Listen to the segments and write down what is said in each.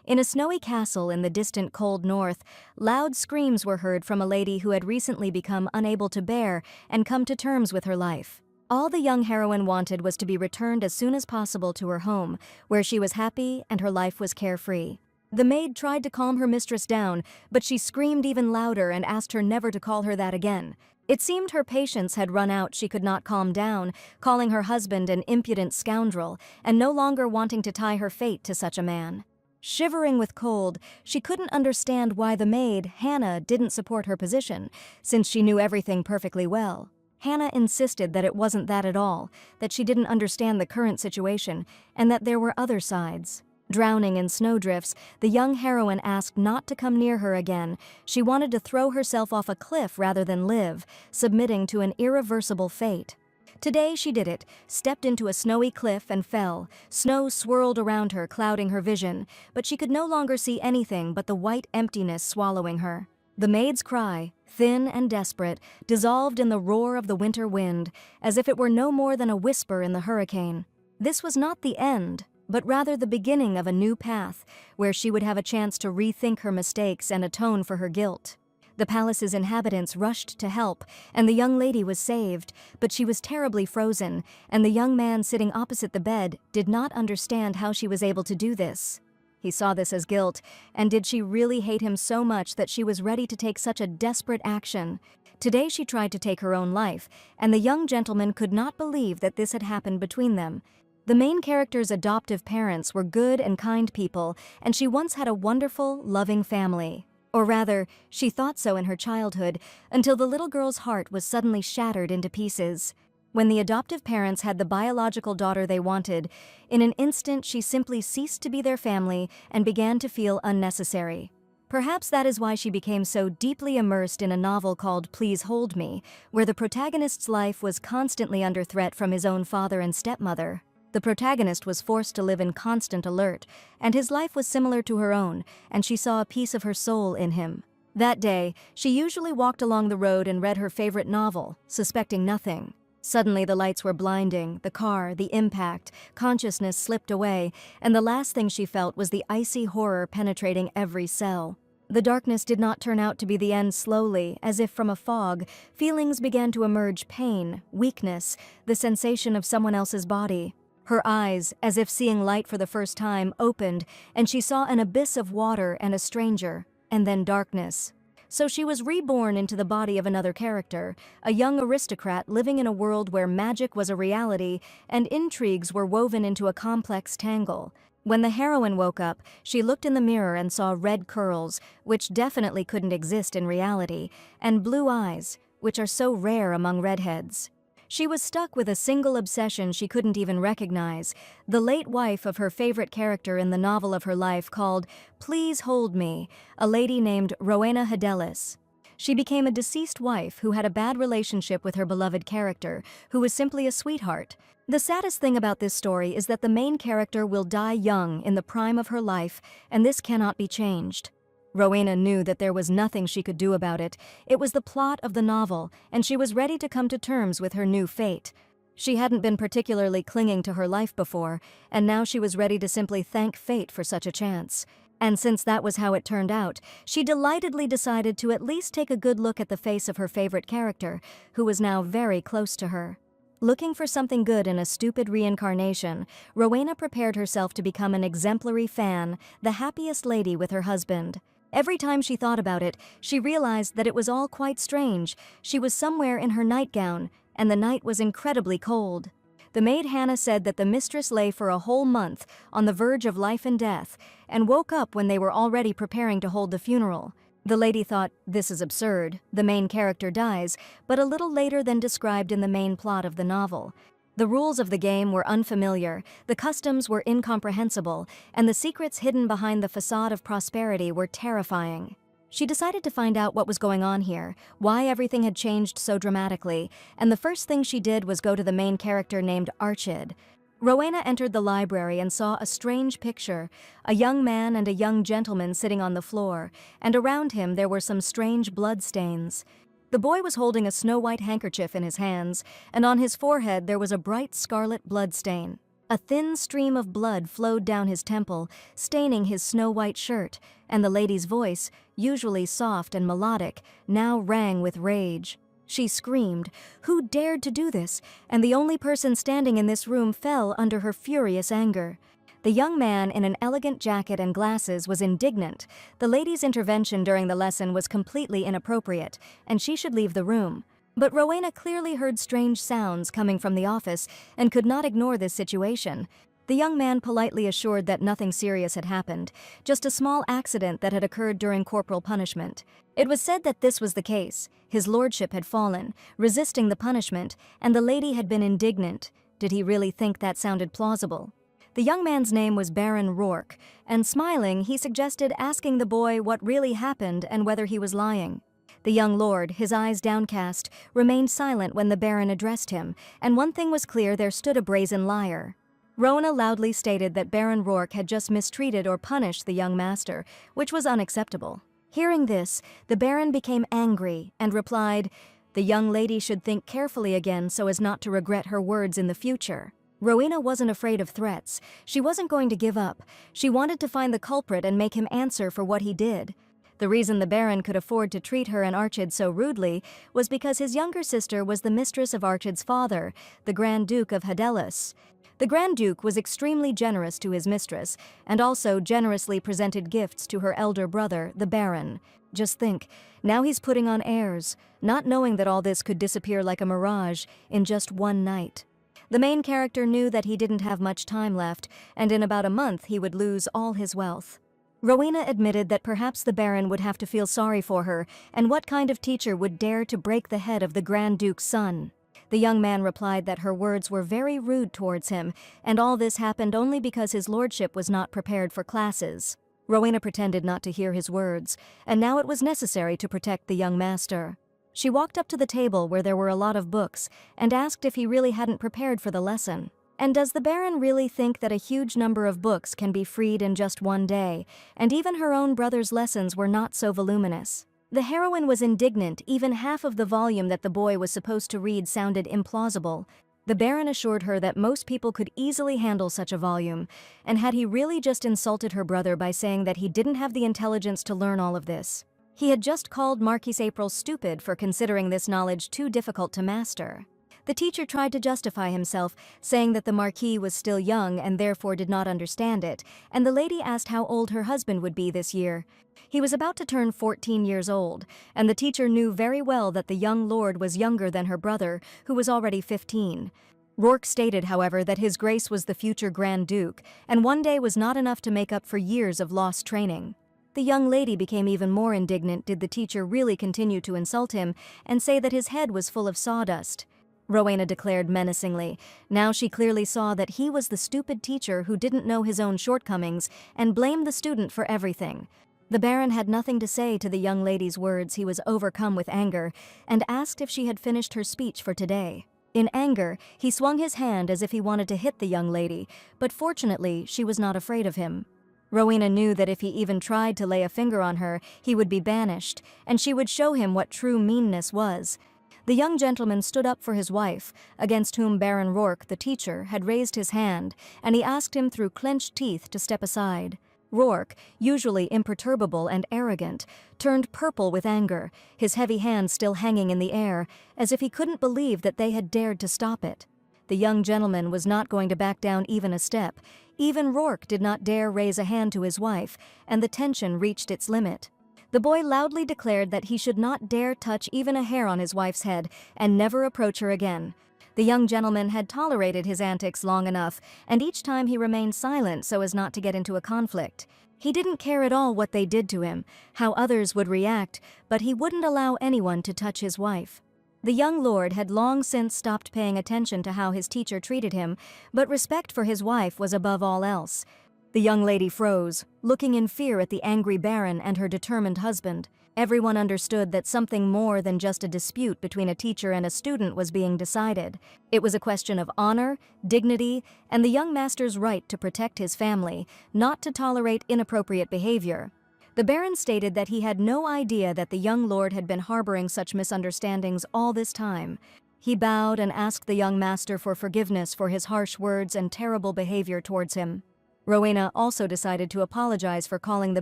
In a snowy castle in the distant cold north, loud screams were heard from a lady who had recently become unable to bear and come to terms with her life. All the young heroine wanted was to be returned as soon as possible to her home, where she was happy and her life was carefree. The maid tried to calm her mistress down, but she screamed even louder and asked her never to call her that again. It seemed her patience had run out. She could not calm down, calling her husband an impudent scoundrel, and no longer wanting to tie her fate to such a man. Shivering with cold, she couldn't understand why the maid, Hannah, didn't support her position, since she knew everything perfectly well. Hannah insisted that it wasn't that at all, that she didn't understand the current situation, and that there were other sides. Drowning in snowdrifts, the young heroine asked not to come near her again. She wanted to throw herself off a cliff rather than live, submitting to an irreversible fate. Today she did it, stepped into a snowy cliff and fell. Snow swirled around her, clouding her vision, but she could no longer see anything but the white emptiness swallowing her. The maid's cry, thin and desperate, dissolved in the roar of the winter wind, as if it were no more than a whisper in the hurricane. This was not the end, but rather the beginning of a new path, where she would have a chance to rethink her mistakes and atone for her guilt. The palace's inhabitants rushed to help, and the young lady was saved, but she was terribly frozen, and the young man sitting opposite the bed did not understand how she was able to do this. He saw this as guilt, and did she really hate him so much that she was ready to take such a desperate action? Today she tried to take her own life, and the young gentleman could not believe that this had happened between them. The main character's adoptive parents were good and kind people, and she once had a wonderful, loving family. Or rather, she thought so in her childhood, until the little girl's heart was suddenly shattered into pieces. When the adoptive parents had the biological daughter they wanted, in an instant she simply ceased to be their family and began to feel unnecessary. Perhaps that is why she became so deeply immersed in a novel called Please Hold Me, where the protagonist's life was constantly under threat from his own father and stepmother. The protagonist was forced to live in constant alert, and his life was similar to her own, and she saw a piece of her soul in him. That day, she usually walked along the road and read her favorite novel, suspecting nothing. Suddenly the lights were blinding, the car, the impact, consciousness slipped away, and the last thing she felt was the icy horror penetrating every cell. The darkness did not turn out to be the end. Slowly, as if from a fog, feelings began to emerge: pain, weakness, the sensation of someone else's body. Her eyes, as if seeing light for the first time, opened, and she saw an abyss of water and a stranger, and then darkness. So she was reborn into the body of another character, a young aristocrat living in a world where magic was a reality and intrigues were woven into a complex tangle. When the heroine woke up, she looked in the mirror and saw red curls, which definitely couldn't exist in reality, and blue eyes, which are so rare among redheads. She was stuck with a single obsession she couldn't even recognize, the late wife of her favorite character in the novel of her life called Please Hold Me, a lady named Rowena Hidelis. She became a deceased wife who had a bad relationship with her beloved character, who was simply a sweetheart. The saddest thing about this story is that the main character will die young in the prime of her life, and this cannot be changed. Rowena knew that there was nothing she could do about it. It was the plot of the novel, and she was ready to come to terms with her new fate. She hadn't been particularly clinging to her life before, and now she was ready to simply thank fate for such a chance. And since that was how it turned out, she delightedly decided to at least take a good look at the face of her favorite character, who was now very close to her. Looking for something good in a stupid reincarnation, Rowena prepared herself to become an exemplary fan, the happiest lady with her husband. Every time she thought about it, she realized that it was all quite strange. She was somewhere in her nightgown, and the night was incredibly cold. The maid Hannah said that the mistress lay for a whole month on the verge of life and death, and woke up when they were already preparing to hold the funeral. The lady thought, this is absurd, the main character dies, but a little later than described in the main plot of the novel. The rules of the game were unfamiliar, the customs were incomprehensible, and the secrets hidden behind the facade of prosperity were terrifying. She decided to find out what was going on here, why everything had changed so dramatically, and the first thing she did was go to the main character named Archid. Rowena entered the library and saw a strange picture, a young man and a young gentleman sitting on the floor, and around him there were some strange blood stains. The boy was holding a snow-white handkerchief in his hands, and on his forehead there was a bright scarlet blood stain. A thin stream of blood flowed down his temple, staining his snow-white shirt, and the lady's voice, usually soft and melodic, now rang with rage. She screamed, "Who dared to do this?" And the only person standing in this room fell under her furious anger. The young man in an elegant jacket and glasses was indignant. The lady's intervention during the lesson was completely inappropriate, and she should leave the room. But Rowena clearly heard strange sounds coming from the office and could not ignore this situation. The young man politely assured that nothing serious had happened, just a small accident that had occurred during corporal punishment. It was said that this was the case. His lordship had fallen, resisting the punishment, and the lady had been indignant. Did he really think that sounded plausible? The young man's name was Baron Rourke, and smiling, he suggested asking the boy what really happened and whether he was lying. The young lord, his eyes downcast, remained silent when the Baron addressed him, and one thing was clear: there stood a brazen liar. Rowena loudly stated that Baron Rourke had just mistreated or punished the young master, which was unacceptable. Hearing this, the Baron became angry and replied, "The young lady should think carefully again so as not to regret her words in the future." Rowena wasn't afraid of threats. She wasn't going to give up. She wanted to find the culprit and make him answer for what he did. The reason the Baron could afford to treat her and Archid so rudely was because his younger sister was the mistress of Archid's father, the Grand Duke of Hadelus. The Grand Duke was extremely generous to his mistress, and also generously presented gifts to her elder brother, the Baron. Just think, now he's putting on airs, not knowing that all this could disappear like a mirage in just one night. The main character knew that he didn't have much time left, and in about a month he would lose all his wealth. Rowena admitted that perhaps the Baron would have to feel sorry for her, and what kind of teacher would dare to break the head of the Grand Duke's son? The young man replied that her words were very rude towards him, and all this happened only because his lordship was not prepared for classes. Rowena pretended not to hear his words, and now it was necessary to protect the young master. She walked up to the table where there were a lot of books and asked if he really hadn't prepared for the lesson. And does the Baron really think that a huge number of books can be freed in just one day? And even her own brother's lessons were not so voluminous. The heroine was indignant. Even half of the volume that the boy was supposed to read sounded implausible. The Baron assured her that most people could easily handle such a volume, and had he really just insulted her brother by saying that he didn't have the intelligence to learn all of this? He had just called Marquise April stupid for considering this knowledge too difficult to master. The teacher tried to justify himself, saying that the Marquis was still young and therefore did not understand it, and the lady asked how old her husband would be this year. He was about to turn 14 years old, and the teacher knew very well that the young lord was younger than her brother, who was already 15. Rourke stated, however, that his grace was the future Grand Duke, and one day was not enough to make up for years of lost training. The young lady became even more indignant did the teacher really continue to insult him and say that his head was full of sawdust. Rowena declared menacingly. Now she clearly saw that he was the stupid teacher who didn't know his own shortcomings and blamed the student for everything. The Baron had nothing to say to the young lady's words. He was overcome with anger and asked if she had finished her speech for today. In anger, he swung his hand as if he wanted to hit the young lady, but fortunately she was not afraid of him. Rowena knew that if he even tried to lay a finger on her, he would be banished, and she would show him what true meanness was. The young gentleman stood up for his wife, against whom Baron Rourke, the teacher, had raised his hand, and he asked him through clenched teeth to step aside. Rourke, usually imperturbable and arrogant, turned purple with anger, his heavy hand still hanging in the air, as if he couldn't believe that they had dared to stop it. The young gentleman was not going to back down even a step. Even Rourke did not dare raise a hand to his wife, and the tension reached its limit. The boy loudly declared that he should not dare touch even a hair on his wife's head and never approach her again. The young gentleman had tolerated his antics long enough, and each time he remained silent so as not to get into a conflict. He didn't care at all what they did to him, how others would react, but he wouldn't allow anyone to touch his wife. The young lord had long since stopped paying attention to how his teacher treated him, but respect for his wife was above all else. The young lady froze, looking in fear at the angry Baron and her determined husband. Everyone understood that something more than just a dispute between a teacher and a student was being decided. It was a question of honor, dignity, and the young master's right to protect his family, not to tolerate inappropriate behavior. The Baron stated that he had no idea that the young lord had been harboring such misunderstandings all this time. He bowed and asked the young master for forgiveness for his harsh words and terrible behavior towards him. Rowena also decided to apologize for calling the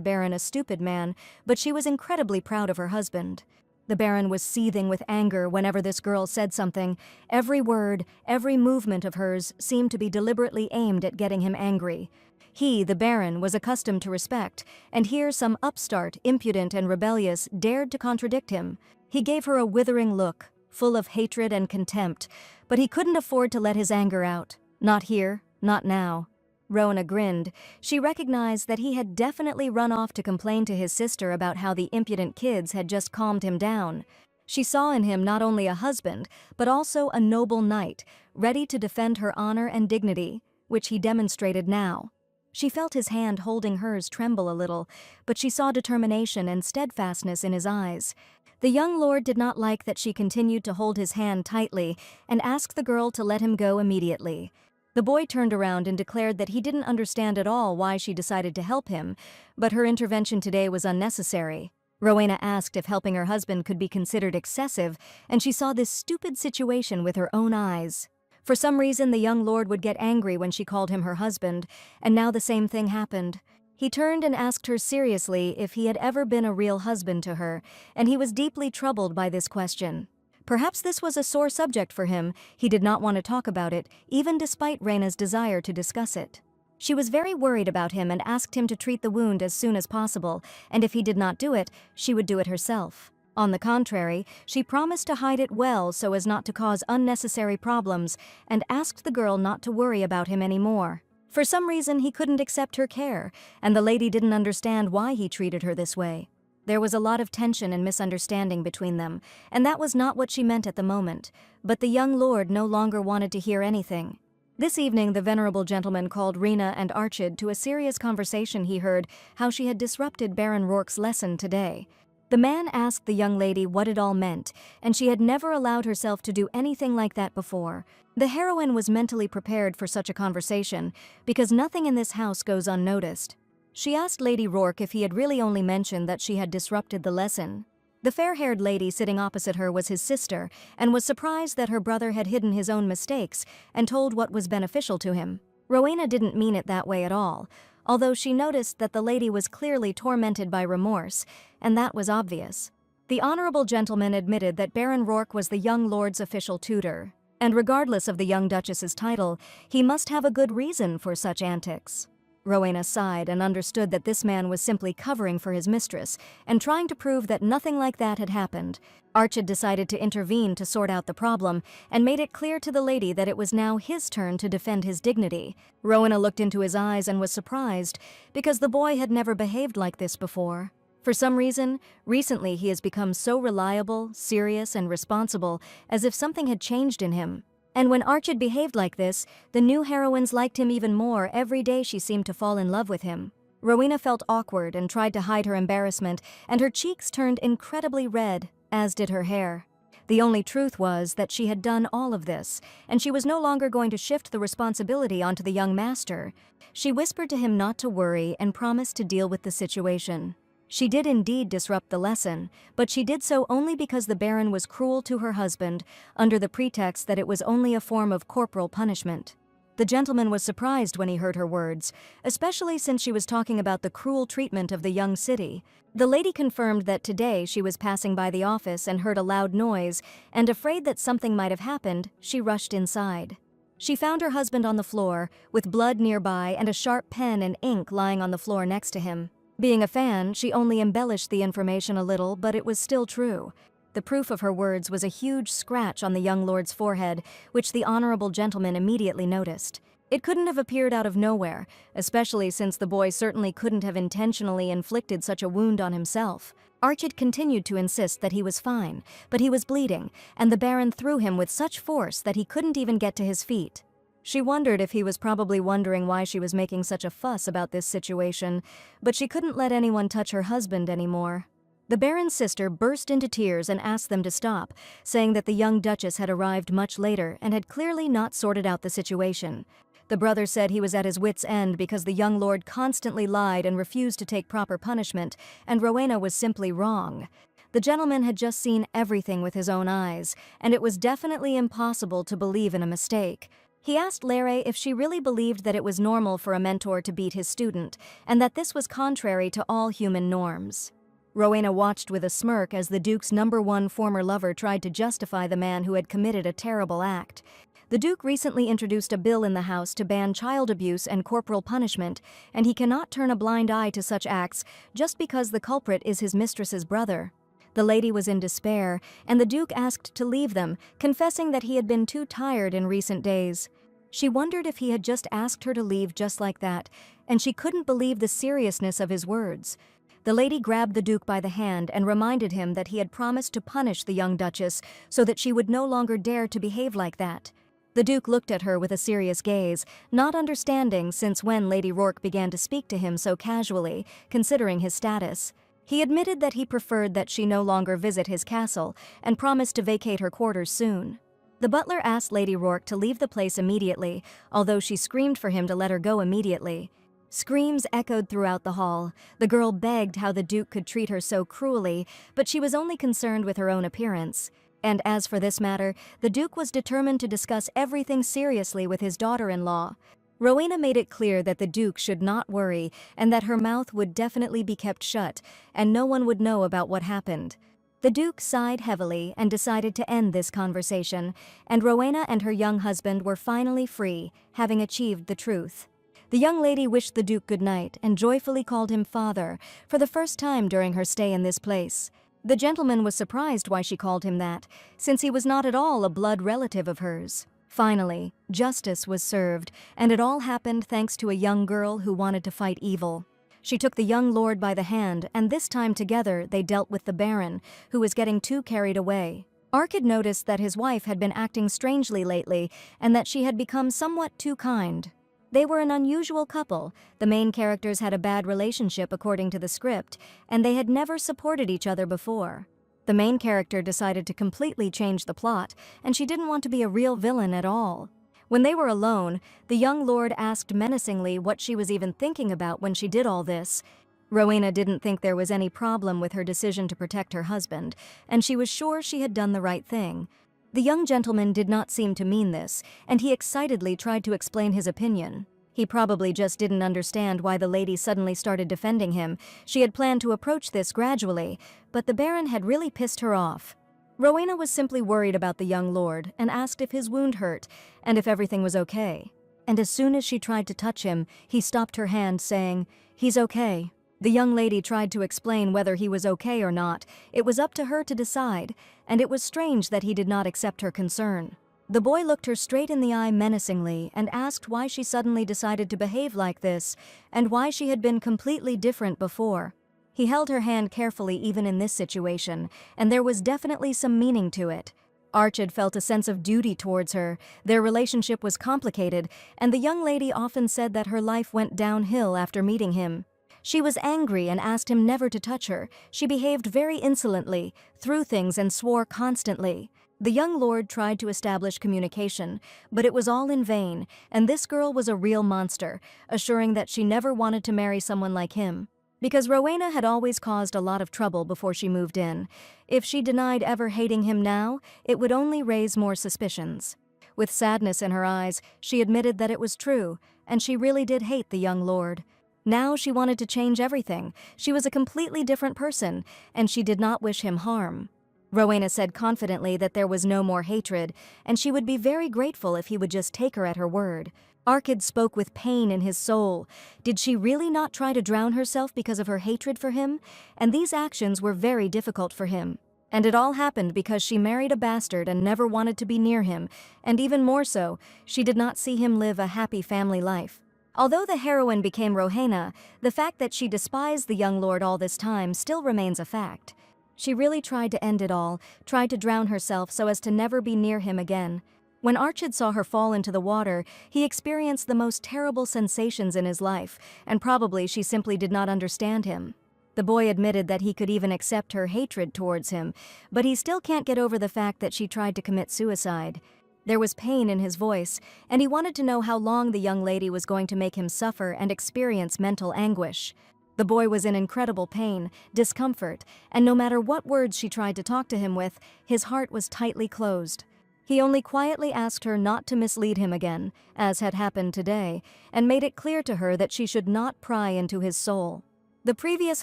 Baron a stupid man, but she was incredibly proud of her husband. The Baron was seething with anger whenever this girl said something. Every word, every movement of hers seemed to be deliberately aimed at getting him angry. He, the Baron, was accustomed to respect, and here some upstart, impudent and rebellious, dared to contradict him. He gave her a withering look, full of hatred and contempt, but he couldn't afford to let his anger out. Not here, not now. Rowena grinned. She recognized that he had definitely run off to complain to his sister about how the impudent kids had just calmed him down. She saw in him not only a husband, but also a noble knight, ready to defend her honor and dignity, which he demonstrated now. She felt his hand holding hers tremble a little, but she saw determination and steadfastness in his eyes. The young lord did not like that she continued to hold his hand tightly and asked the girl to let him go immediately. The boy turned around and declared that he didn't understand at all why she decided to help him, but her intervention today was unnecessary. Rowena asked if helping her husband could be considered excessive, and she saw this stupid situation with her own eyes. For some reason, the young lord would get angry when she called him her husband, and now the same thing happened. He turned and asked her seriously if he had ever been a real husband to her, and he was deeply troubled by this question. Perhaps this was a sore subject for him. He did not want to talk about it, even despite Reina's desire to discuss it. She was very worried about him and asked him to treat the wound as soon as possible, and if he did not do it, she would do it herself. On the contrary, she promised to hide it well so as not to cause unnecessary problems, and asked the girl not to worry about him anymore. For some reason, he couldn't accept her care, and the lady didn't understand why he treated her this way. There was a lot of tension and misunderstanding between them, and that was not what she meant at the moment, but the young lord no longer wanted to hear anything. This evening, the venerable gentleman called Rena and Archid to a serious conversation. He heard how she had disrupted Baron Rourke's lesson today. The man asked the young lady what it all meant, and she had never allowed herself to do anything like that before. The heroine was mentally prepared for such a conversation, because nothing in this house goes unnoticed. She asked Lady Rourke if he had really only mentioned that she had disrupted the lesson. The fair-haired lady sitting opposite her was his sister, and was surprised that her brother had hidden his own mistakes and told what was beneficial to him. Rowena didn't mean it that way at all, although she noticed that the lady was clearly tormented by remorse, and that was obvious. The honorable gentleman admitted that Baron Rourke was the young lord's official tutor, and regardless of the young duchess's title, he must have a good reason for such antics. Rowena sighed and understood that this man was simply covering for his mistress and trying to prove that nothing like that had happened. Archid decided to intervene to sort out the problem and made it clear to the lady that it was now his turn to defend his dignity. Rowena looked into his eyes and was surprised because the boy had never behaved like this before. For some reason, recently he has become so reliable, serious, and responsible, as if something had changed in him. And when Archid behaved like this, the new heroines liked him even more. Every day she seemed to fall in love with him. Rowena felt awkward and tried to hide her embarrassment, and her cheeks turned incredibly red, as did her hair. The only truth was that she had done all of this, and she was no longer going to shift the responsibility onto the young master. She whispered to him not to worry and promised to deal with the situation. She did indeed disrupt the lesson, but she did so only because the Baron was cruel to her husband, under the pretext that it was only a form of corporal punishment. The gentleman was surprised when he heard her words, especially since she was talking about the cruel treatment of the young city. The lady confirmed that today she was passing by the office and heard a loud noise, and afraid that something might have happened, she rushed inside. She found her husband on the floor, with blood nearby and a sharp pen and ink lying on the floor next to him. Being a fan, she only embellished the information a little, but it was still true. The proof of her words was a huge scratch on the young lord's forehead, which the honorable gentleman immediately noticed. It couldn't have appeared out of nowhere, especially since the boy certainly couldn't have intentionally inflicted such a wound on himself. Archid continued to insist that he was fine, but he was bleeding, and the Baron threw him with such force that he couldn't even get to his feet. She wondered if he was probably wondering why she was making such a fuss about this situation, but she couldn't let anyone touch her husband anymore. The Baron's sister burst into tears and asked them to stop, saying that the young duchess had arrived much later and had clearly not sorted out the situation. The brother said he was at his wit's end because the young lord constantly lied and refused to take proper punishment, and Rowena was simply wrong. The gentleman had just seen everything with his own eyes, and it was definitely impossible to believe in a mistake. He asked Larry if she really believed that it was normal for a mentor to beat his student, and that this was contrary to all human norms. Rowena watched with a smirk as the Duke's #1 former lover tried to justify the man who had committed a terrible act. The Duke recently introduced a bill in the House to ban child abuse and corporal punishment, and he cannot turn a blind eye to such acts just because the culprit is his mistress's brother. The lady was in despair, and the Duke asked to leave them, confessing that he had been too tired in recent days. She wondered if he had just asked her to leave just like that, and she couldn't believe the seriousness of his words. The lady grabbed the Duke by the hand and reminded him that he had promised to punish the young Duchess so that she would no longer dare to behave like that. The Duke looked at her with a serious gaze, not understanding since when Lady Rourke began to speak to him so casually, considering his status. He admitted that he preferred that she no longer visit his castle and promised to vacate her quarters soon. The butler asked Lady Rourke to leave the place immediately, although she screamed for him to let her go immediately. Screams echoed throughout the hall. The girl begged how the Duke could treat her so cruelly, but she was only concerned with her own appearance. And as for this matter, the Duke was determined to discuss everything seriously with his daughter-in-law. Rowena made it clear that the Duke should not worry and that her mouth would definitely be kept shut and no one would know about what happened. The Duke sighed heavily and decided to end this conversation, and Rowena and her young husband were finally free, having achieved the truth. The young lady wished the Duke good night and joyfully called him father, for the first time during her stay in this place. The gentleman was surprised why she called him that, since he was not at all a blood relative of hers. Finally, justice was served, and it all happened thanks to a young girl who wanted to fight evil. She took the young lord by the hand, and this time together they dealt with the Baron, who was getting too carried away. Arkad noticed that his wife had been acting strangely lately, and that she had become somewhat too kind. They were an unusual couple. The main characters had a bad relationship according to the script, and they had never supported each other before. The main character decided to completely change the plot, and she didn't want to be a real villain at all. When they were alone, the young lord asked menacingly what she was even thinking about when she did all this. Rowena didn't think there was any problem with her decision to protect her husband, and she was sure she had done the right thing. The young gentleman did not seem to mean this, and he excitedly tried to explain his opinion. He probably just didn't understand why the lady suddenly started defending him. She had planned to approach this gradually, but the Baron had really pissed her off. Rowena was simply worried about the young lord and asked if his wound hurt and if everything was okay. And as soon as she tried to touch him, he stopped her hand, saying, "He's okay." The young lady tried to explain whether he was okay or not. It was up to her to decide, and it was strange that he did not accept her concern. The boy looked her straight in the eye menacingly and asked why she suddenly decided to behave like this and why she had been completely different before. He held her hand carefully even in this situation, and there was definitely some meaning to it. Arkad felt a sense of duty towards her. Their relationship was complicated, and the young lady often said that her life went downhill after meeting him. She was angry and asked him never to touch her. She behaved very insolently, threw things and swore constantly. The young lord tried to establish communication, but it was all in vain, and this girl was a real monster, assuring that she never wanted to marry someone like him. Because Rowena had always caused a lot of trouble before she moved in. If she denied ever hating him now, it would only raise more suspicions. With sadness in her eyes, she admitted that it was true, and she really did hate the young lord. Now she wanted to change everything. She was a completely different person, and she did not wish him harm. Rowena said confidently that there was no more hatred, and she would be very grateful if he would just take her at her word. Arkad spoke with pain in his soul. Did she really not try to drown herself because of her hatred for him? And these actions were very difficult for him. And it all happened because she married a bastard and never wanted to be near him, and even more so, she did not see him live a happy family life. Although the heroine became Rowena, the fact that she despised the young lord all this time still remains a fact. She really tried to end it all, tried to drown herself so as to never be near him again. When Arkad saw her fall into the water, he experienced the most terrible sensations in his life, and probably she simply did not understand him. The boy admitted that he could even accept her hatred towards him, but he still can't get over the fact that she tried to commit suicide. There was pain in his voice, and he wanted to know how long the young lady was going to make him suffer and experience mental anguish. The boy was in incredible pain, discomfort, and no matter what words she tried to talk to him with, his heart was tightly closed. He only quietly asked her not to mislead him again, as had happened today, and made it clear to her that she should not pry into his soul. The previous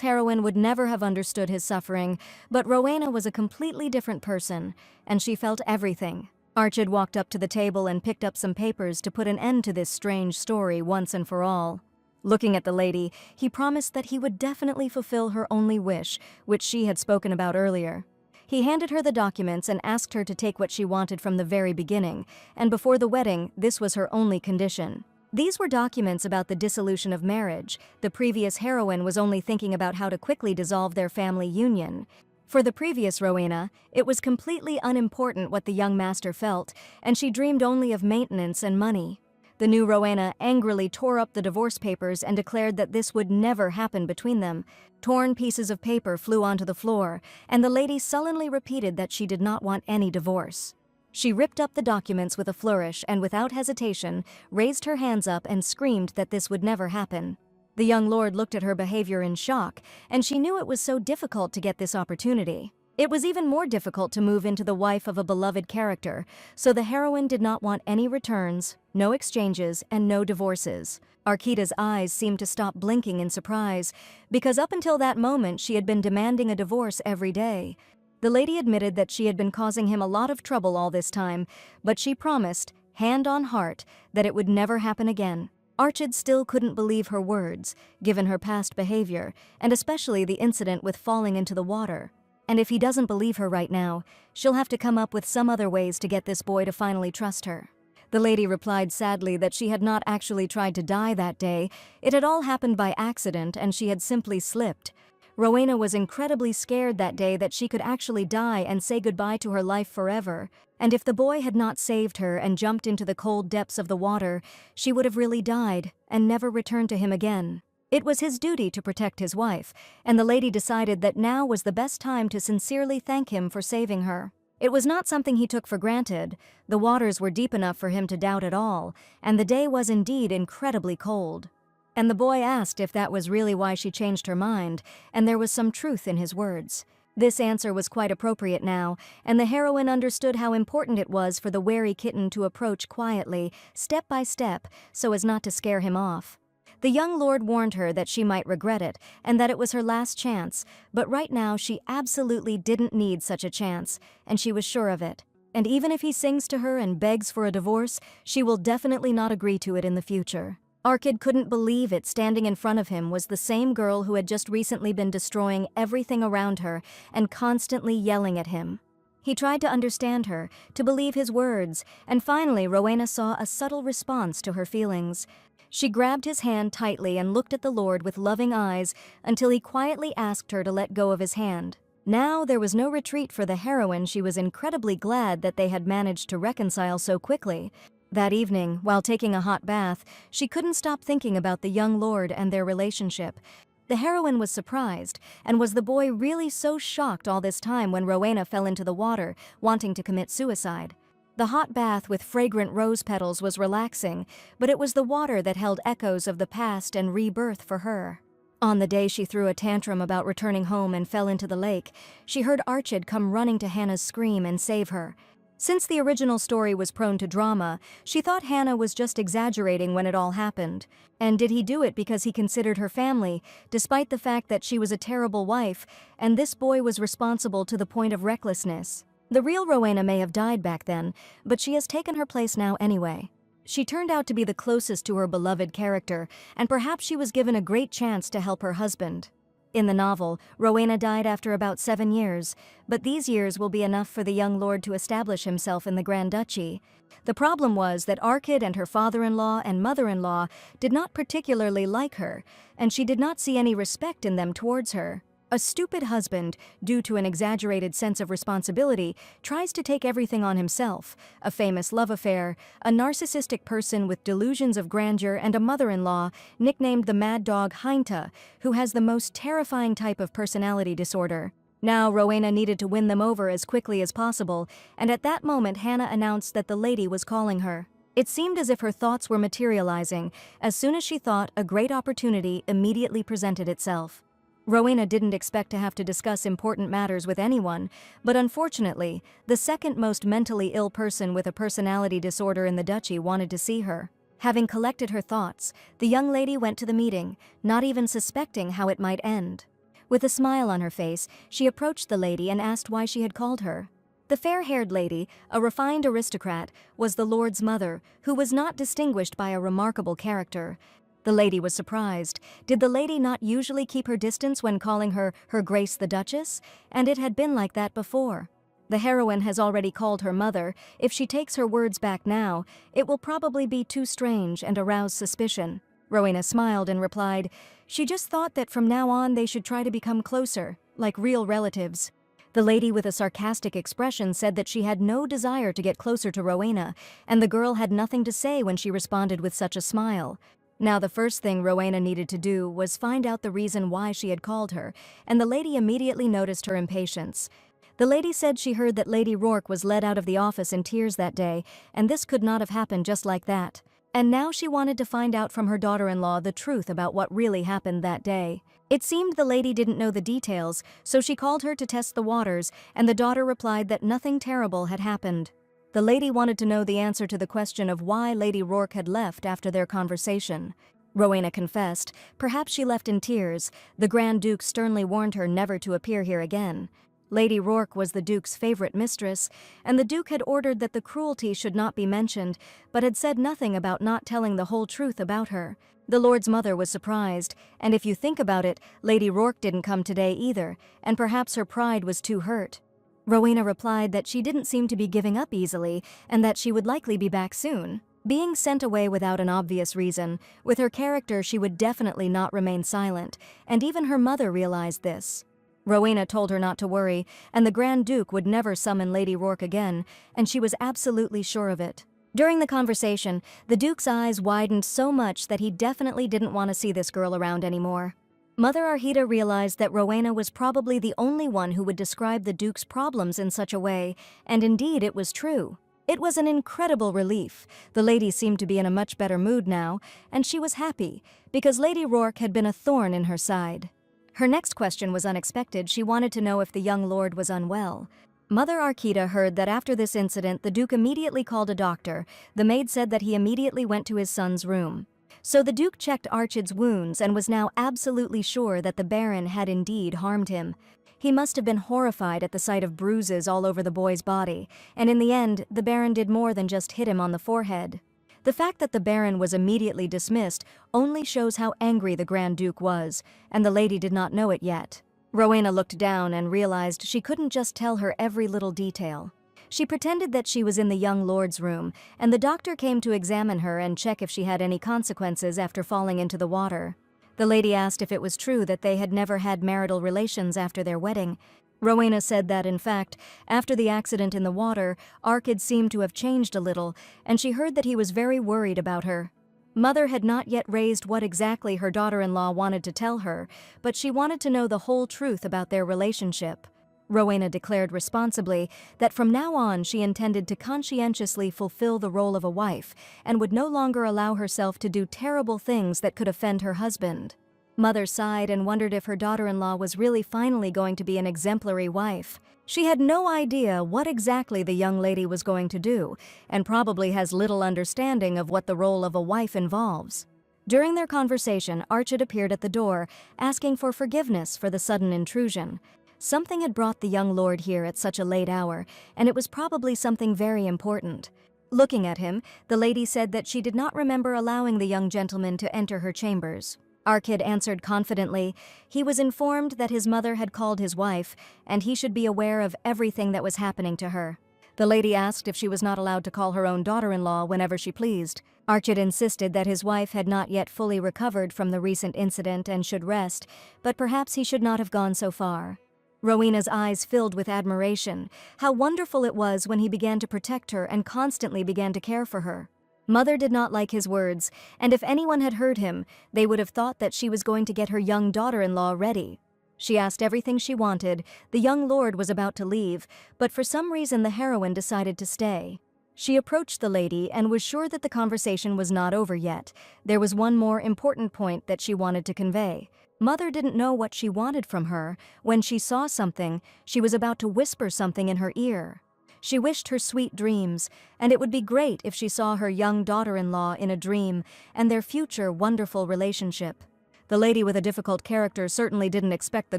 heroine would never have understood his suffering, but Rowena was a completely different person, and she felt everything. Archid walked up to the table and picked up some papers to put an end to this strange story once and for all. Looking at the lady, he promised that he would definitely fulfill her only wish, which she had spoken about earlier. He handed her the documents and asked her to take what she wanted from the very beginning, and before the wedding, this was her only condition. These were documents about the dissolution of marriage. The previous heroine was only thinking about how to quickly dissolve their family union. For the previous Rowena, it was completely unimportant what the young master felt, and she dreamed only of maintenance and money. The new Rowena angrily tore up the divorce papers and declared that this would never happen between them. Torn pieces of paper flew onto the floor, and the lady sullenly repeated that she did not want any divorce. She ripped up the documents with a flourish and without hesitation raised her hands up and screamed that this would never happen. The young lord looked at her behavior in shock, and she knew it was so difficult to get this opportunity. It was even more difficult to move into the wife of a beloved character, so the heroine did not want any returns, no exchanges, and no divorces. Arkida's eyes seemed to stop blinking in surprise, because up until that moment she had been demanding a divorce every day. The lady admitted that she had been causing him a lot of trouble all this time, but she promised, hand on heart, that it would never happen again. Archid still couldn't believe her words, given her past behavior, and especially the incident with falling into the water. And if he doesn't believe her right now, she'll have to come up with some other ways to get this boy to finally trust her. The lady replied sadly that she had not actually tried to die that day. It had all happened by accident and she had simply slipped. Rowena was incredibly scared that day that she could actually die and say goodbye to her life forever. And if the boy had not saved her and jumped into the cold depths of the water, she would have really died and never returned to him again. It was his duty to protect his wife, and the lady decided that now was the best time to sincerely thank him for saving her. It was not something he took for granted. The waters were deep enough for him to doubt it all, and the day was indeed incredibly cold. And the boy asked if that was really why she changed her mind, and there was some truth in his words. This answer was quite appropriate now, and the heroine understood how important it was for the wary kitten to approach quietly, step by step, so as not to scare him off. The young lord warned her that she might regret it, and that it was her last chance, but right now she absolutely didn't need such a chance, and she was sure of it. And even if he sings to her and begs for a divorce, she will definitely not agree to it in the future. Arkid couldn't believe it. Standing in front of him was the same girl who had just recently been destroying everything around her and constantly yelling at him. He tried to understand her, to believe his words, and finally Rowena saw a subtle response to her feelings. She grabbed his hand tightly and looked at the Lord with loving eyes until he quietly asked her to let go of his hand. Now there was no retreat for the heroine. She was incredibly glad that they had managed to reconcile so quickly. That evening, while taking a hot bath, she couldn't stop thinking about the young lord and their relationship. The heroine was surprised, and was the boy really so shocked all this time when Rowena fell into the water, wanting to commit suicide? The hot bath with fragrant rose petals was relaxing, but it was the water that held echoes of the past and rebirth for her. On the day she threw a tantrum about returning home and fell into the lake, she heard Archid come running to Hannah's scream and save her. Since the original story was prone to drama, she thought Hannah was just exaggerating when it all happened. And did he do it because he considered her family, despite the fact that she was a terrible wife, and this boy was responsible to the point of recklessness? The real Rowena may have died back then, but she has taken her place now anyway. She turned out to be the closest to her beloved character, and perhaps she was given a great chance to help her husband. In the novel, Rowena died after about 7 years, but these years will be enough for the young lord to establish himself in the Grand Duchy. The problem was that Arkid and her father-in-law and mother-in-law did not particularly like her, and she did not see any respect in them towards her. A stupid husband, due to an exaggerated sense of responsibility, tries to take everything on himself, a famous love affair, a narcissistic person with delusions of grandeur, and a mother-in-law, nicknamed the Mad Dog Heinta, who has the most terrifying type of personality disorder. Now Rowena needed to win them over as quickly as possible, and at that moment Hannah announced that the lady was calling her. It seemed as if her thoughts were materializing. As soon as she thought, a great opportunity immediately presented itself. Rowena didn't expect to have to discuss important matters with anyone, but unfortunately, the second most mentally ill person with a personality disorder in the duchy wanted to see her. Having collected her thoughts, the young lady went to the meeting, not even suspecting how it might end. With a smile on her face, she approached the lady and asked why she had called her. The fair-haired lady, a refined aristocrat, was the Lord's mother, who was not distinguished by a remarkable character. The lady was surprised. Did the lady not usually keep her distance when calling her Her Grace the Duchess? And it had been like that before. The heroine has already called her mother. If she takes her words back now, it will probably be too strange and arouse suspicion. Rowena smiled and replied, she just thought that from now on they should try to become closer, like real relatives. The lady with a sarcastic expression said that she had no desire to get closer to Rowena, and the girl had nothing to say when she responded with such a smile. Now the first thing Rowena needed to do was find out the reason why she had called her, and the lady immediately noticed her impatience. The lady said she heard that Lady Rourke was led out of the office in tears that day, and this could not have happened just like that. And now she wanted to find out from her daughter-in-law the truth about what really happened that day. It seemed the lady didn't know the details, so she called her to test the waters, and the daughter replied that nothing terrible had happened. The lady wanted to know the answer to the question of why Lady Rourke had left after their conversation. Rowena confessed. Perhaps she left in tears. The Grand Duke sternly warned her never to appear here again. Lady Rourke was the Duke's favorite mistress, and the Duke had ordered that the cruelty should not be mentioned, but had said nothing about not telling the whole truth about her. The Lord's mother was surprised, and if you think about it, Lady Rourke didn't come today either, and perhaps her pride was too hurt. Rowena replied that she didn't seem to be giving up easily, and that she would likely be back soon. Being sent away without an obvious reason, with her character she would definitely not remain silent, and even her mother realized this. Rowena told her not to worry, and the Grand Duke would never summon Lady Rourke again, and she was absolutely sure of it. During the conversation, the Duke's eyes widened so much that he definitely didn't want to see this girl around anymore. Mother Arhita realized that Rowena was probably the only one who would describe the Duke's problems in such a way, and indeed it was true. It was an incredible relief. The lady seemed to be in a much better mood now, and she was happy, because Lady Rourke had been a thorn in her side. Her next question was unexpected. She wanted to know if the young lord was unwell. Mother Archita heard that after this incident, the Duke immediately called a doctor. The maid said that he immediately went to his son's room. So the Duke checked Archid's wounds and was now absolutely sure that the Baron had indeed harmed him. He must have been horrified at the sight of bruises all over the boy's body, and in the end, the Baron did more than just hit him on the forehead. The fact that the Baron was immediately dismissed only shows how angry the Grand Duke was, and the lady did not know it yet. Rowena looked down and realized she couldn't just tell her every little detail. She pretended that she was in the young lord's room, and the doctor came to examine her and check if she had any consequences after falling into the water. The lady asked if it was true that they had never had marital relations after their wedding. Rowena said that, in fact, after the accident in the water, Archid seemed to have changed a little, and she heard that he was very worried about her. Mother had not yet raised what exactly her daughter-in-law wanted to tell her, but she wanted to know the whole truth about their relationship. Rowena declared responsibly that from now on she intended to conscientiously fulfill the role of a wife and would no longer allow herself to do terrible things that could offend her husband. Mother sighed and wondered if her daughter-in-law was really finally going to be an exemplary wife. She had no idea what exactly the young lady was going to do, and probably has little understanding of what the role of a wife involves. During their conversation, Archid appeared at the door, asking for forgiveness for the sudden intrusion. Something had brought the young lord here at such a late hour, and it was probably something very important. Looking at him, the lady said that she did not remember allowing the young gentleman to enter her chambers. Archid answered confidently. He was informed that his mother had called his wife, and he should be aware of everything that was happening to her. The lady asked if she was not allowed to call her own daughter-in-law whenever she pleased. Archid insisted that his wife had not yet fully recovered from the recent incident and should rest, but perhaps he should not have gone so far. Rowena's eyes filled with admiration. How wonderful it was when he began to protect her and constantly began to care for her. Mother did not like his words, and if anyone had heard him, they would have thought that she was going to get her young daughter-in-law ready. She asked everything she wanted. The young lord was about to leave, but for some reason the heroine decided to stay. She approached the lady and was sure that the conversation was not over yet. There was one more important point that she wanted to convey. Mother didn't know what she wanted from her. When she saw something, she was about to whisper something in her ear. She wished her sweet dreams, and it would be great if she saw her young daughter-in-law in a dream and their future wonderful relationship. The lady with a difficult character certainly didn't expect the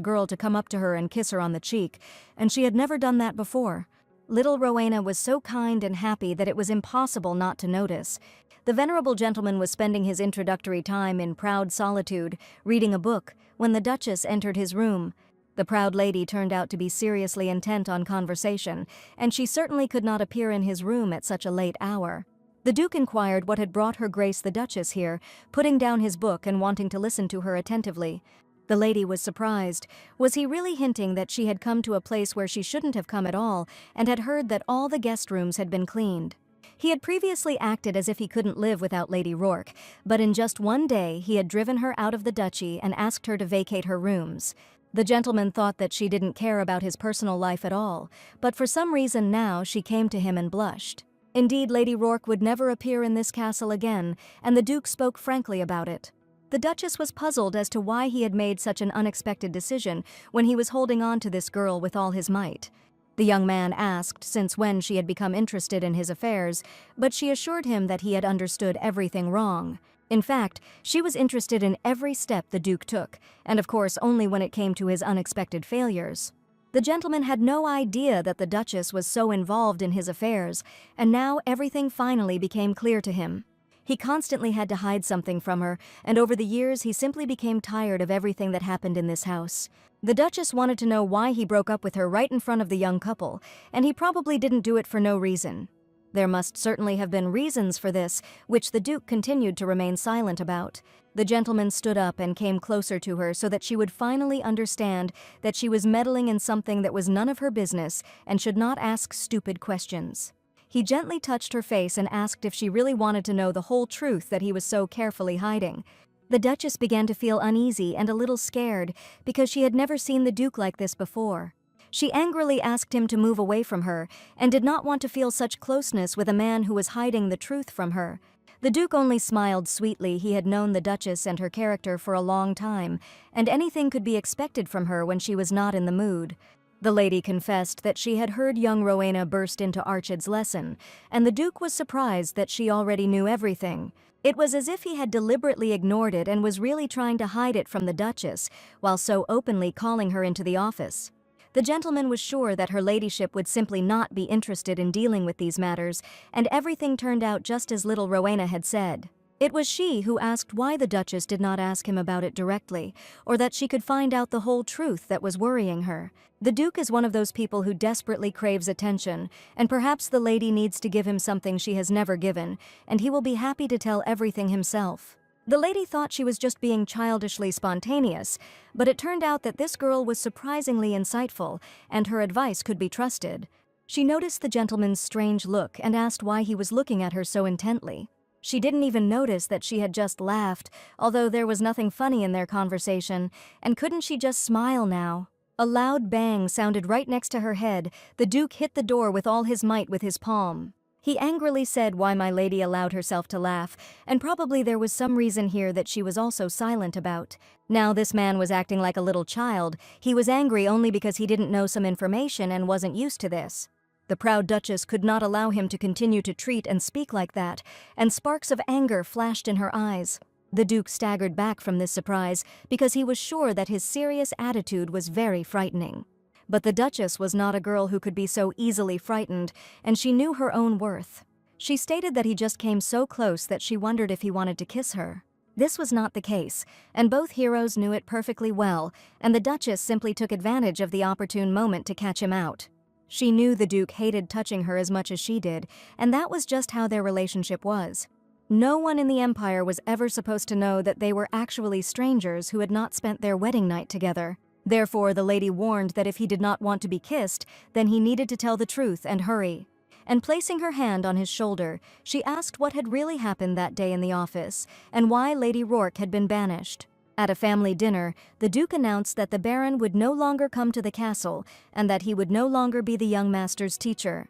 girl to come up to her and kiss her on the cheek, and she had never done that before. Little Rowena was so kind and happy that it was impossible not to notice. The venerable gentleman was spending his introductory time in proud solitude, reading a book, when the Duchess entered his room. The proud lady turned out to be seriously intent on conversation, and she certainly could not appear in his room at such a late hour. The Duke inquired what had brought Her Grace the Duchess here, putting down his book and wanting to listen to her attentively. The lady was surprised. Was he really hinting that she had come to a place where she shouldn't have come at all, and had heard that all the guest rooms had been cleaned? He had previously acted as if he couldn't live without Lady Rourke, but in just one day he had driven her out of the duchy and asked her to vacate her rooms. The gentleman thought that she didn't care about his personal life at all, but for some reason now she came to him and blushed. Indeed, Lady Rourke would never appear in this castle again, and the Duke spoke frankly about it. The Duchess was puzzled as to why he had made such an unexpected decision when he was holding on to this girl with all his might. The young man asked since when she had become interested in his affairs, but she assured him that he had understood everything wrong. In fact, she was interested in every step the Duke took, and of course only when it came to his unexpected failures. The gentleman had no idea that the Duchess was so involved in his affairs, and now everything finally became clear to him. He constantly had to hide something from her, and over the years he simply became tired of everything that happened in this house. The Duchess wanted to know why he broke up with her right in front of the young couple, and he probably didn't do it for no reason. There must certainly have been reasons for this, which the Duke continued to remain silent about. The gentleman stood up and came closer to her so that she would finally understand that she was meddling in something that was none of her business and should not ask stupid questions. He gently touched her face and asked if she really wanted to know the whole truth that he was so carefully hiding. The Duchess began to feel uneasy and a little scared because she had never seen the Duke like this before. She angrily asked him to move away from her and did not want to feel such closeness with a man who was hiding the truth from her. The Duke only smiled sweetly. He had known the Duchess and her character for a long time, and anything could be expected from her when she was not in the mood. The lady confessed that she had heard young Rowena burst into Archid's lesson, and the Duke was surprised that she already knew everything. It was as if he had deliberately ignored it and was really trying to hide it from the Duchess, while so openly calling her into the office. The gentleman was sure that her ladyship would simply not be interested in dealing with these matters, and everything turned out just as little Rowena had said. It was she who asked why the Duchess did not ask him about it directly, or that she could find out the whole truth that was worrying her. The Duke is one of those people who desperately craves attention, and perhaps the lady needs to give him something she has never given, and he will be happy to tell everything himself. The lady thought she was just being childishly spontaneous, but it turned out that this girl was surprisingly insightful, and her advice could be trusted. She noticed the gentleman's strange look and asked why he was looking at her so intently. She didn't even notice that she had just laughed, although there was nothing funny in their conversation, and couldn't she just smile now? A loud bang sounded right next to her head. The Duke hit the door with all his might with his palm. He angrily said why my lady allowed herself to laugh, and probably there was some reason here that she was also silent about. Now this man was acting like a little child. He was angry only because he didn't know some information and wasn't used to this. The proud Duchess could not allow him to continue to treat and speak like that, and sparks of anger flashed in her eyes. The Duke staggered back from this surprise because he was sure that his serious attitude was very frightening. But the Duchess was not a girl who could be so easily frightened, and she knew her own worth. She stated that he just came so close that she wondered if he wanted to kiss her. This was not the case, and both heroes knew it perfectly well, and the Duchess simply took advantage of the opportune moment to catch him out. She knew the Duke hated touching her as much as she did, and that was just how their relationship was. No one in the Empire was ever supposed to know that they were actually strangers who had not spent their wedding night together. Therefore, the lady warned that if he did not want to be kissed, then he needed to tell the truth and hurry. And placing her hand on his shoulder, she asked what had really happened that day in the office, and why Lady Rourke had been banished. At a family dinner, the Duke announced that the Baron would no longer come to the castle, and that he would no longer be the young master's teacher.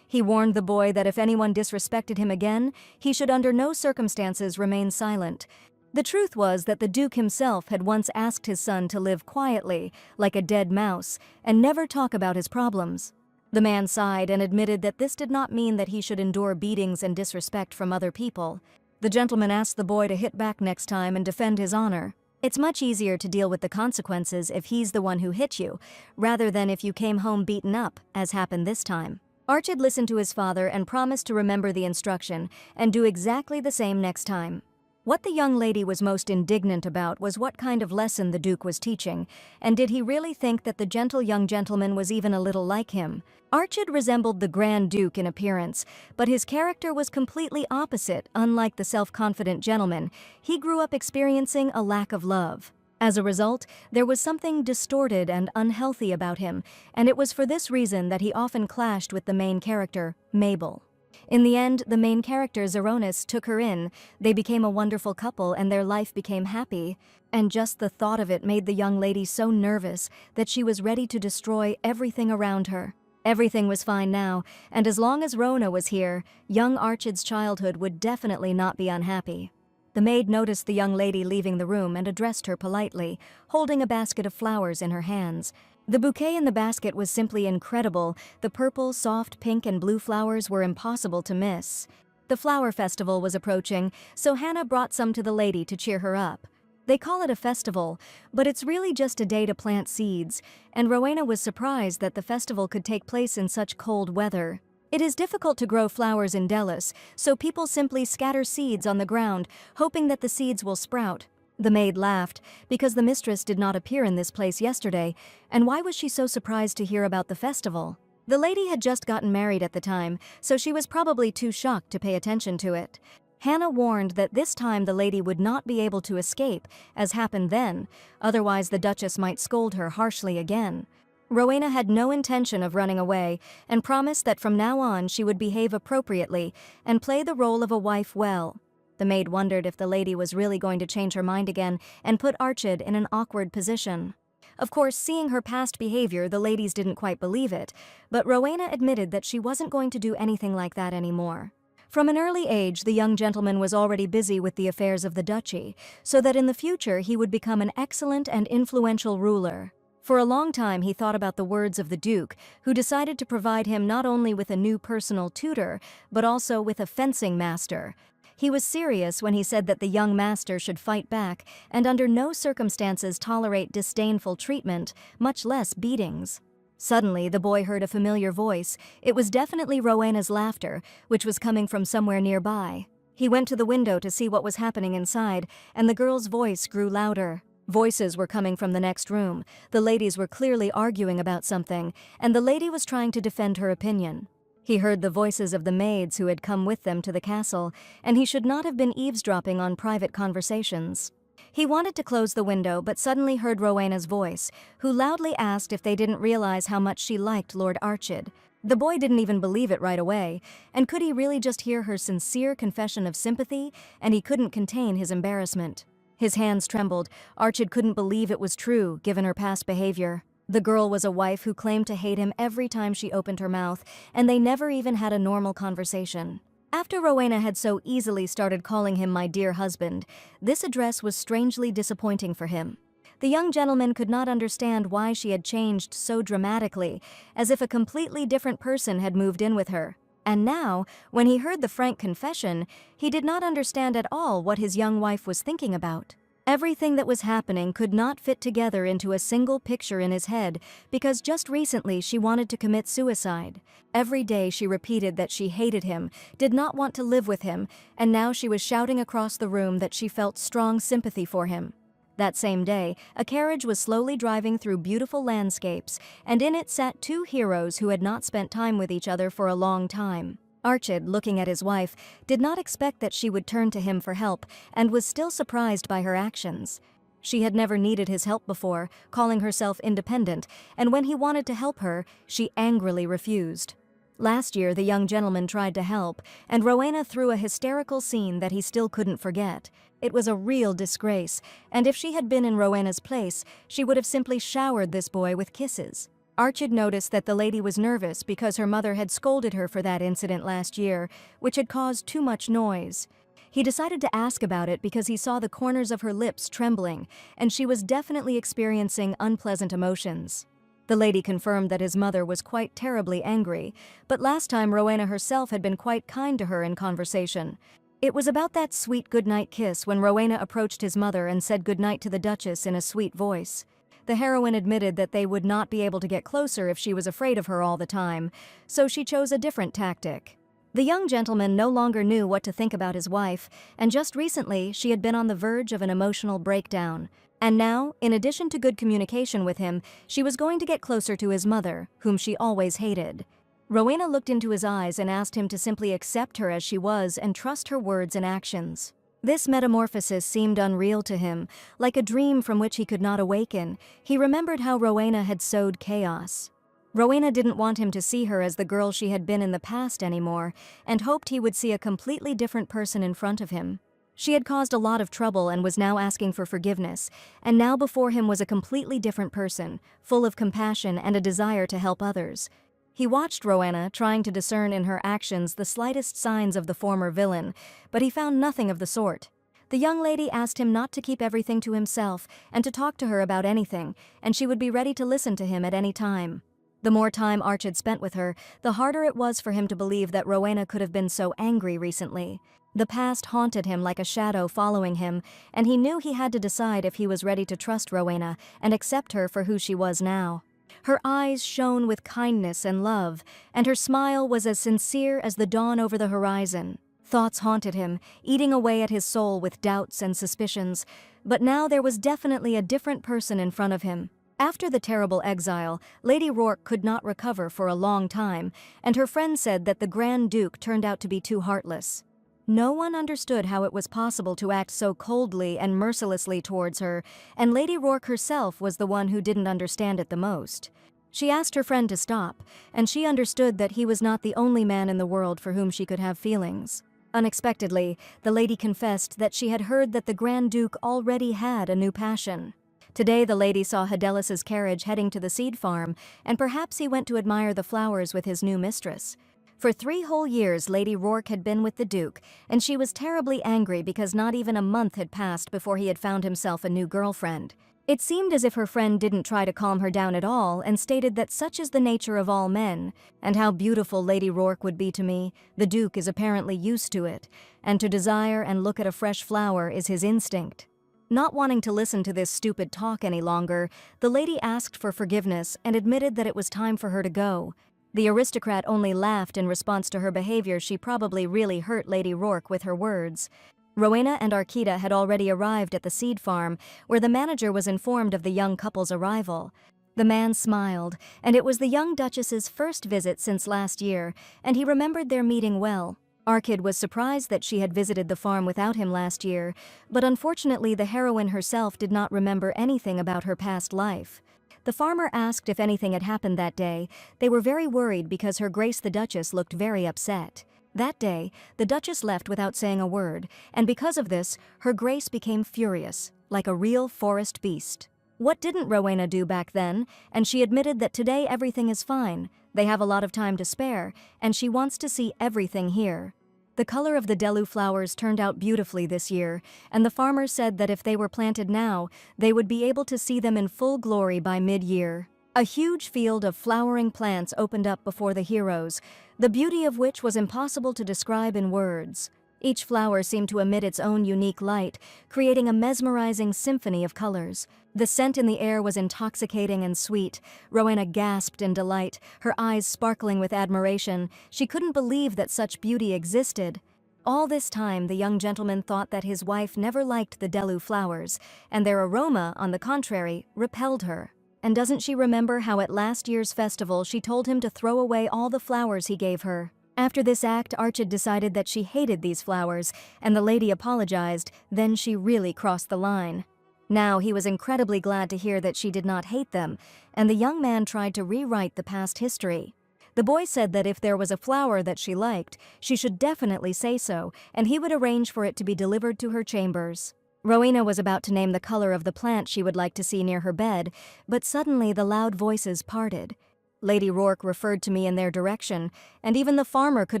He warned the boy that if anyone disrespected him again, he should under no circumstances remain silent. The truth was that the Duke himself had once asked his son to live quietly, like a dead mouse, and never talk about his problems. The man sighed and admitted that this did not mean that he should endure beatings and disrespect from other people. The gentleman asked the boy to hit back next time and defend his honor. It's much easier to deal with the consequences if he's the one who hit you, rather than if you came home beaten up, as happened this time. Archid listened to his father and promised to remember the instruction and do exactly the same next time. What the young lady was most indignant about was what kind of lesson the Duke was teaching, and did he really think that the gentle young gentleman was even a little like him? Archid resembled the Grand Duke in appearance, but his character was completely opposite. Unlike the self-confident gentleman, he grew up experiencing a lack of love. As a result, there was something distorted and unhealthy about him, and it was for this reason that he often clashed with the main character, Mabel. In the end, the main character, Zeronis, took her in. They became a wonderful couple and their life became happy. And just the thought of it made the young lady so nervous that she was ready to destroy everything around her. Everything was fine now, and as long as Rona was here, young Archid's childhood would definitely not be unhappy. The maid noticed the young lady leaving the room and addressed her politely, holding a basket of flowers in her hands. The bouquet in the basket was simply incredible. The purple, soft pink and blue flowers were impossible to miss. The flower festival was approaching, so Hannah brought some to the lady to cheer her up. They call it a festival, but it's really just a day to plant seeds, and Rowena was surprised that the festival could take place in such cold weather. It is difficult to grow flowers in Delos, so people simply scatter seeds on the ground, hoping that the seeds will sprout. The maid laughed, because the mistress did not appear in this place yesterday, and why was she so surprised to hear about the festival? The lady had just gotten married at the time, so she was probably too shocked to pay attention to it. Hannah warned that this time the lady would not be able to escape, as happened then, otherwise the Duchess might scold her harshly again. Rowena had no intention of running away, and promised that from now on she would behave appropriately and play the role of a wife well. The maid wondered if the lady was really going to change her mind again and put Archid in an awkward position. Of course, seeing her past behavior, the ladies didn't quite believe it, but Rowena admitted that she wasn't going to do anything like that anymore. From an early age, the young gentleman was already busy with the affairs of the duchy, so that in the future he would become an excellent and influential ruler. For a long time he thought about the words of the Duke, who decided to provide him not only with a new personal tutor, but also with a fencing master. He was serious when he said that the young master should fight back and under no circumstances tolerate disdainful treatment, much less beatings. Suddenly, the boy heard a familiar voice. It was definitely Rowena's laughter, which was coming from somewhere nearby. He went to the window to see what was happening inside, and the girl's voice grew louder. Voices were coming from the next room. The ladies were clearly arguing about something, and the lady was trying to defend her opinion. He heard the voices of the maids who had come with them to the castle, and he should not have been eavesdropping on private conversations. He wanted to close the window, but suddenly heard Rowena's voice, who loudly asked if they didn't realize how much she liked Lord Archid. The boy didn't even believe it right away, and could he really just hear her sincere confession of sympathy, and he couldn't contain his embarrassment. His hands trembled. Archid couldn't believe it was true, given her past behavior. The girl was a wife who claimed to hate him every time she opened her mouth, and they never even had a normal conversation. After Rowena had so easily started calling him my dear husband, this address was strangely disappointing for him. The young gentleman could not understand why she had changed so dramatically, as if a completely different person had moved in with her. And now, when he heard the frank confession, he did not understand at all what his young wife was thinking about. Everything that was happening could not fit together into a single picture in his head, because just recently she wanted to commit suicide. Every day she repeated that she hated him, did not want to live with him, and now she was shouting across the room that she felt strong sympathy for him. That same day, a carriage was slowly driving through beautiful landscapes, and in it sat two heroes who had not spent time with each other for a long time. Archid, looking at his wife, did not expect that she would turn to him for help, and was still surprised by her actions. She had never needed his help before, calling herself independent, and when he wanted to help her, she angrily refused. Last year, the young gentleman tried to help, and Rowena threw a hysterical scene that he still couldn't forget. It was a real disgrace, and if she had been in Rowena's place, she would have simply showered this boy with kisses. Archid noticed that the lady was nervous because her mother had scolded her for that incident last year, which had caused too much noise. He decided to ask about it because he saw the corners of her lips trembling, and she was definitely experiencing unpleasant emotions. The lady confirmed that his mother was quite terribly angry, but last time Rowena herself had been quite kind to her in conversation. It was about that sweet goodnight kiss when Rowena approached his mother and said goodnight to the Duchess in a sweet voice. The heroine admitted that they would not be able to get closer if she was afraid of her all the time, so she chose a different tactic. The young gentleman no longer knew what to think about his wife, and just recently she had been on the verge of an emotional breakdown. And now, in addition to good communication with him, she was going to get closer to his mother, whom she always hated. Rowena looked into his eyes and asked him to simply accept her as she was and trust her words and actions. This metamorphosis seemed unreal to him, like a dream from which he could not awaken. He remembered how Rowena had sowed chaos. Rowena didn't want him to see her as the girl she had been in the past anymore, and hoped he would see a completely different person in front of him. She had caused a lot of trouble and was now asking for forgiveness, and now before him was a completely different person, full of compassion and a desire to help others. He watched Rowena, trying to discern in her actions the slightest signs of the former villain, but he found nothing of the sort. The young lady asked him not to keep everything to himself and to talk to her about anything, and she would be ready to listen to him at any time. The more time Archid spent with her, the harder it was for him to believe that Rowena could have been so angry recently. The past haunted him like a shadow following him, and he knew he had to decide if he was ready to trust Rowena and accept her for who she was now. Her eyes shone with kindness and love, and her smile was as sincere as the dawn over the horizon. Thoughts haunted him, eating away at his soul with doubts and suspicions, but now there was definitely a different person in front of him. After the terrible exile, Lady Rourke could not recover for a long time, and her friend said that the Grand Duke turned out to be too heartless. No one understood how it was possible to act so coldly and mercilessly towards her, and Lady Rourke herself was the one who didn't understand it the most. She asked her friend to stop, and she understood that he was not the only man in the world for whom she could have feelings. Unexpectedly, the lady confessed that she had heard that the Grand Duke already had a new passion. Today the lady saw Hadelis's carriage heading to the seed farm, and perhaps he went to admire the flowers with his new mistress. For 3 whole years Lady Rourke had been with the Duke, and she was terribly angry because not even a month had passed before he had found himself a new girlfriend. It seemed as if her friend didn't try to calm her down at all and stated that such is the nature of all men, and how beautiful Lady Rourke would be to me. The Duke is apparently used to it, and to desire and look at a fresh flower is his instinct. Not wanting to listen to this stupid talk any longer, the lady asked for forgiveness and admitted that it was time for her to go. The aristocrat only laughed in response to her behavior. She probably really hurt Lady Rourke with her words. Rowena and Arkita had already arrived at the seed farm, where the manager was informed of the young couple's arrival. The man smiled, and it was the young Duchess's first visit since last year, and he remembered their meeting well. Arkid was surprised that she had visited the farm without him last year, but unfortunately the heroine herself did not remember anything about her past life. The farmer asked if anything had happened that day. They were very worried because Her Grace the Duchess looked very upset. That day, the Duchess left without saying a word, and because of this, Her Grace became furious, like a real forest beast. What didn't Rowena do back then? And she admitted that today everything is fine. They have a lot of time to spare, and she wants to see everything here. The color of the Delu flowers turned out beautifully this year, and the farmer said that if they were planted now, they would be able to see them in full glory by mid-year. A huge field of flowering plants opened up before the heroes, the beauty of which was impossible to describe in words. Each flower seemed to emit its own unique light, creating a mesmerizing symphony of colors. The scent in the air was intoxicating and sweet. Rowena gasped in delight, her eyes sparkling with admiration. She couldn't believe that such beauty existed. All this time, the young gentleman thought that his wife never liked the Delu flowers, and their aroma, on the contrary, repelled her. And doesn't she remember how at last year's festival she told him to throw away all the flowers he gave her? After this act, Archid decided that she hated these flowers, and the lady apologized. Then she really crossed the line. Now he was incredibly glad to hear that she did not hate them, and the young man tried to rewrite the past history. The boy said that if there was a flower that she liked, she should definitely say so, and he would arrange for it to be delivered to her chambers. Rowena was about to name the color of the plant she would like to see near her bed, but suddenly the loud voices parted. Lady Rourke referred to me in their direction, and even the farmer could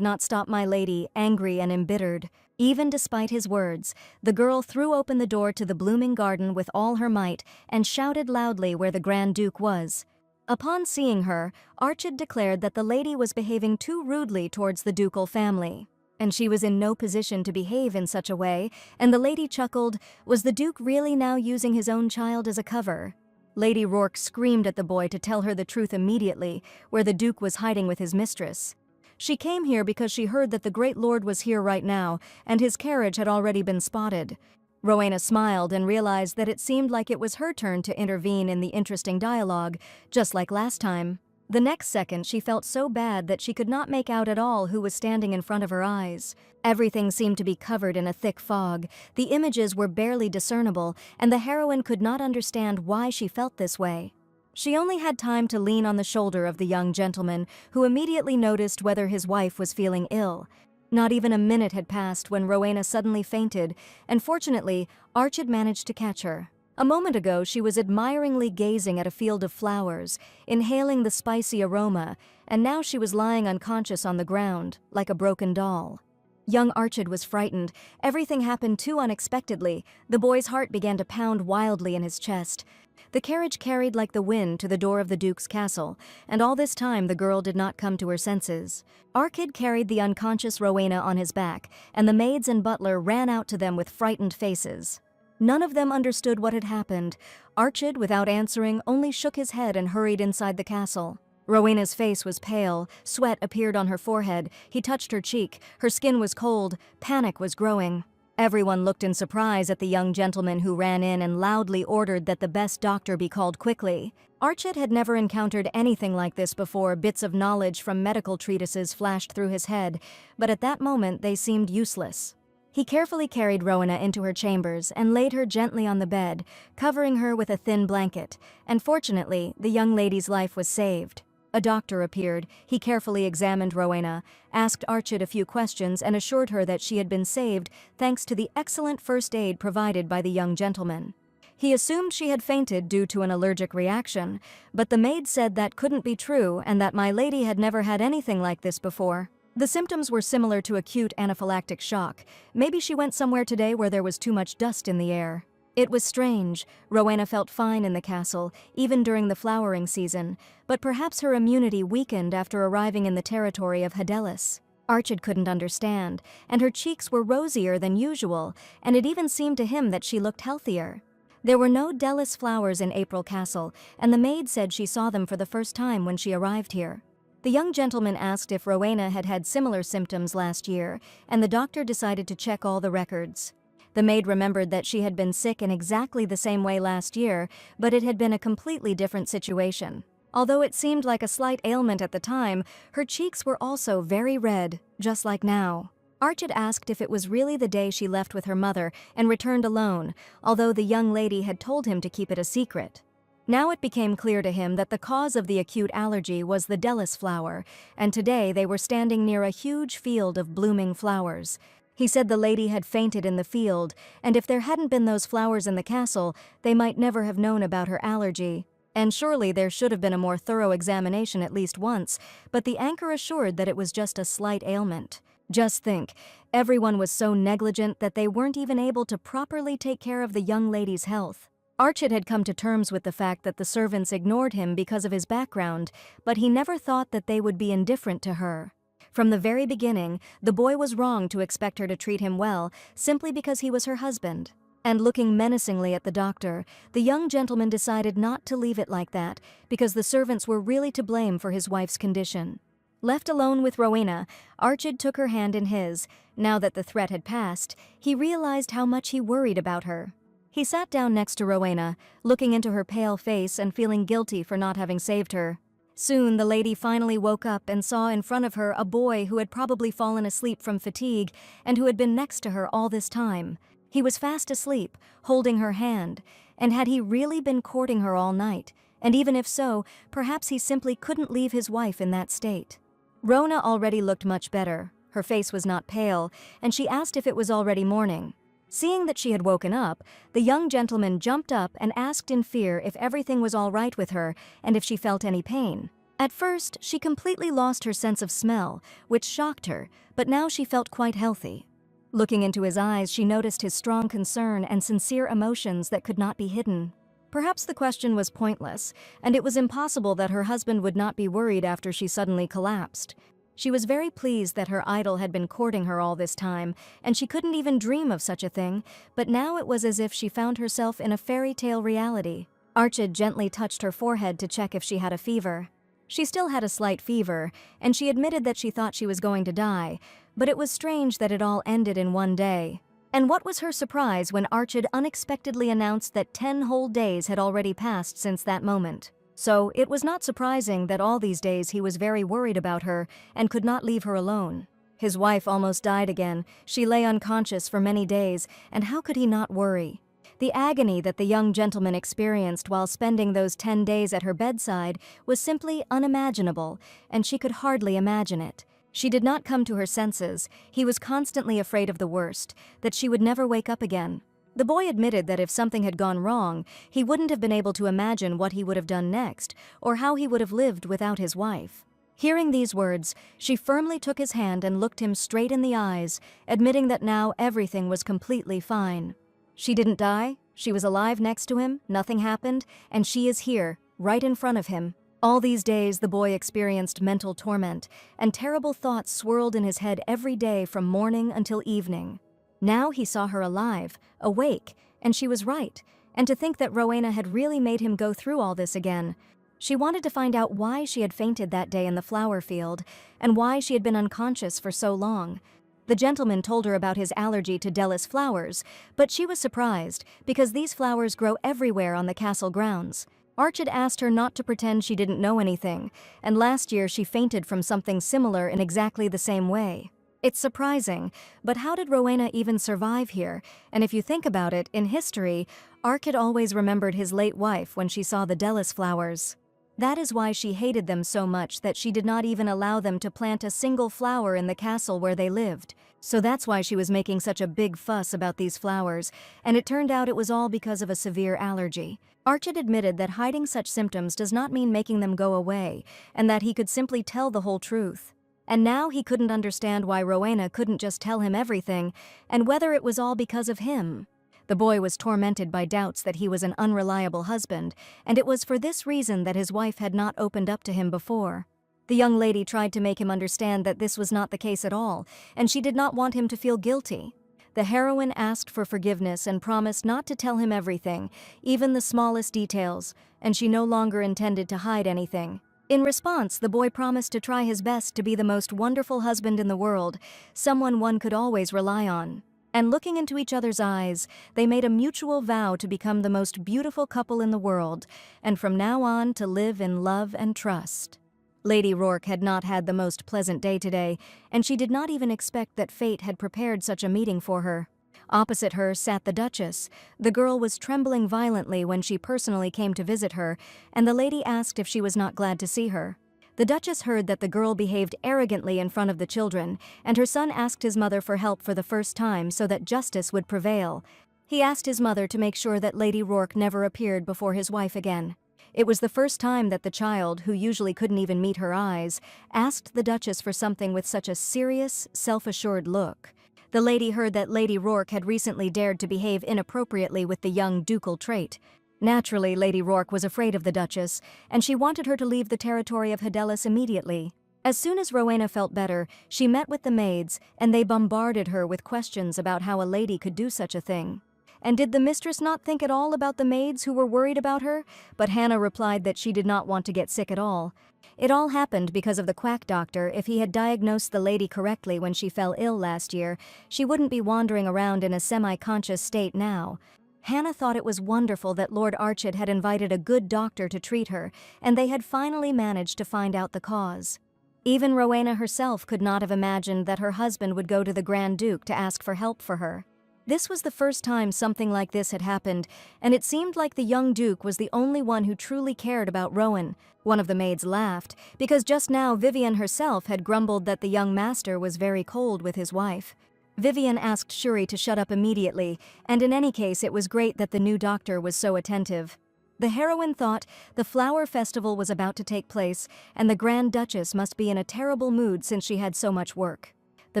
not stop my lady, angry and embittered. Even despite his words, the girl threw open the door to the blooming garden with all her might and shouted loudly where the Grand Duke was. Upon seeing her, Archid declared that the lady was behaving too rudely towards the ducal family, and she was in no position to behave in such a way, and the lady chuckled, was the Duke really now using his own child as a cover? Lady Rourke screamed at the boy to tell her the truth immediately, where the Duke was hiding with his mistress. She came here because she heard that the great lord was here right now, and his carriage had already been spotted. Rowena smiled and realized that it seemed like it was her turn to intervene in the interesting dialogue, just like last time. The next second she felt so bad that she could not make out at all who was standing in front of her eyes. Everything seemed to be covered in a thick fog, the images were barely discernible, and the heroine could not understand why she felt this way. She only had time to lean on the shoulder of the young gentleman, who immediately noticed whether his wife was feeling ill. Not even a minute had passed when Rowena suddenly fainted, and fortunately, Archid managed to catch her. A moment ago, she was admiringly gazing at a field of flowers, inhaling the spicy aroma, and now she was lying unconscious on the ground, like a broken doll. Young Archid was frightened. Everything happened too unexpectedly. The boy's heart began to pound wildly in his chest. The carriage carried like the wind to the door of the Duke's castle, and all this time the girl did not come to her senses. Archid carried the unconscious Rowena on his back, and the maids and butler ran out to them with frightened faces. None of them understood what had happened. Archid, without answering, only shook his head and hurried inside the castle. Rowena's face was pale, sweat appeared on her forehead, he touched her cheek, her skin was cold, panic was growing. Everyone looked in surprise at the young gentleman who ran in and loudly ordered that the best doctor be called quickly. Archid had never encountered anything like this before. Bits of knowledge from medical treatises flashed through his head, but at that moment they seemed useless. He carefully carried Rowena into her chambers and laid her gently on the bed, covering her with a thin blanket, and fortunately, the young lady's life was saved. A doctor appeared. He carefully examined Rowena, asked Archid a few questions, and assured her that she had been saved thanks to the excellent first aid provided by the young gentleman. He assumed she had fainted due to an allergic reaction, but the maid said that couldn't be true and that my lady had never had anything like this before. The symptoms were similar to acute anaphylactic shock. Maybe she went somewhere today where there was too much dust in the air. It was strange. Rowena felt fine in the castle, even during the flowering season, but perhaps her immunity weakened after arriving in the territory of Hadelis. Archid couldn't understand, and her cheeks were rosier than usual, and it even seemed to him that she looked healthier. There were no Delis flowers in April Castle, and the maid said she saw them for the first time when she arrived here. The young gentleman asked if Rowena had had similar symptoms last year, and the doctor decided to check all the records. The maid remembered that she had been sick in exactly the same way last year, but it had been a completely different situation. Although it seemed like a slight ailment at the time, her cheeks were also very red, just like now. Archid asked if it was really the day she left with her mother and returned alone, although the young lady had told him to keep it a secret. Now it became clear to him that the cause of the acute allergy was the Delis flower, and today they were standing near a huge field of blooming flowers. He said the lady had fainted in the field, and if there hadn't been those flowers in the castle, they might never have known about her allergy. And surely there should have been a more thorough examination at least once, but the anchor assured that it was just a slight ailment. Just think, everyone was so negligent that they weren't even able to properly take care of the young lady's health. Archid had come to terms with the fact that the servants ignored him because of his background, but he never thought that they would be indifferent to her. From the very beginning, the boy was wrong to expect her to treat him well simply because he was her husband. And looking menacingly at the doctor, the young gentleman decided not to leave it like that because the servants were really to blame for his wife's condition. Left alone with Rowena, Archid took her hand in his. Now that the threat had passed, he realized how much he worried about her. He sat down next to Rowena, looking into her pale face and feeling guilty for not having saved her. Soon the lady finally woke up and saw in front of her a boy who had probably fallen asleep from fatigue and who had been next to her all this time. He was fast asleep, holding her hand, and had he really been courting her all night? And even if so, perhaps he simply couldn't leave his wife in that state. Rowena already looked much better. Her face was not pale, and she asked if it was already morning. Seeing that she had woken up, the young gentleman jumped up and asked in fear if everything was all right with her and if she felt any pain. At first, she completely lost her sense of smell, which shocked her, but now she felt quite healthy. Looking into his eyes, she noticed his strong concern and sincere emotions that could not be hidden. Perhaps the question was pointless, and it was impossible that her husband would not be worried after she suddenly collapsed. She was very pleased that her idol had been courting her all this time, and she couldn't even dream of such a thing, but now it was as if she found herself in a fairy tale reality. Archid gently touched her forehead to check if she had a fever. She still had a slight fever, and she admitted that she thought she was going to die, but it was strange that it all ended in one day. And what was her surprise when Archid unexpectedly announced that 10 whole days had already passed since that moment. So it was not surprising that all these days he was very worried about her and could not leave her alone. His wife almost died again. She lay unconscious for many days, and how could he not worry? The agony that the young gentleman experienced while spending those 10 days at her bedside was simply unimaginable, and she could hardly imagine it. She did not come to her senses. He was constantly afraid of the worst, that she would never wake up again. The boy admitted that if something had gone wrong, he wouldn't have been able to imagine what he would have done next, or how he would have lived without his wife. Hearing these words, she firmly took his hand and looked him straight in the eyes, admitting that now everything was completely fine. She didn't die, she was alive next to him, nothing happened, and she is here, right in front of him. All these days the boy experienced mental torment, and terrible thoughts swirled in his head every day from morning until evening. Now he saw her alive, awake, and she was right, and to think that Rowena had really made him go through all this again. She wanted to find out why she had fainted that day in the flower field, and why she had been unconscious for so long. The gentleman told her about his allergy to Delis flowers, but she was surprised, because these flowers grow everywhere on the castle grounds. Archid asked her not to pretend she didn't know anything, and last year she fainted from something similar in exactly the same way. It's surprising, but how did Rowena even survive here? And if you think about it, in history, Archid always remembered his late wife when she saw the Delis flowers. That is why she hated them so much that she did not even allow them to plant a single flower in the castle where they lived. So that's why she was making such a big fuss about these flowers, and it turned out it was all because of a severe allergy. Archid admitted that hiding such symptoms does not mean making them go away, and that he could simply tell the whole truth. And now he couldn't understand why Rowena couldn't just tell him everything, and whether it was all because of him. The boy was tormented by doubts that he was an unreliable husband, and it was for this reason that his wife had not opened up to him before. The young lady tried to make him understand that this was not the case at all, and she did not want him to feel guilty. The heroine asked for forgiveness and promised not to tell him everything, even the smallest details, and she no longer intended to hide anything. In response, the boy promised to try his best to be the most wonderful husband in the world, someone one could always rely on. And looking into each other's eyes, they made a mutual vow to become the most beautiful couple in the world, and from now on to live in love and trust. Lady Rourke had not had the most pleasant day today, and she did not even expect that fate had prepared such a meeting for her. Opposite her sat the Duchess. The girl was trembling violently when she personally came to visit her, and the lady asked if she was not glad to see her. The Duchess heard that the girl behaved arrogantly in front of the children, and her son asked his mother for help for the first time so that justice would prevail. He asked his mother to make sure that Lady Rourke never appeared before his wife again. It was the first time that the child, who usually couldn't even meet her eyes, asked the Duchess for something with such a serious, self-assured look. The lady heard that Lady Rourke had recently dared to behave inappropriately with the young ducal trait. Naturally, Lady Rourke was afraid of the Duchess, and she wanted her to leave the territory of Hydalis immediately. As soon as Rowena felt better, she met with the maids, and they bombarded her with questions about how a lady could do such a thing. And did the mistress not think at all about the maids who were worried about her? But Hannah replied that she did not want to get sick at all. It all happened because of the quack doctor. If he had diagnosed the lady correctly when she fell ill last year, she wouldn't be wandering around in a semi-conscious state now. Hannah thought it was wonderful that Lord Archid had invited a good doctor to treat her, and they had finally managed to find out the cause. Even Rowena herself could not have imagined that her husband would go to the Grand Duke to ask for help for her. This was the first time something like this had happened, and it seemed like the young Duke was the only one who truly cared about Rowan. One of the maids laughed, because just now Vivian herself had grumbled that the young master was very cold with his wife. Vivian asked Shuri to shut up immediately, and in any case it was great that the new doctor was so attentive. The heroine thought the flower festival was about to take place, and the Grand Duchess must be in a terrible mood since she had so much work. The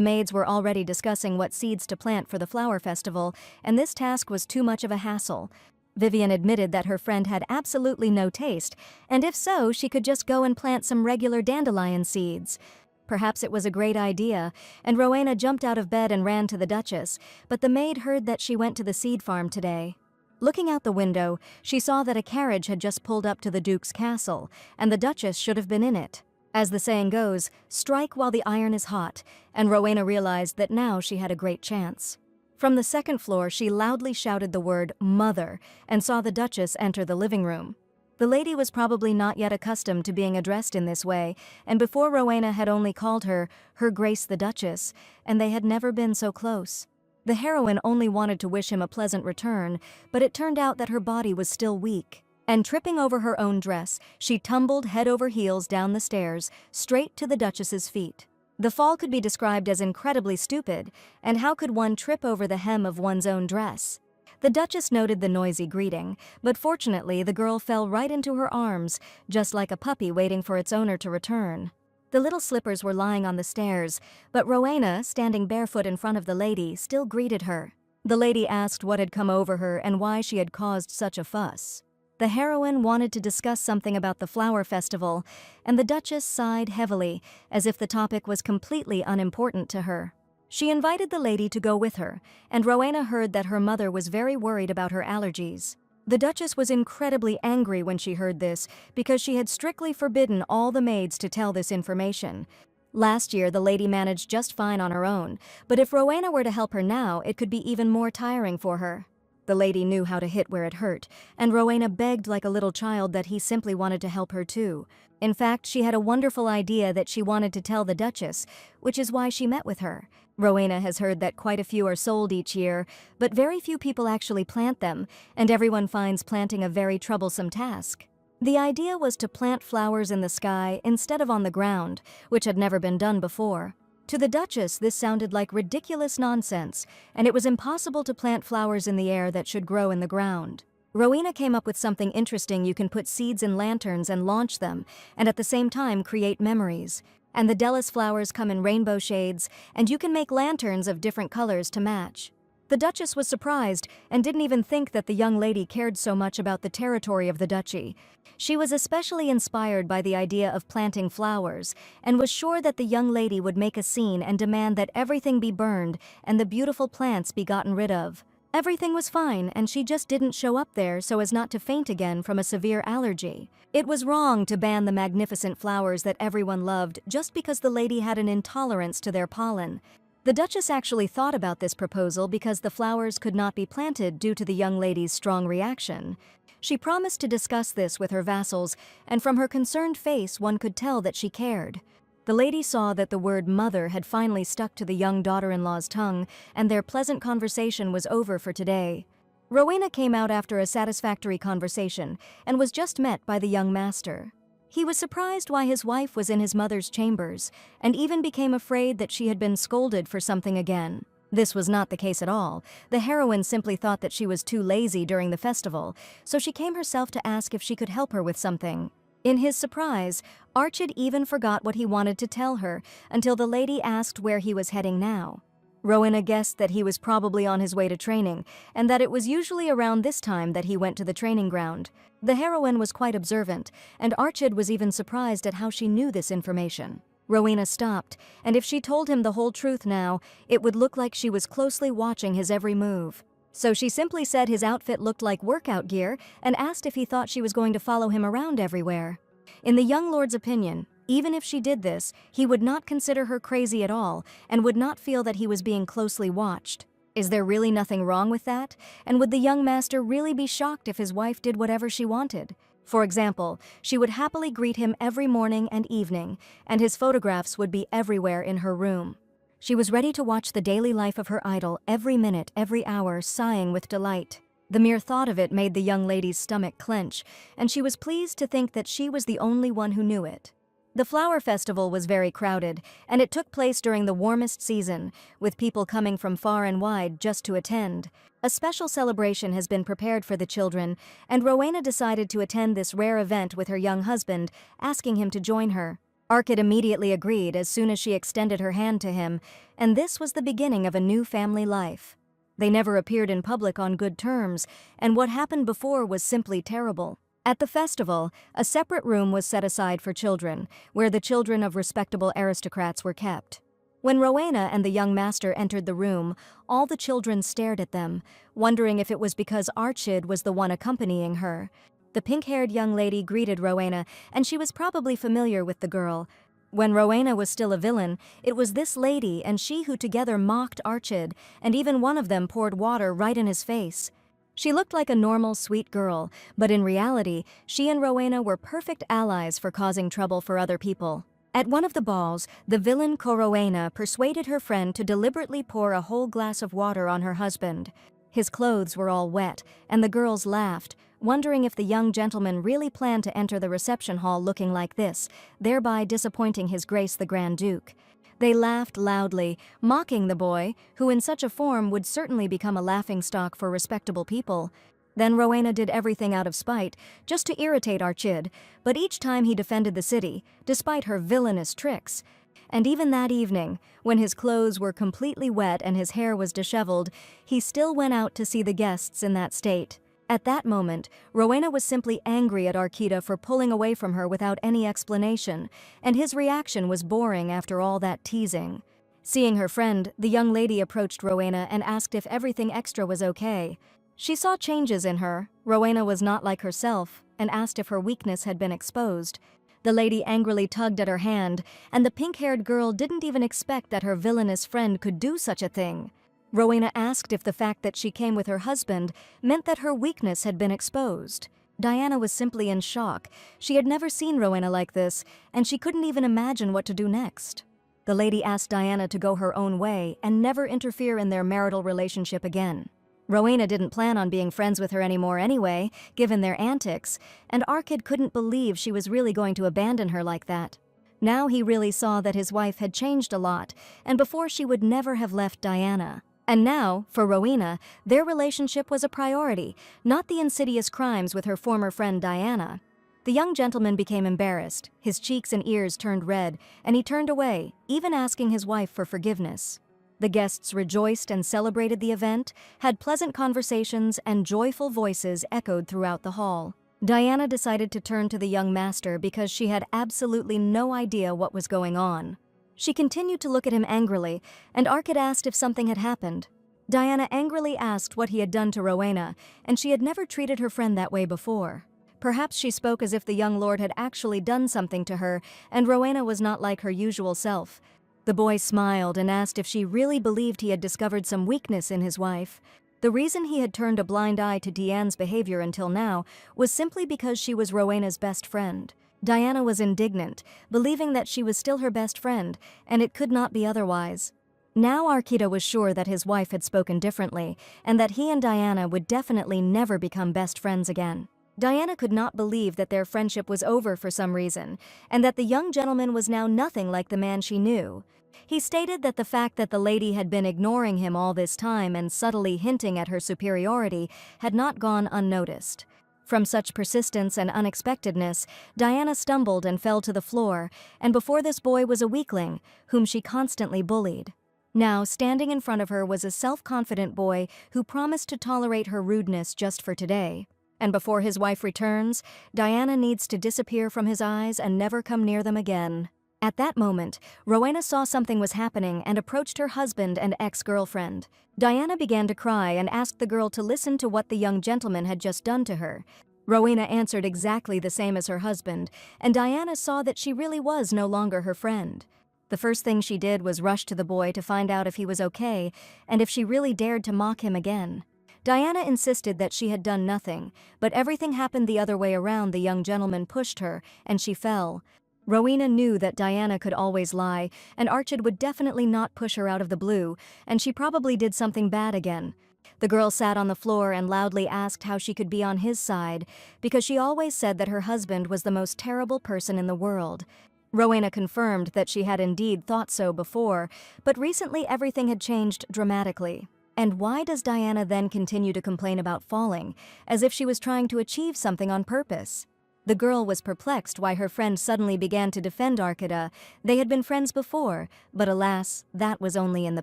maids were already discussing what seeds to plant for the flower festival, and this task was too much of a hassle. Vivian admitted that her friend had absolutely no taste, and if so, she could just go and plant some regular dandelion seeds. Perhaps it was a great idea, and Rowena jumped out of bed and ran to the Duchess, but the maid heard that she went to the seed farm today. Looking out the window, she saw that a carriage had just pulled up to the Duke's castle, and the Duchess should have been in it. As the saying goes, strike while the iron is hot, and Rowena realized that now she had a great chance. From the second floor, she loudly shouted the word "Mother" and saw the Duchess enter the living room. The lady was probably not yet accustomed to being addressed in this way, and before Rowena had only called her Her Grace the Duchess, and they had never been so close. The heroine only wanted to wish him a pleasant return, but it turned out that her body was still weak. And tripping over her own dress, she tumbled head over heels down the stairs, straight to the Duchess's feet. The fall could be described as incredibly stupid, and how could one trip over the hem of one's own dress? The Duchess noted the noisy greeting, but fortunately the girl fell right into her arms, just like a puppy waiting for its owner to return. The little slippers were lying on the stairs, but Rowena, standing barefoot in front of the lady, still greeted her. The lady asked what had come over her and why she had caused such a fuss. The heroine wanted to discuss something about the flower festival, and the Duchess sighed heavily, as if the topic was completely unimportant to her. She invited the lady to go with her, and Rowena heard that her mother was very worried about her allergies. The Duchess was incredibly angry when she heard this, because she had strictly forbidden all the maids to tell this information. Last year, the lady managed just fine on her own, but if Rowena were to help her now, it could be even more tiring for her. The lady knew how to hit where it hurt, and Rowena begged like a little child that he simply wanted to help her too. In fact, she had a wonderful idea that she wanted to tell the Duchess, which is why she met with her. Rowena has heard that quite a few are sold each year, but very few people actually plant them, and everyone finds planting a very troublesome task. The idea was to plant flowers in the sky instead of on the ground, which had never been done before. To the Duchess, this sounded like ridiculous nonsense, and it was impossible to plant flowers in the air that should grow in the ground. Rowena came up with something interesting. You can put seeds in lanterns and launch them, and at the same time create memories. And the Delis flowers come in rainbow shades, and you can make lanterns of different colors to match. The Duchess was surprised and didn't even think that the young lady cared so much about the territory of the duchy. She was especially inspired by the idea of planting flowers, and was sure that the young lady would make a scene and demand that everything be burned and the beautiful plants be gotten rid of. Everything was fine, and she just didn't show up there so as not to faint again from a severe allergy. It was wrong to ban the magnificent flowers that everyone loved just because the lady had an intolerance to their pollen. The Duchess actually thought about this proposal because the flowers could not be planted due to the young lady's strong reaction. She promised to discuss this with her vassals, and from her concerned face one could tell that she cared. The lady saw that the word mother had finally stuck to the young daughter-in-law's tongue, and their pleasant conversation was over for today. Rowena came out after a satisfactory conversation and was just met by the young master. He was surprised why his wife was in his mother's chambers, and even became afraid that she had been scolded for something again. This was not the case at all. The heroine simply thought that she was too lazy during the festival, so she came herself to ask if she could help her with something. In his surprise, Archid even forgot what he wanted to tell her until the lady asked where he was heading now. Rowena guessed that he was probably on his way to training, and that it was usually around this time that he went to the training ground. The heroine was quite observant, and Archid was even surprised at how she knew this information. Rowena stopped, and if she told him the whole truth now, it would look like she was closely watching his every move. So she simply said his outfit looked like workout gear and asked if he thought she was going to follow him around everywhere. In the young lord's opinion, even if she did this, he would not consider her crazy at all and would not feel that he was being closely watched. Is there really nothing wrong with that? And would the young master really be shocked if his wife did whatever she wanted? For example, she would happily greet him every morning and evening, and his photographs would be everywhere in her room. She was ready to watch the daily life of her idol every minute, every hour, sighing with delight. The mere thought of it made the young lady's stomach clench, and she was pleased to think that she was the only one who knew it. The flower festival was very crowded, and it took place during the warmest season, with people coming from far and wide just to attend. A special celebration has been prepared for the children, and Rowena decided to attend this rare event with her young husband, asking him to join her. Arkid immediately agreed as soon as she extended her hand to him, and this was the beginning of a new family life. They never appeared in public on good terms, and what happened before was simply terrible. At the festival, a separate room was set aside for children, where the children of respectable aristocrats were kept. When Rowena and the young master entered the room, all the children stared at them, wondering if it was because Archid was the one accompanying her. The pink-haired young lady greeted Rowena, and she was probably familiar with the girl. When Rowena was still a villain, it was this lady and she who together mocked Archid, and even one of them poured water right in his face. She looked like a normal, sweet girl, but in reality, she and Rowena were perfect allies for causing trouble for other people. At one of the balls, the villain Rowena persuaded her friend to deliberately pour a whole glass of water on her husband. His clothes were all wet, and the girls laughed, wondering if the young gentleman really planned to enter the reception hall looking like this, thereby disappointing His Grace the Grand Duke. They laughed loudly, mocking the boy, who in such a form would certainly become a laughingstock for respectable people. Then Rowena did everything out of spite, just to irritate Archid, but each time he defended the city, despite her villainous tricks. And even that evening, when his clothes were completely wet and his hair was disheveled, he still went out to see the guests in that state. At that moment, Rowena was simply angry at Arkida for pulling away from her without any explanation, and his reaction was boring after all that teasing. Seeing her friend, the young lady approached Rowena and asked if everything extra was okay. She saw changes in her. Rowena was not like herself, and asked if her weakness had been exposed. The lady angrily tugged at her hand, and the pink-haired girl didn't even expect that her villainous friend could do such a thing. Rowena asked if the fact that she came with her husband meant that her weakness had been exposed. Diana was simply in shock. She had never seen Rowena like this, and she couldn't even imagine what to do next. The lady asked Diana to go her own way and never interfere in their marital relationship again. Rowena didn't plan on being friends with her anymore anyway, given their antics, and Arkid couldn't believe she was really going to abandon her like that. Now he really saw that his wife had changed a lot, and before she would never have left Diana. And now, for Rowena, their relationship was a priority, not the insidious crimes with her former friend Diana. The young gentleman became embarrassed, his cheeks and ears turned red, and he turned away, even asking his wife for forgiveness. The guests rejoiced and celebrated the event, had pleasant conversations, and joyful voices echoed throughout the hall. Diana decided to turn to the young master because she had absolutely no idea what was going on. She continued to look at him angrily, and Arkid asked if something had happened. Diana angrily asked what he had done to Rowena, and she had never treated her friend that way before. Perhaps she spoke as if the young lord had actually done something to her, and Rowena was not like her usual self. The boy smiled and asked if she really believed he had discovered some weakness in his wife. The reason he had turned a blind eye to Diane's behavior until now was simply because she was Rowena's best friend. Diana was indignant, believing that she was still her best friend, and it could not be otherwise. Now Arkida was sure that his wife had spoken differently, and that he and Diana would definitely never become best friends again. Diana could not believe that their friendship was over for some reason, and that the young gentleman was now nothing like the man she knew. He stated that the fact that the lady had been ignoring him all this time and subtly hinting at her superiority had not gone unnoticed. From such persistence and unexpectedness, Diana stumbled and fell to the floor, and before this boy was a weakling, whom she constantly bullied. Now, standing in front of her was a self-confident boy who promised to tolerate her rudeness just for today. And before his wife returns, Diana needs to disappear from his eyes and never come near them again. At that moment, Rowena saw something was happening and approached her husband and ex-girlfriend. Diana began to cry and asked the girl to listen to what the young gentleman had just done to her. Rowena answered exactly the same as her husband, and Diana saw that she really was no longer her friend. The first thing she did was rush to the boy to find out if he was okay and if she really dared to mock him again. Diana insisted that she had done nothing, but everything happened the other way around. The young gentleman pushed her, and she fell. Rowena knew that Diana could always lie, and Archid would definitely not push her out of the blue, and she probably did something bad again. The girl sat on the floor and loudly asked how she could be on his side, because she always said that her husband was the most terrible person in the world. Rowena confirmed that she had indeed thought so before, but recently everything had changed dramatically. And why does Diana then continue to complain about falling, as if she was trying to achieve something on purpose? The girl was perplexed why her friend suddenly began to defend Arkita. They had been friends before, but alas, that was only in the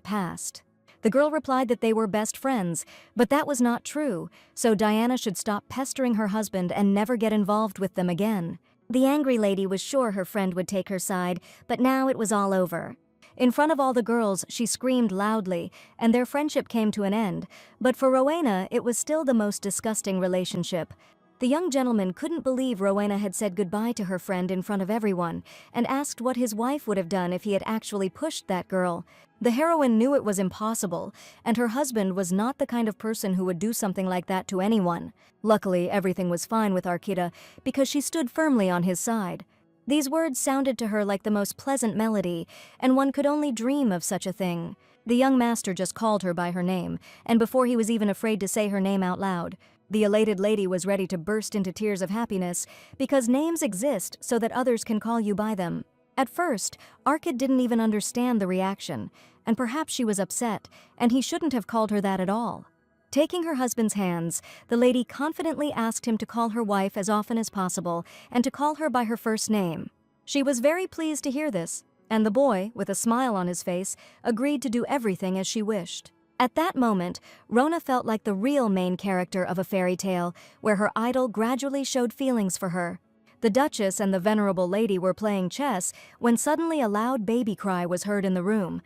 past. The girl replied that they were best friends, but that was not true, so Diana should stop pestering her husband and never get involved with them again. The angry lady was sure her friend would take her side, but now it was all over. In front of all the girls, she screamed loudly, and their friendship came to an end, but for Rowena, it was still the most disgusting relationship. The young gentleman couldn't believe Rowena had said goodbye to her friend in front of everyone, and asked what his wife would have done if he had actually pushed that girl. The heroine knew it was impossible, and her husband was not the kind of person who would do something like that to anyone. Luckily, everything was fine with Arkita, because she stood firmly on his side. These words sounded to her like the most pleasant melody, and one could only dream of such a thing. The young master just called her by her name, and before he was even afraid to say her name out loud, the elated lady was ready to burst into tears of happiness, because names exist so that others can call you by them. At first, Arkit didn't even understand the reaction, and perhaps she was upset, and he shouldn't have called her that at all. Taking her husband's hands, the lady confidently asked him to call her wife as often as possible and to call her by her first name. She was very pleased to hear this, and the boy, with a smile on his face, agreed to do everything as she wished. At that moment, Rona felt like the real main character of a fairy tale, where her idol gradually showed feelings for her. The Duchess and the venerable lady were playing chess when suddenly a loud baby cry was heard in the room.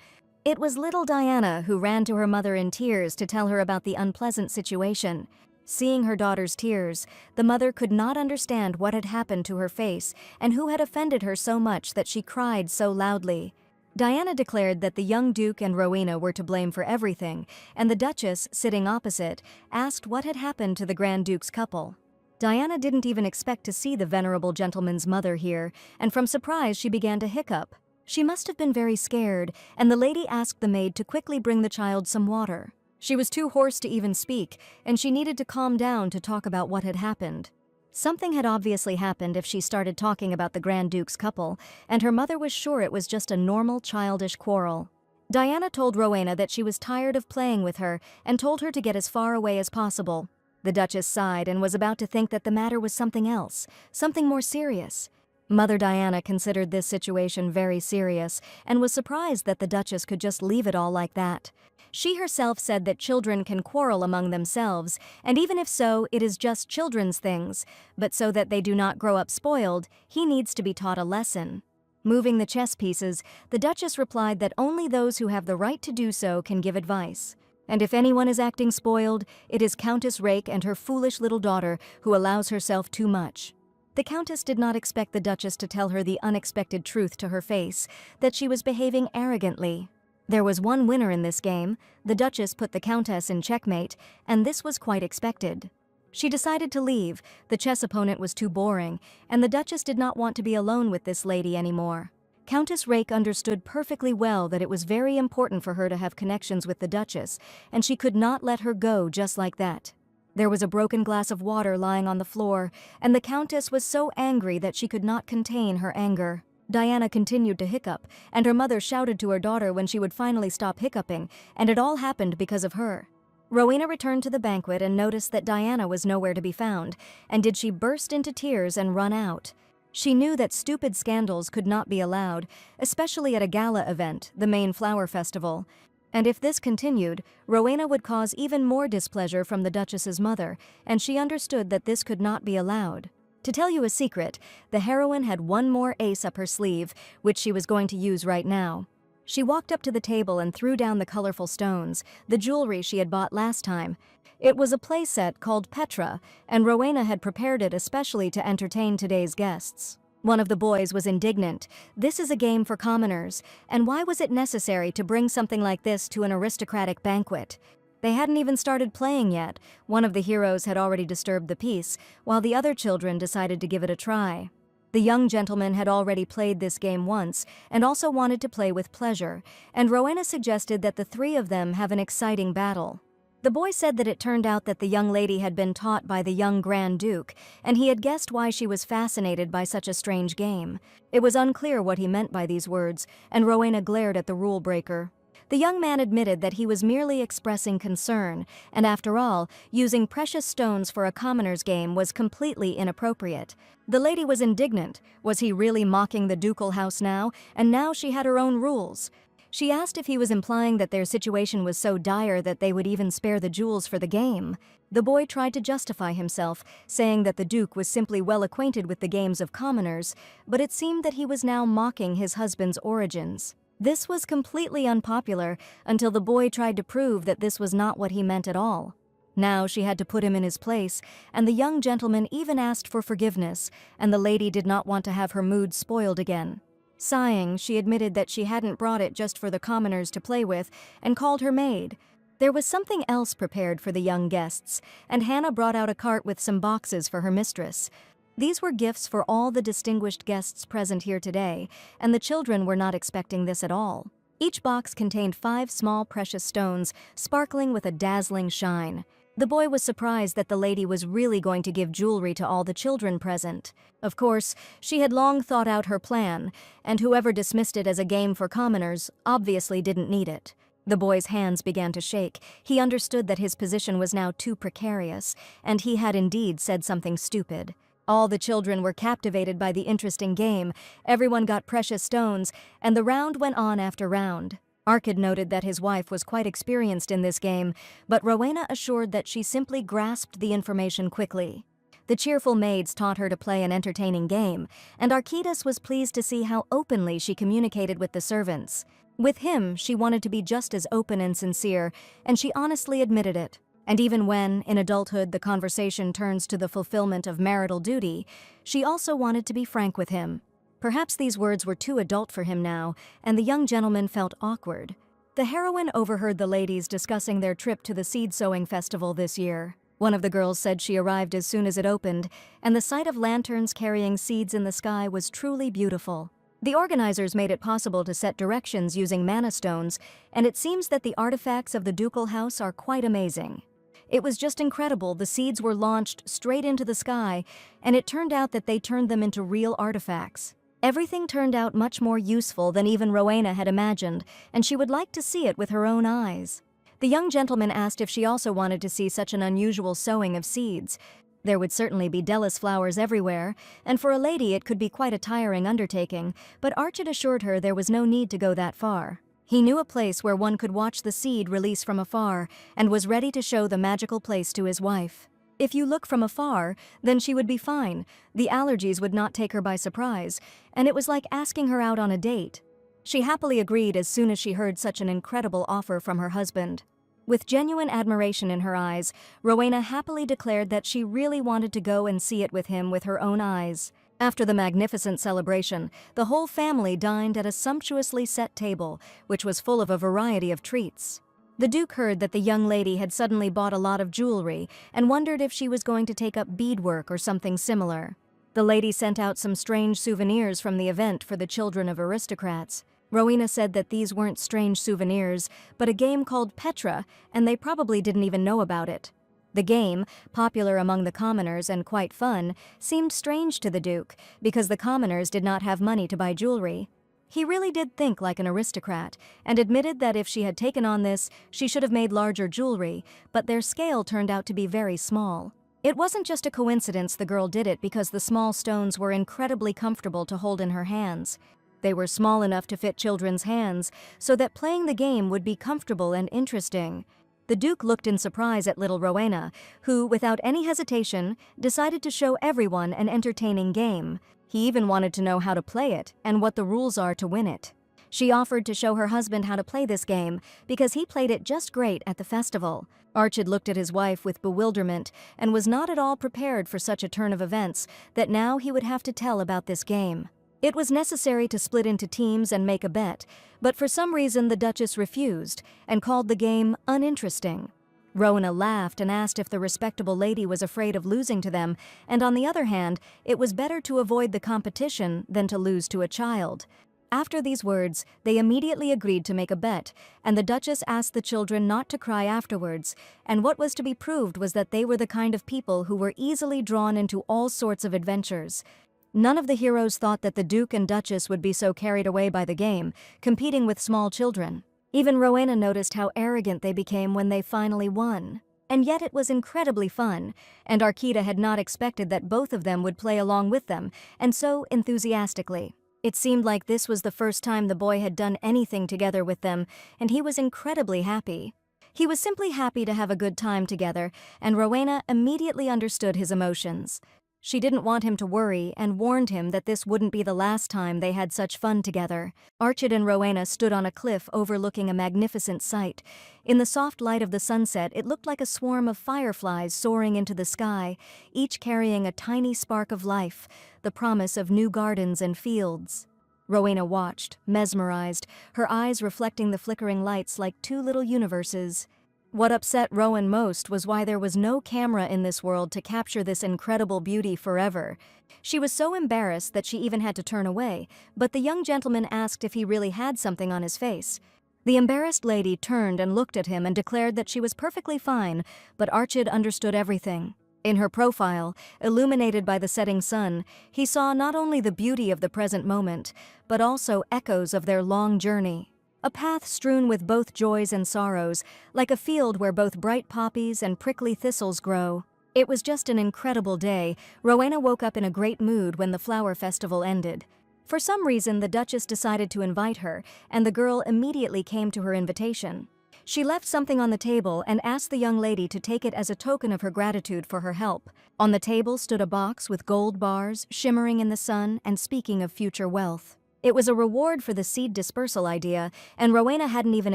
It was little Diana who ran to her mother in tears to tell her about the unpleasant situation. Seeing her daughter's tears, the mother could not understand what had happened to her face and who had offended her so much that she cried so loudly. Diana declared that the young Duke and Rowena were to blame for everything, and the Duchess, sitting opposite, asked what had happened to the Grand Duke's couple. Diana didn't even expect to see the venerable gentleman's mother here, and from surprise she began to hiccup. She must have been very scared, and the lady asked the maid to quickly bring the child some water. She was too hoarse to even speak, and she needed to calm down to talk about what had happened. Something had obviously happened if she started talking about the Grand Duke's couple, and her mother was sure it was just a normal childish quarrel. Diana told Rowena that she was tired of playing with her and told her to get as far away as possible. The Duchess sighed and was about to think that the matter was something else, something more serious. Mother Diana considered this situation very serious and was surprised that the Duchess could just leave it all like that. She herself said that children can quarrel among themselves, and even if so, it is just children's things, but so that they do not grow up spoiled, he needs to be taught a lesson. Moving the chess pieces, the Duchess replied that only those who have the right to do so can give advice. And if anyone is acting spoiled, it is Countess Rake and her foolish little daughter who allows herself too much. The Countess did not expect the Duchess to tell her the unexpected truth to her face, that she was behaving arrogantly. There was one winner in this game. The Duchess put the Countess in checkmate, and this was quite expected. She decided to leave. The chess opponent was too boring, and the Duchess did not want to be alone with this lady anymore. Countess Rake understood perfectly well that it was very important for her to have connections with the Duchess, and she could not let her go just like that. There was a broken glass of water lying on the floor, and the Countess was so angry that she could not contain her anger. Diana continued to hiccup, and her mother shouted to her daughter when she would finally stop hiccuping, and it all happened because of her. Rowena returned to the banquet and noticed that Diana was nowhere to be found, and did she burst into tears and run out. She knew that stupid scandals could not be allowed, especially at a gala event, the main flower festival. And if this continued, Rowena would cause even more displeasure from the Duchess's mother, and she understood that this could not be allowed. To tell you a secret, the heroine had one more ace up her sleeve, which she was going to use right now. She walked up to the table and threw down the colorful stones, the jewelry she had bought last time. It was a playset called Petra, and Rowena had prepared it especially to entertain today's guests. One of the boys was indignant. This is a game for commoners, and why was it necessary to bring something like this to an aristocratic banquet? They hadn't even started playing yet. One of the heroes had already disturbed the peace, while the other children decided to give it a try. The young gentleman had already played this game once, and also wanted to play with pleasure, and Rowena suggested that the three of them have an exciting battle. The boy said that it turned out that the young lady had been taught by the young Grand Duke, and he had guessed why she was fascinated by such a strange game. It was unclear what he meant by these words, and Rowena glared at the rule breaker. The young man admitted that he was merely expressing concern, and after all, using precious stones for a commoner's game was completely inappropriate. The lady was indignant. Was he really mocking the ducal house now? And now she had her own rules. She asked if he was implying that their situation was so dire that they would even spare the jewels for the game. The boy tried to justify himself, saying that the Duke was simply well acquainted with the games of commoners, but it seemed that he was now mocking his husband's origins. This was completely unpopular until the boy tried to prove that this was not what he meant at all. Now she had to put him in his place, and the young gentleman even asked for forgiveness, and the lady did not want to have her mood spoiled again. Sighing, she admitted that she hadn't brought it just for the commoners to play with, and called her maid. There was something else prepared for the young guests, and Hannah brought out a cart with some boxes for her mistress. These were gifts for all the distinguished guests present here today, and the children were not expecting this at all. Each box contained 5 small precious stones, sparkling with a dazzling shine. The boy was surprised that the lady was really going to give jewelry to all the children present. Of course, she had long thought out her plan, and whoever dismissed it as a game for commoners obviously didn't need it. The boy's hands began to shake. He understood that his position was now too precarious, and he had indeed said something stupid. All the children were captivated by the interesting game. Everyone got precious stones, and the round went on after round. Arkad noted that his wife was quite experienced in this game, but Rowena assured that she simply grasped the information quickly. The cheerful maids taught her to play an entertaining game, and Archytas was pleased to see how openly she communicated with the servants. With him, she wanted to be just as open and sincere, and she honestly admitted it. And even when, in adulthood, the conversation turns to the fulfillment of marital duty, she also wanted to be frank with him. Perhaps these words were too adult for him now, and the young gentleman felt awkward. The heroine overheard the ladies discussing their trip to the seed-sowing festival this year. One of the girls said she arrived as soon as it opened, and the sight of lanterns carrying seeds in the sky was truly beautiful. The organizers made it possible to set directions using mana stones, and it seems that the artifacts of the ducal house are quite amazing. It was just incredible. The seeds were launched straight into the sky, and it turned out that they turned them into real artifacts. Everything turned out much more useful than even Rowena had imagined, and she would like to see it with her own eyes. The young gentleman asked if she also wanted to see such an unusual sowing of seeds. There would certainly be Delis flowers everywhere, and for a lady it could be quite a tiring undertaking, but Archid assured her there was no need to go that far. He knew a place where one could watch the seed release from afar, and was ready to show the magical place to his wife. If you look from afar, then she would be fine. The allergies would not take her by surprise, and it was like asking her out on a date. She happily agreed as soon as she heard such an incredible offer from her husband. With genuine admiration in her eyes, Rowena happily declared that she really wanted to go and see it with him with her own eyes. After the magnificent celebration, the whole family dined at a sumptuously set table, which was full of a variety of treats. The Duke heard that the young lady had suddenly bought a lot of jewelry and wondered if she was going to take up beadwork or something similar. The lady sent out some strange souvenirs from the event for the children of aristocrats. Rowena said that these weren't strange souvenirs, but a game called Petra, and they probably didn't even know about it. The game, popular among the commoners and quite fun, seemed strange to the Duke, because the commoners did not have money to buy jewelry. He really did think like an aristocrat, and admitted that if she had taken on this, she should have made larger jewelry, but their scale turned out to be very small. It wasn't just a coincidence the girl did it because the small stones were incredibly comfortable to hold in her hands. They were small enough to fit children's hands, so that playing the game would be comfortable and interesting. The Duke looked in surprise at little Rowena, who, without any hesitation, decided to show everyone an entertaining game. He even wanted to know how to play it and what the rules are to win it. She offered to show her husband how to play this game because he played it just great at the festival. Archid looked at his wife with bewilderment and was not at all prepared for such a turn of events that now he would have to tell about this game. It was necessary to split into teams and make a bet, but for some reason the Duchess refused and called the game uninteresting. Rowena laughed and asked if the respectable lady was afraid of losing to them, and on the other hand, it was better to avoid the competition than to lose to a child. After these words, they immediately agreed to make a bet, and the Duchess asked the children not to cry afterwards, and what was to be proved was that they were the kind of people who were easily drawn into all sorts of adventures. None of the heroes thought that the Duke and Duchess would be so carried away by the game, competing with small children. Even Rowena noticed how arrogant they became when they finally won. And yet it was incredibly fun, and Arkita had not expected that both of them would play along with them, and so enthusiastically. It seemed like this was the first time the boy had done anything together with them, and he was incredibly happy. He was simply happy to have a good time together, and Rowena immediately understood his emotions. She didn't want him to worry and warned him that this wouldn't be the last time they had such fun together. Archid and Rowena stood on a cliff overlooking a magnificent sight. In the soft light of the sunset, it looked like a swarm of fireflies soaring into the sky, each carrying a tiny spark of life, the promise of new gardens and fields. Rowena watched, mesmerized, her eyes reflecting the flickering lights like two little universes. What upset Rowan most was why there was no camera in this world to capture this incredible beauty forever. She was so embarrassed that she even had to turn away, but the young gentleman asked if he really had something on his face. The embarrassed lady turned and looked at him and declared that she was perfectly fine, but Archid understood everything. In her profile, illuminated by the setting sun, he saw not only the beauty of the present moment, but also echoes of their long journey. A path strewn with both joys and sorrows, like a field where both bright poppies and prickly thistles grow. It was just an incredible day. Rowena woke up in a great mood when the flower festival ended. For some reason, the Duchess decided to invite her, and the girl immediately came to her invitation. She left something on the table and asked the young lady to take it as a token of her gratitude for her help. On the table stood a box with gold bars, shimmering in the sun and speaking of future wealth. It was a reward for the seed dispersal idea, and Rowena hadn't even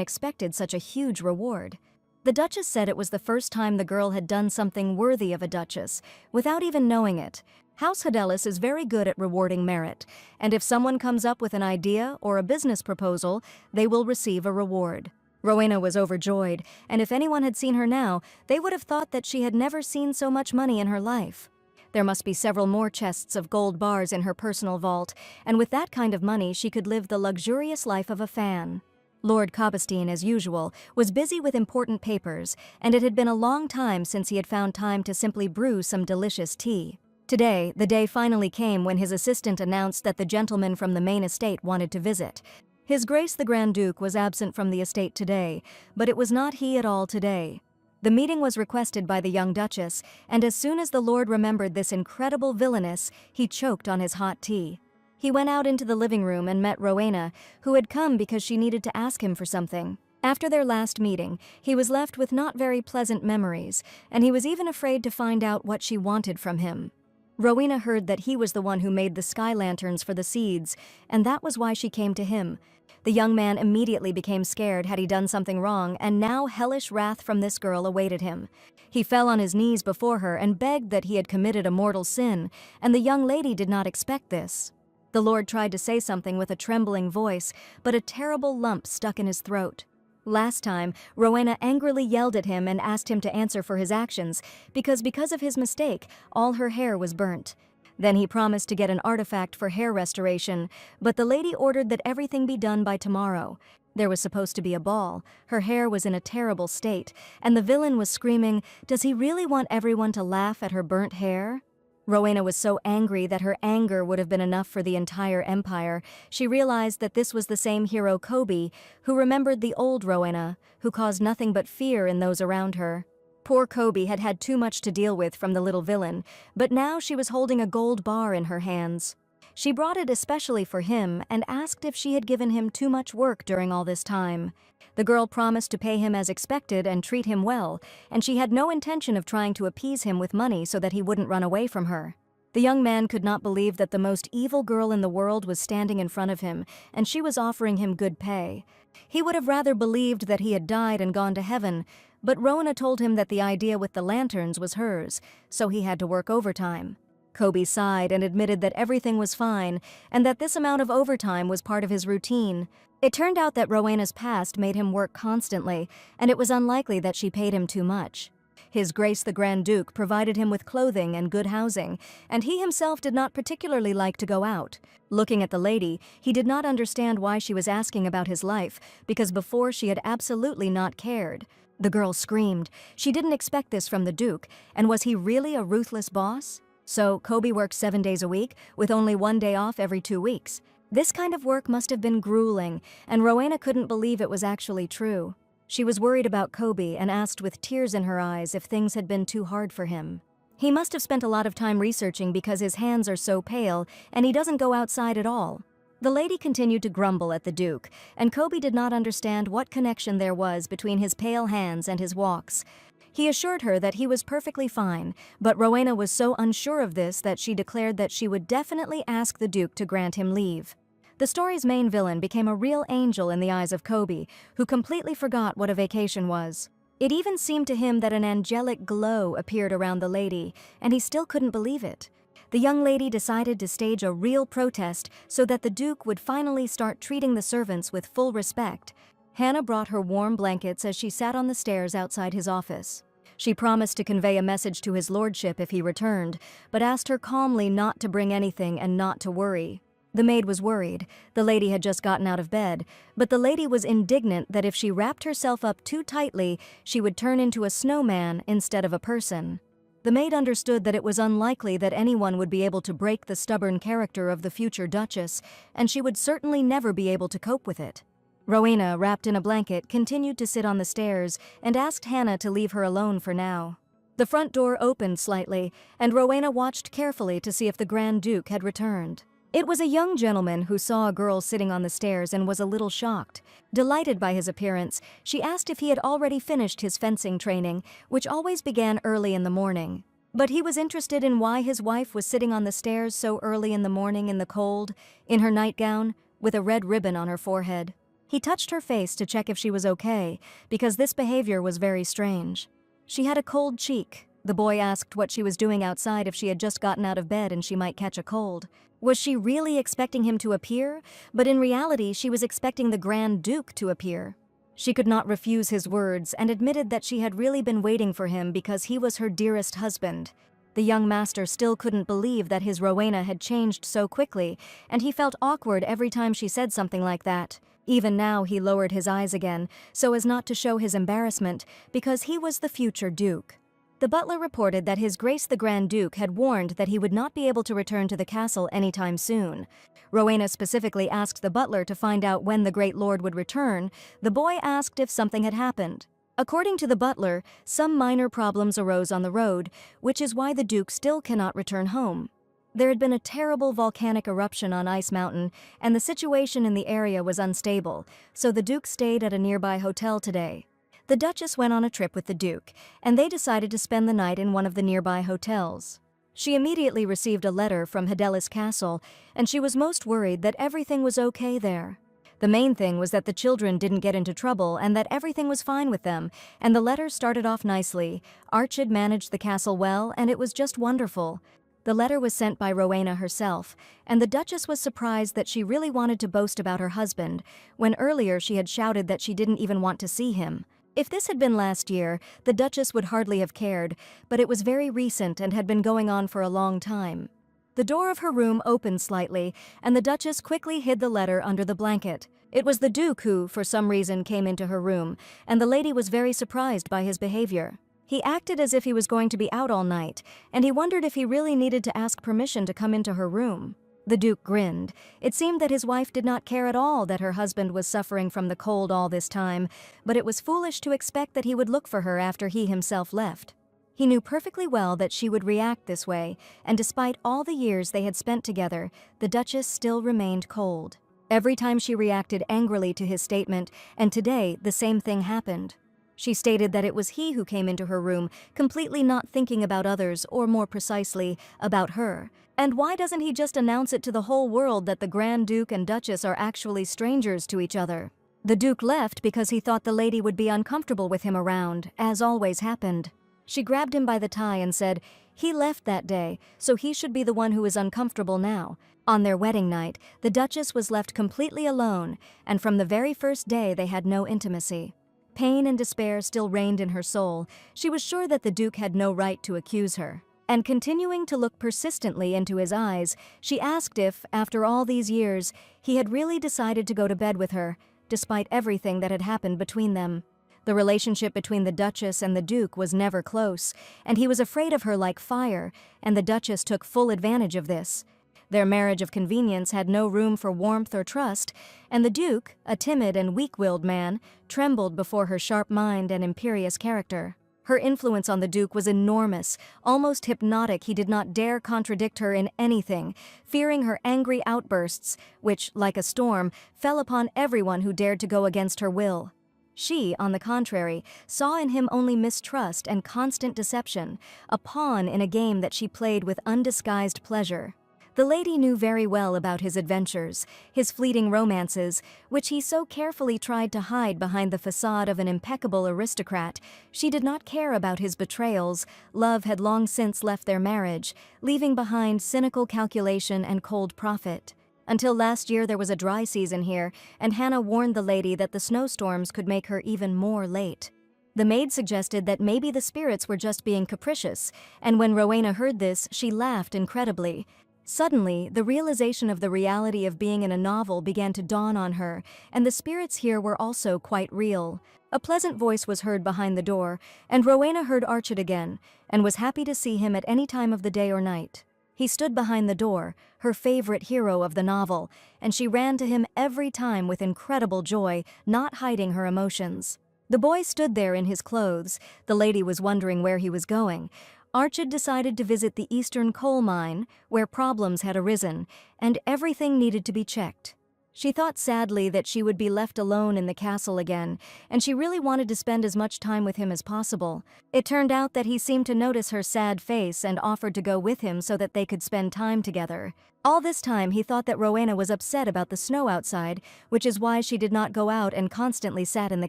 expected such a huge reward. The Duchess said it was the first time the girl had done something worthy of a Duchess, without even knowing it. House Hadelis is very good at rewarding merit, and if someone comes up with an idea or a business proposal, they will receive a reward. Rowena was overjoyed, and if anyone had seen her now, they would have thought that she had never seen so much money in her life. There must be several more chests of gold bars in her personal vault, and with that kind of money she could live the luxurious life of a fan. Lord Cobestein, as usual, was busy with important papers, and it had been a long time since he had found time to simply brew some delicious tea. Today, the day finally came when his assistant announced that the gentleman from the main estate wanted to visit. His Grace the Grand Duke was absent from the estate today, but it was not he at all today. The meeting was requested by the young Duchess, and as soon as the Lord remembered this incredible villainess, he choked on his hot tea. He went out into the living room and met Rowena, who had come because she needed to ask him for something. After their last meeting, he was left with not very pleasant memories, and he was even afraid to find out what she wanted from him. Rowena heard that he was the one who made the sky lanterns for the seeds, and that was why she came to him. The young man immediately became scared had he done something wrong, and now hellish wrath from this girl awaited him. He fell on his knees before her and begged that he had committed a mortal sin, and the young lady did not expect this. The Lord tried to say something with a trembling voice, but a terrible lump stuck in his throat. Last time, Rowena angrily yelled at him and asked him to answer for his actions, because of his mistake, all her hair was burnt. Then he promised to get an artifact for hair restoration, but the lady ordered that everything be done by tomorrow. There was supposed to be a ball, her hair was in a terrible state, and the villain was screaming, "Does he really want everyone to laugh at her burnt hair?" Rowena was so angry that her anger would have been enough for the entire empire. She realized that this was the same hero Kobe, who remembered the old Rowena, who caused nothing but fear in those around her. Poor Kobe had had too much to deal with from the little villain, but now she was holding a gold bar in her hands. She brought it especially for him and asked if she had given him too much work during all this time. The girl promised to pay him as expected and treat him well, and she had no intention of trying to appease him with money so that he wouldn't run away from her. The young man could not believe that the most evil girl in the world was standing in front of him, and she was offering him good pay. He would have rather believed that he had died and gone to heaven, but Rowena told him that the idea with the lanterns was hers, so he had to work overtime. Kobe sighed and admitted that everything was fine, and that this amount of overtime was part of his routine. It turned out that Rowena's past made him work constantly, and it was unlikely that she paid him too much. His Grace the Grand Duke provided him with clothing and good housing, and he himself did not particularly like to go out. Looking at the lady, he did not understand why she was asking about his life, because before she had absolutely not cared. The girl screamed. She didn't expect this from the Duke, and was he really a ruthless boss? So Kobe worked 7 days a week, with only 1 day off every 2 weeks. This kind of work must have been grueling, and Rowena couldn't believe it was actually true. She was worried about Kobe and asked with tears in her eyes if things had been too hard for him. He must have spent a lot of time researching because his hands are so pale and he doesn't go outside at all. The lady continued to grumble at the Duke, and Kobe did not understand what connection there was between his pale hands and his walks. He assured her that he was perfectly fine, but Rowena was so unsure of this that she declared that she would definitely ask the Duke to grant him leave. The story's main villain became a real angel in the eyes of Kobe, who completely forgot what a vacation was. It even seemed to him that an angelic glow appeared around the lady, and he still couldn't believe it. The young lady decided to stage a real protest so that the Duke would finally start treating the servants with full respect. Hannah brought her warm blankets as she sat on the stairs outside his office. She promised to convey a message to his lordship if he returned, but asked her calmly not to bring anything and not to worry. The maid was worried. The lady had just gotten out of bed, but the lady was indignant that if she wrapped herself up too tightly, she would turn into a snowman instead of a person. The maid understood that it was unlikely that anyone would be able to break the stubborn character of the future Duchess, and she would certainly never be able to cope with it. Rowena, wrapped in a blanket, continued to sit on the stairs and asked Hannah to leave her alone for now. The front door opened slightly, and Rowena watched carefully to see if the Grand Duke had returned. It was a young gentleman who saw a girl sitting on the stairs and was a little shocked. Delighted by his appearance, she asked if he had already finished his fencing training, which always began early in the morning. But he was interested in why his wife was sitting on the stairs so early in the morning in the cold, in her nightgown, with a red ribbon on her forehead. He touched her face to check if she was okay, because this behavior was very strange. She had a cold cheek. The boy asked what she was doing outside, if she had just gotten out of bed and she might catch a cold. Was she really expecting him to appear? But in reality, she was expecting the Grand Duke to appear. She could not refuse his words and admitted that she had really been waiting for him because he was her dearest husband. The young master still couldn't believe that his Rowena had changed so quickly, and he felt awkward every time she said something like that. Even now he lowered his eyes again, so as not to show his embarrassment, because he was the future Duke. The butler reported that His Grace the Grand Duke had warned that he would not be able to return to the castle anytime soon. Rowena specifically asked the butler to find out when the great lord would return. The boy asked if something had happened. According to the butler, some minor problems arose on the road, which is why the Duke still cannot return home. There had been a terrible volcanic eruption on Ice Mountain, and the situation in the area was unstable, so the Duke stayed at a nearby hotel today. The Duchess went on a trip with the Duke, and they decided to spend the night in one of the nearby hotels. She immediately received a letter from Hedelis Castle, and she was most worried that everything was okay there. The main thing was that the children didn't get into trouble and that everything was fine with them, and the letter started off nicely. Archid managed the castle well, and it was just wonderful. The letter was sent by Rowena herself, and the Duchess was surprised that she really wanted to boast about her husband, when earlier she had shouted that she didn't even want to see him. If this had been last year, the Duchess would hardly have cared, but it was very recent and had been going on for a long time. The door of her room opened slightly, and the Duchess quickly hid the letter under the blanket. It was the Duke who, for some reason, came into her room, and the lady was very surprised by his behavior. He acted as if he was going to be out all night, and he wondered if he really needed to ask permission to come into her room. The Duke grinned. It seemed that his wife did not care at all that her husband was suffering from the cold all this time, but it was foolish to expect that he would look for her after he himself left. He knew perfectly well that she would react this way, and despite all the years they had spent together, the Duchess still remained cold. Every time she reacted angrily to his statement, and today the same thing happened. She stated that it was he who came into her room, completely not thinking about others, or more precisely, about her. And why doesn't he just announce it to the whole world that the Grand Duke and Duchess are actually strangers to each other? The Duke left because he thought the lady would be uncomfortable with him around, as always happened. She grabbed him by the tie and said, "He left that day, so he should be the one who is uncomfortable now." On their wedding night, the Duchess was left completely alone, and from the very first day they had no intimacy. Pain and despair still reigned in her soul. She was sure that the Duke had no right to accuse her. And continuing to look persistently into his eyes, she asked if, after all these years, he had really decided to go to bed with her, despite everything that had happened between them. The relationship between the Duchess and the Duke was never close, and he was afraid of her like fire, and the Duchess took full advantage of this. Their marriage of convenience had no room for warmth or trust, and the Duke, a timid and weak-willed man, trembled before her sharp mind and imperious character. Her influence on the Duke was enormous, almost hypnotic. He did not dare contradict her in anything, fearing her angry outbursts, which, like a storm, fell upon everyone who dared to go against her will. She, on the contrary, saw in him only mistrust and constant deception, a pawn in a game that she played with undisguised pleasure. The lady knew very well about his adventures, his fleeting romances, which he so carefully tried to hide behind the facade of an impeccable aristocrat. She did not care about his betrayals. Love had long since left their marriage, leaving behind cynical calculation and cold profit. Until last year there was a dry season here, and Hannah warned the lady that the snowstorms could make her even more late. The maid suggested that maybe the spirits were just being capricious, and when Rowena heard this, she laughed incredibly. Suddenly, the realization of the reality of being in a novel began to dawn on her, and the spirits here were also quite real. A pleasant voice was heard behind the door, and Rowena heard Archid again, and was happy to see him at any time of the day or night. He stood behind the door, her favorite hero of the novel, and she ran to him every time with incredible joy, not hiding her emotions. The boy stood there in his clothes. The lady was wondering where he was going. Archid decided to visit the eastern coal mine, where problems had arisen, and everything needed to be checked. She thought sadly that she would be left alone in the castle again, and she really wanted to spend as much time with him as possible. It turned out that he seemed to notice her sad face and offered to go with him so that they could spend time together. All this time he thought that Rowena was upset about the snow outside, which is why she did not go out and constantly sat in the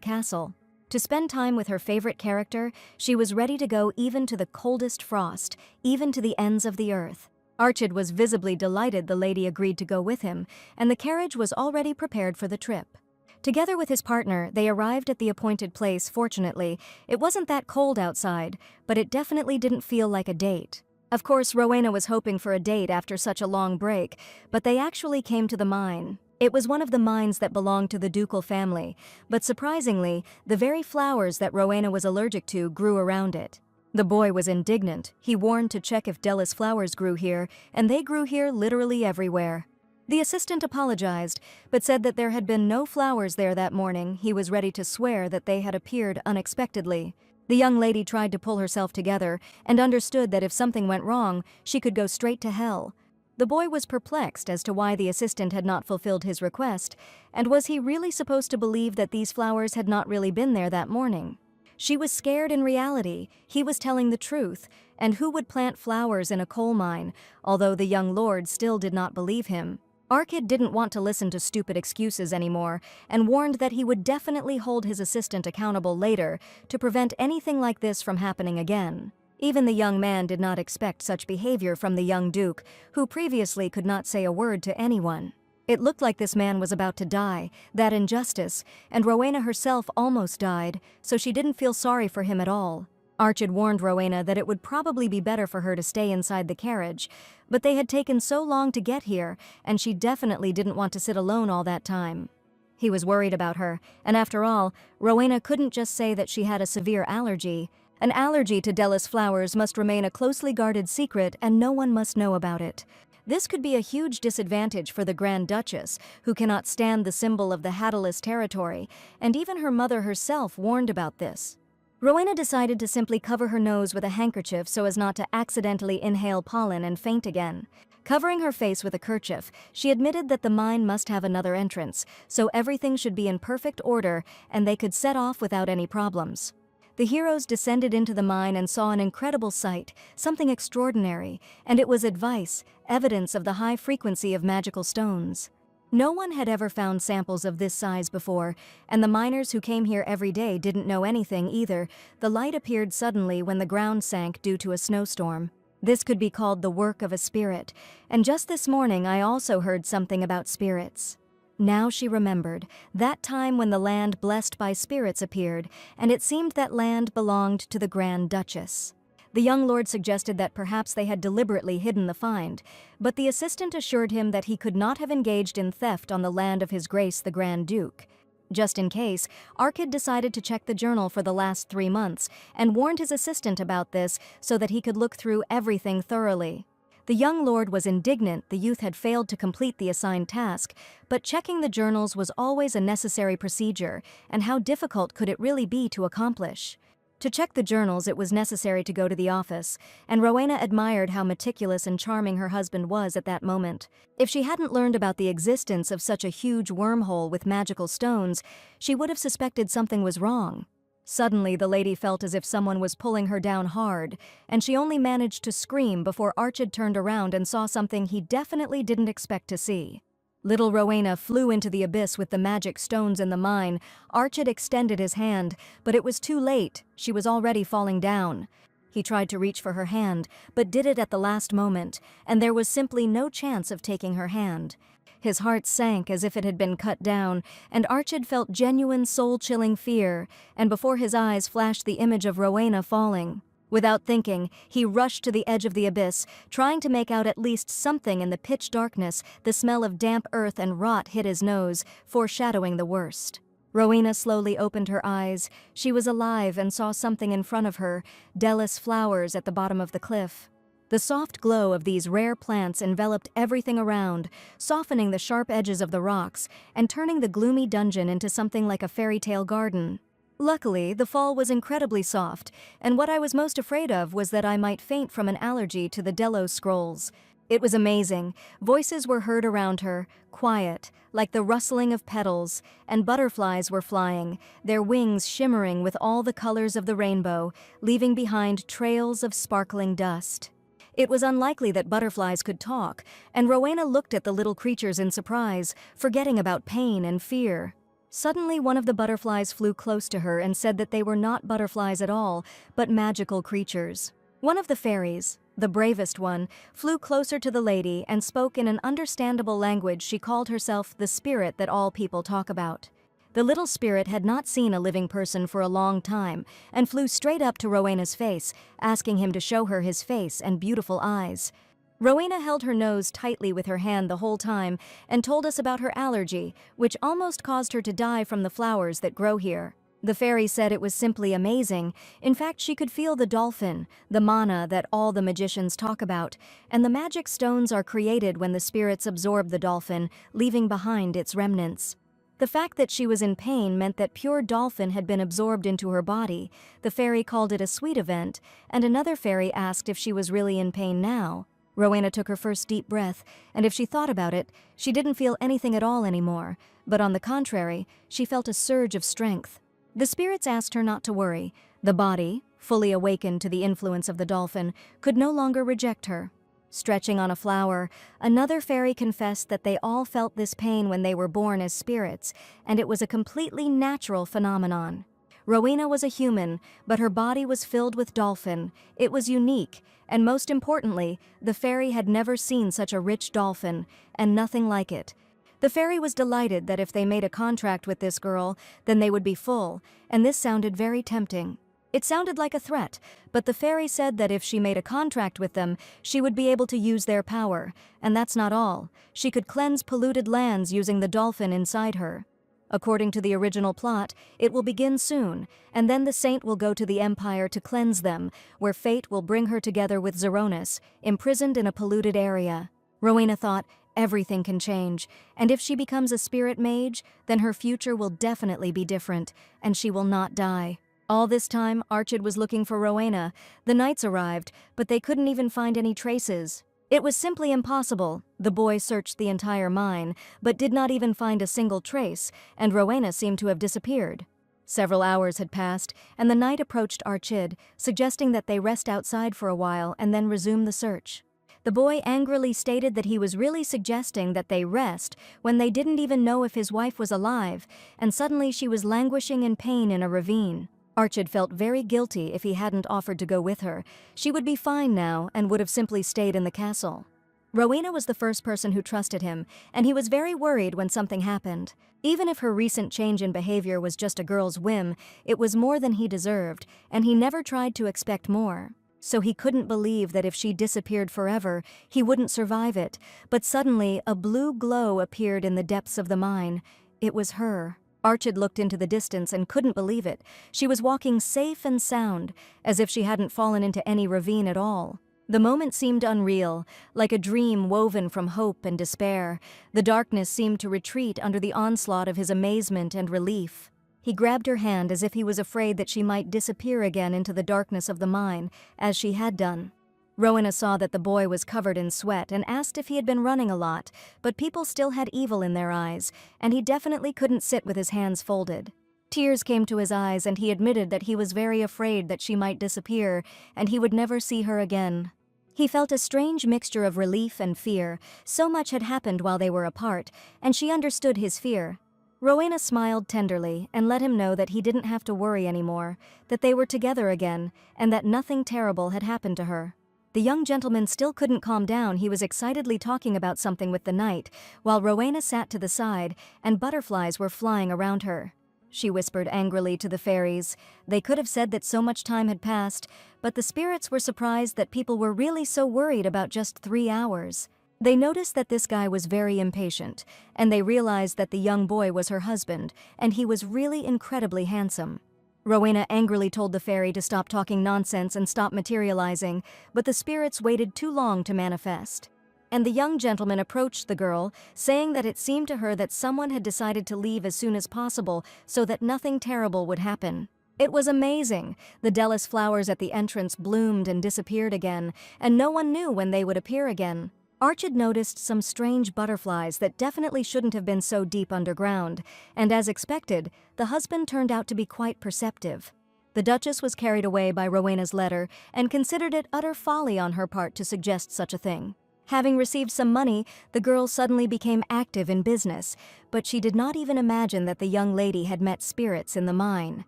castle. To spend time with her favorite character, she was ready to go even to the coldest frost, even to the ends of the earth. Archid was visibly delighted the lady agreed to go with him, and the carriage was already prepared for the trip. Together with his partner, they arrived at the appointed place. Fortunately, it wasn't that cold outside, but it definitely didn't feel like a date. Of course, Rowena was hoping for a date after such a long break, but they actually came to the mine. It was one of the mines that belonged to the ducal family, but surprisingly, the very flowers that Rowena was allergic to grew around it. The boy was indignant. He warned to check if Della's flowers grew here, and they grew here literally everywhere. The assistant apologized, but said that there had been no flowers there that morning. He was ready to swear that they had appeared unexpectedly. The young lady tried to pull herself together and understood that if something went wrong, she could go straight to hell. The boy was perplexed as to why the assistant had not fulfilled his request, and was he really supposed to believe that these flowers had not really been there that morning? She was scared in reality. He was telling the truth, and who would plant flowers in a coal mine, although the young lord still did not believe him. Archid didn't want to listen to stupid excuses anymore, and warned that he would definitely hold his assistant accountable later to prevent anything like this from happening again. Even the young man did not expect such behavior from the young duke, who previously could not say a word to anyone. It looked like this man was about to die, that injustice, and Rowena herself almost died, so she didn't feel sorry for him at all. Archid warned Rowena that it would probably be better for her to stay inside the carriage, but they had taken so long to get here, and she definitely didn't want to sit alone all that time. He was worried about her, and after all, Rowena couldn't just say that she had a severe allergy. An allergy to Della's flowers must remain a closely guarded secret, and no one must know about it. This could be a huge disadvantage for the Grand Duchess, who cannot stand the symbol of the Hattaless territory, and even her mother herself warned about this. Rowena decided to simply cover her nose with a handkerchief so as not to accidentally inhale pollen and faint again. Covering her face with a kerchief, she admitted that the mine must have another entrance, so everything should be in perfect order and they could set off without any problems. The heroes descended into the mine and saw an incredible sight, something extraordinary, and it was advice, evidence of the high frequency of magical stones. No one had ever found samples of this size before, and the miners who came here every day didn't know anything either. The light appeared suddenly when the ground sank due to a snowstorm. This could be called the work of a spirit, and just this morning I also heard something about spirits. Now she remembered, that time when the land blessed by spirits appeared, and it seemed that land belonged to the Grand Duchess. The young lord suggested that perhaps they had deliberately hidden the find, but the assistant assured him that he could not have engaged in theft on the land of His Grace the Grand Duke. Just in case, Arkid decided to check the journal for the last 3 months and warned his assistant about this so that he could look through everything thoroughly. The young lord was indignant the youth had failed to complete the assigned task, but checking the journals was always a necessary procedure, and how difficult could it really be to accomplish? To check the journals, it was necessary to go to the office, and Rowena admired how meticulous and charming her husband was at that moment. If she hadn't learned about the existence of such a huge wormhole with magical stones, she would have suspected something was wrong. Suddenly, the lady felt as if someone was pulling her down hard, and she only managed to scream before Archid turned around and saw something he definitely didn't expect to see. Little Rowena flew into the abyss with the magic stones in the mine. Archid extended his hand, but it was too late. She was already falling down. He tried to reach for her hand, but did it at the last moment, and there was simply no chance of taking her hand. His heart sank as if it had been cut down, and Archid felt genuine soul-chilling fear, and before his eyes flashed the image of Rowena falling. Without thinking, he rushed to the edge of the abyss, trying to make out at least something in the pitch darkness. The smell of damp earth and rot hit his nose, foreshadowing the worst. Rowena slowly opened her eyes. She was alive and saw something in front of her, Delis flowers at the bottom of the cliff. The soft glow of these rare plants enveloped everything around, softening the sharp edges of the rocks and turning the gloomy dungeon into something like a fairy tale garden. Luckily, the fall was incredibly soft, and what I was most afraid of was that I might faint from an allergy to the Delos scrolls. It was amazing. Voices were heard around her, quiet, like the rustling of petals, and butterflies were flying, their wings shimmering with all the colors of the rainbow, leaving behind trails of sparkling dust. It was unlikely that butterflies could talk, and Rowena looked at the little creatures in surprise, forgetting about pain and fear. Suddenly, one of the butterflies flew close to her and said that they were not butterflies at all, but magical creatures. One of the fairies, the bravest one, flew closer to the lady and spoke in an understandable language. She called herself the spirit that all people talk about. The little spirit had not seen a living person for a long time and flew straight up to Rowena's face, asking him to show her his face and beautiful eyes. Rowena held her nose tightly with her hand the whole time and told us about her allergy, which almost caused her to die from the flowers that grow here. The fairy said it was simply amazing. In fact, she could feel the dolphin, the mana that all the magicians talk about, and the magic stones are created when the spirits absorb the dolphin, leaving behind its remnants. The fact that she was in pain meant that pure dolphin had been absorbed into her body. The fairy called it a sweet event, and another fairy asked if she was really in pain now. Rowena took her first deep breath, and if she thought about it, she didn't feel anything at all anymore, but on the contrary, she felt a surge of strength. The spirits asked her not to worry. The body, fully awakened to the influence of the dolphin, could no longer reject her. Stretching on a flower, another fairy confessed that they all felt this pain when they were born as spirits, and it was a completely natural phenomenon. Rowena was a human, but her body was filled with dolphin. It was unique, and most importantly, the fairy had never seen such a rich dolphin, and nothing like it. The fairy was delighted that if they made a contract with this girl, then they would be full, and this sounded very tempting. It sounded like a threat, but the fairy said that if she made a contract with them, she would be able to use their power, and that's not all. She could cleanse polluted lands using the dolphin inside her. According to the original plot, it will begin soon, and then the saint will go to the Empire to cleanse them, where fate will bring her together with Zeronis, imprisoned in a polluted area. Rowena thought, everything can change, and if she becomes a spirit mage, then her future will definitely be different, and she will not die. All this time, Archid was looking for Rowena. The knights arrived, but they couldn't even find any traces. It was simply impossible. The boy searched the entire mine, but did not even find a single trace, and Rowena seemed to have disappeared. Several hours had passed, and the knight approached Archid, suggesting that they rest outside for a while and then resume the search. The boy angrily stated that he was really suggesting that they rest when they didn't even know if his wife was alive, and suddenly she was languishing in pain in a ravine. Archid felt very guilty if he hadn't offered to go with her. She would be fine now and would have simply stayed in the castle. Rowena was the first person who trusted him, and he was very worried when something happened. Even if her recent change in behavior was just a girl's whim, it was more than he deserved, and he never tried to expect more. So he couldn't believe that if she disappeared forever, he wouldn't survive it. But suddenly, a blue glow appeared in the depths of the mine. It was her. Archid looked into the distance and couldn't believe it. She was walking safe and sound, as if she hadn't fallen into any ravine at all. The moment seemed unreal, like a dream woven from hope and despair. The darkness seemed to retreat under the onslaught of his amazement and relief. He grabbed her hand as if he was afraid that she might disappear again into the darkness of the mine, as she had done. Rowena saw that the boy was covered in sweat and asked if he had been running a lot, but people still had evil in their eyes, and he definitely couldn't sit with his hands folded. Tears came to his eyes, and he admitted that he was very afraid that she might disappear, and he would never see her again. He felt a strange mixture of relief and fear. So much had happened while they were apart, and she understood his fear. Rowena smiled tenderly and let him know that he didn't have to worry anymore, that they were together again, and that nothing terrible had happened to her. The young gentleman still couldn't calm down. He was excitedly talking about something with the knight, while Rowena sat to the side, and butterflies were flying around her. She whispered angrily to the fairies. They could have said that so much time had passed, but the spirits were surprised that people were really so worried about just 3 hours. They noticed that this guy was very impatient, and they realized that the young boy was her husband, and he was really incredibly handsome. Rowena angrily told the fairy to stop talking nonsense and stop materializing, but the spirits waited too long to manifest. And the young gentleman approached the girl, saying that it seemed to her that someone had decided to leave as soon as possible so that nothing terrible would happen. It was amazing. The Delis flowers at the entrance bloomed and disappeared again, and no one knew when they would appear again. Archid noticed some strange butterflies that definitely shouldn't have been so deep underground, and as expected, the husband turned out to be quite perceptive. The Duchess was carried away by Rowena's letter and considered it utter folly on her part to suggest such a thing. Having received some money, the girl suddenly became active in business, but she did not even imagine that the young lady had met spirits in the mine.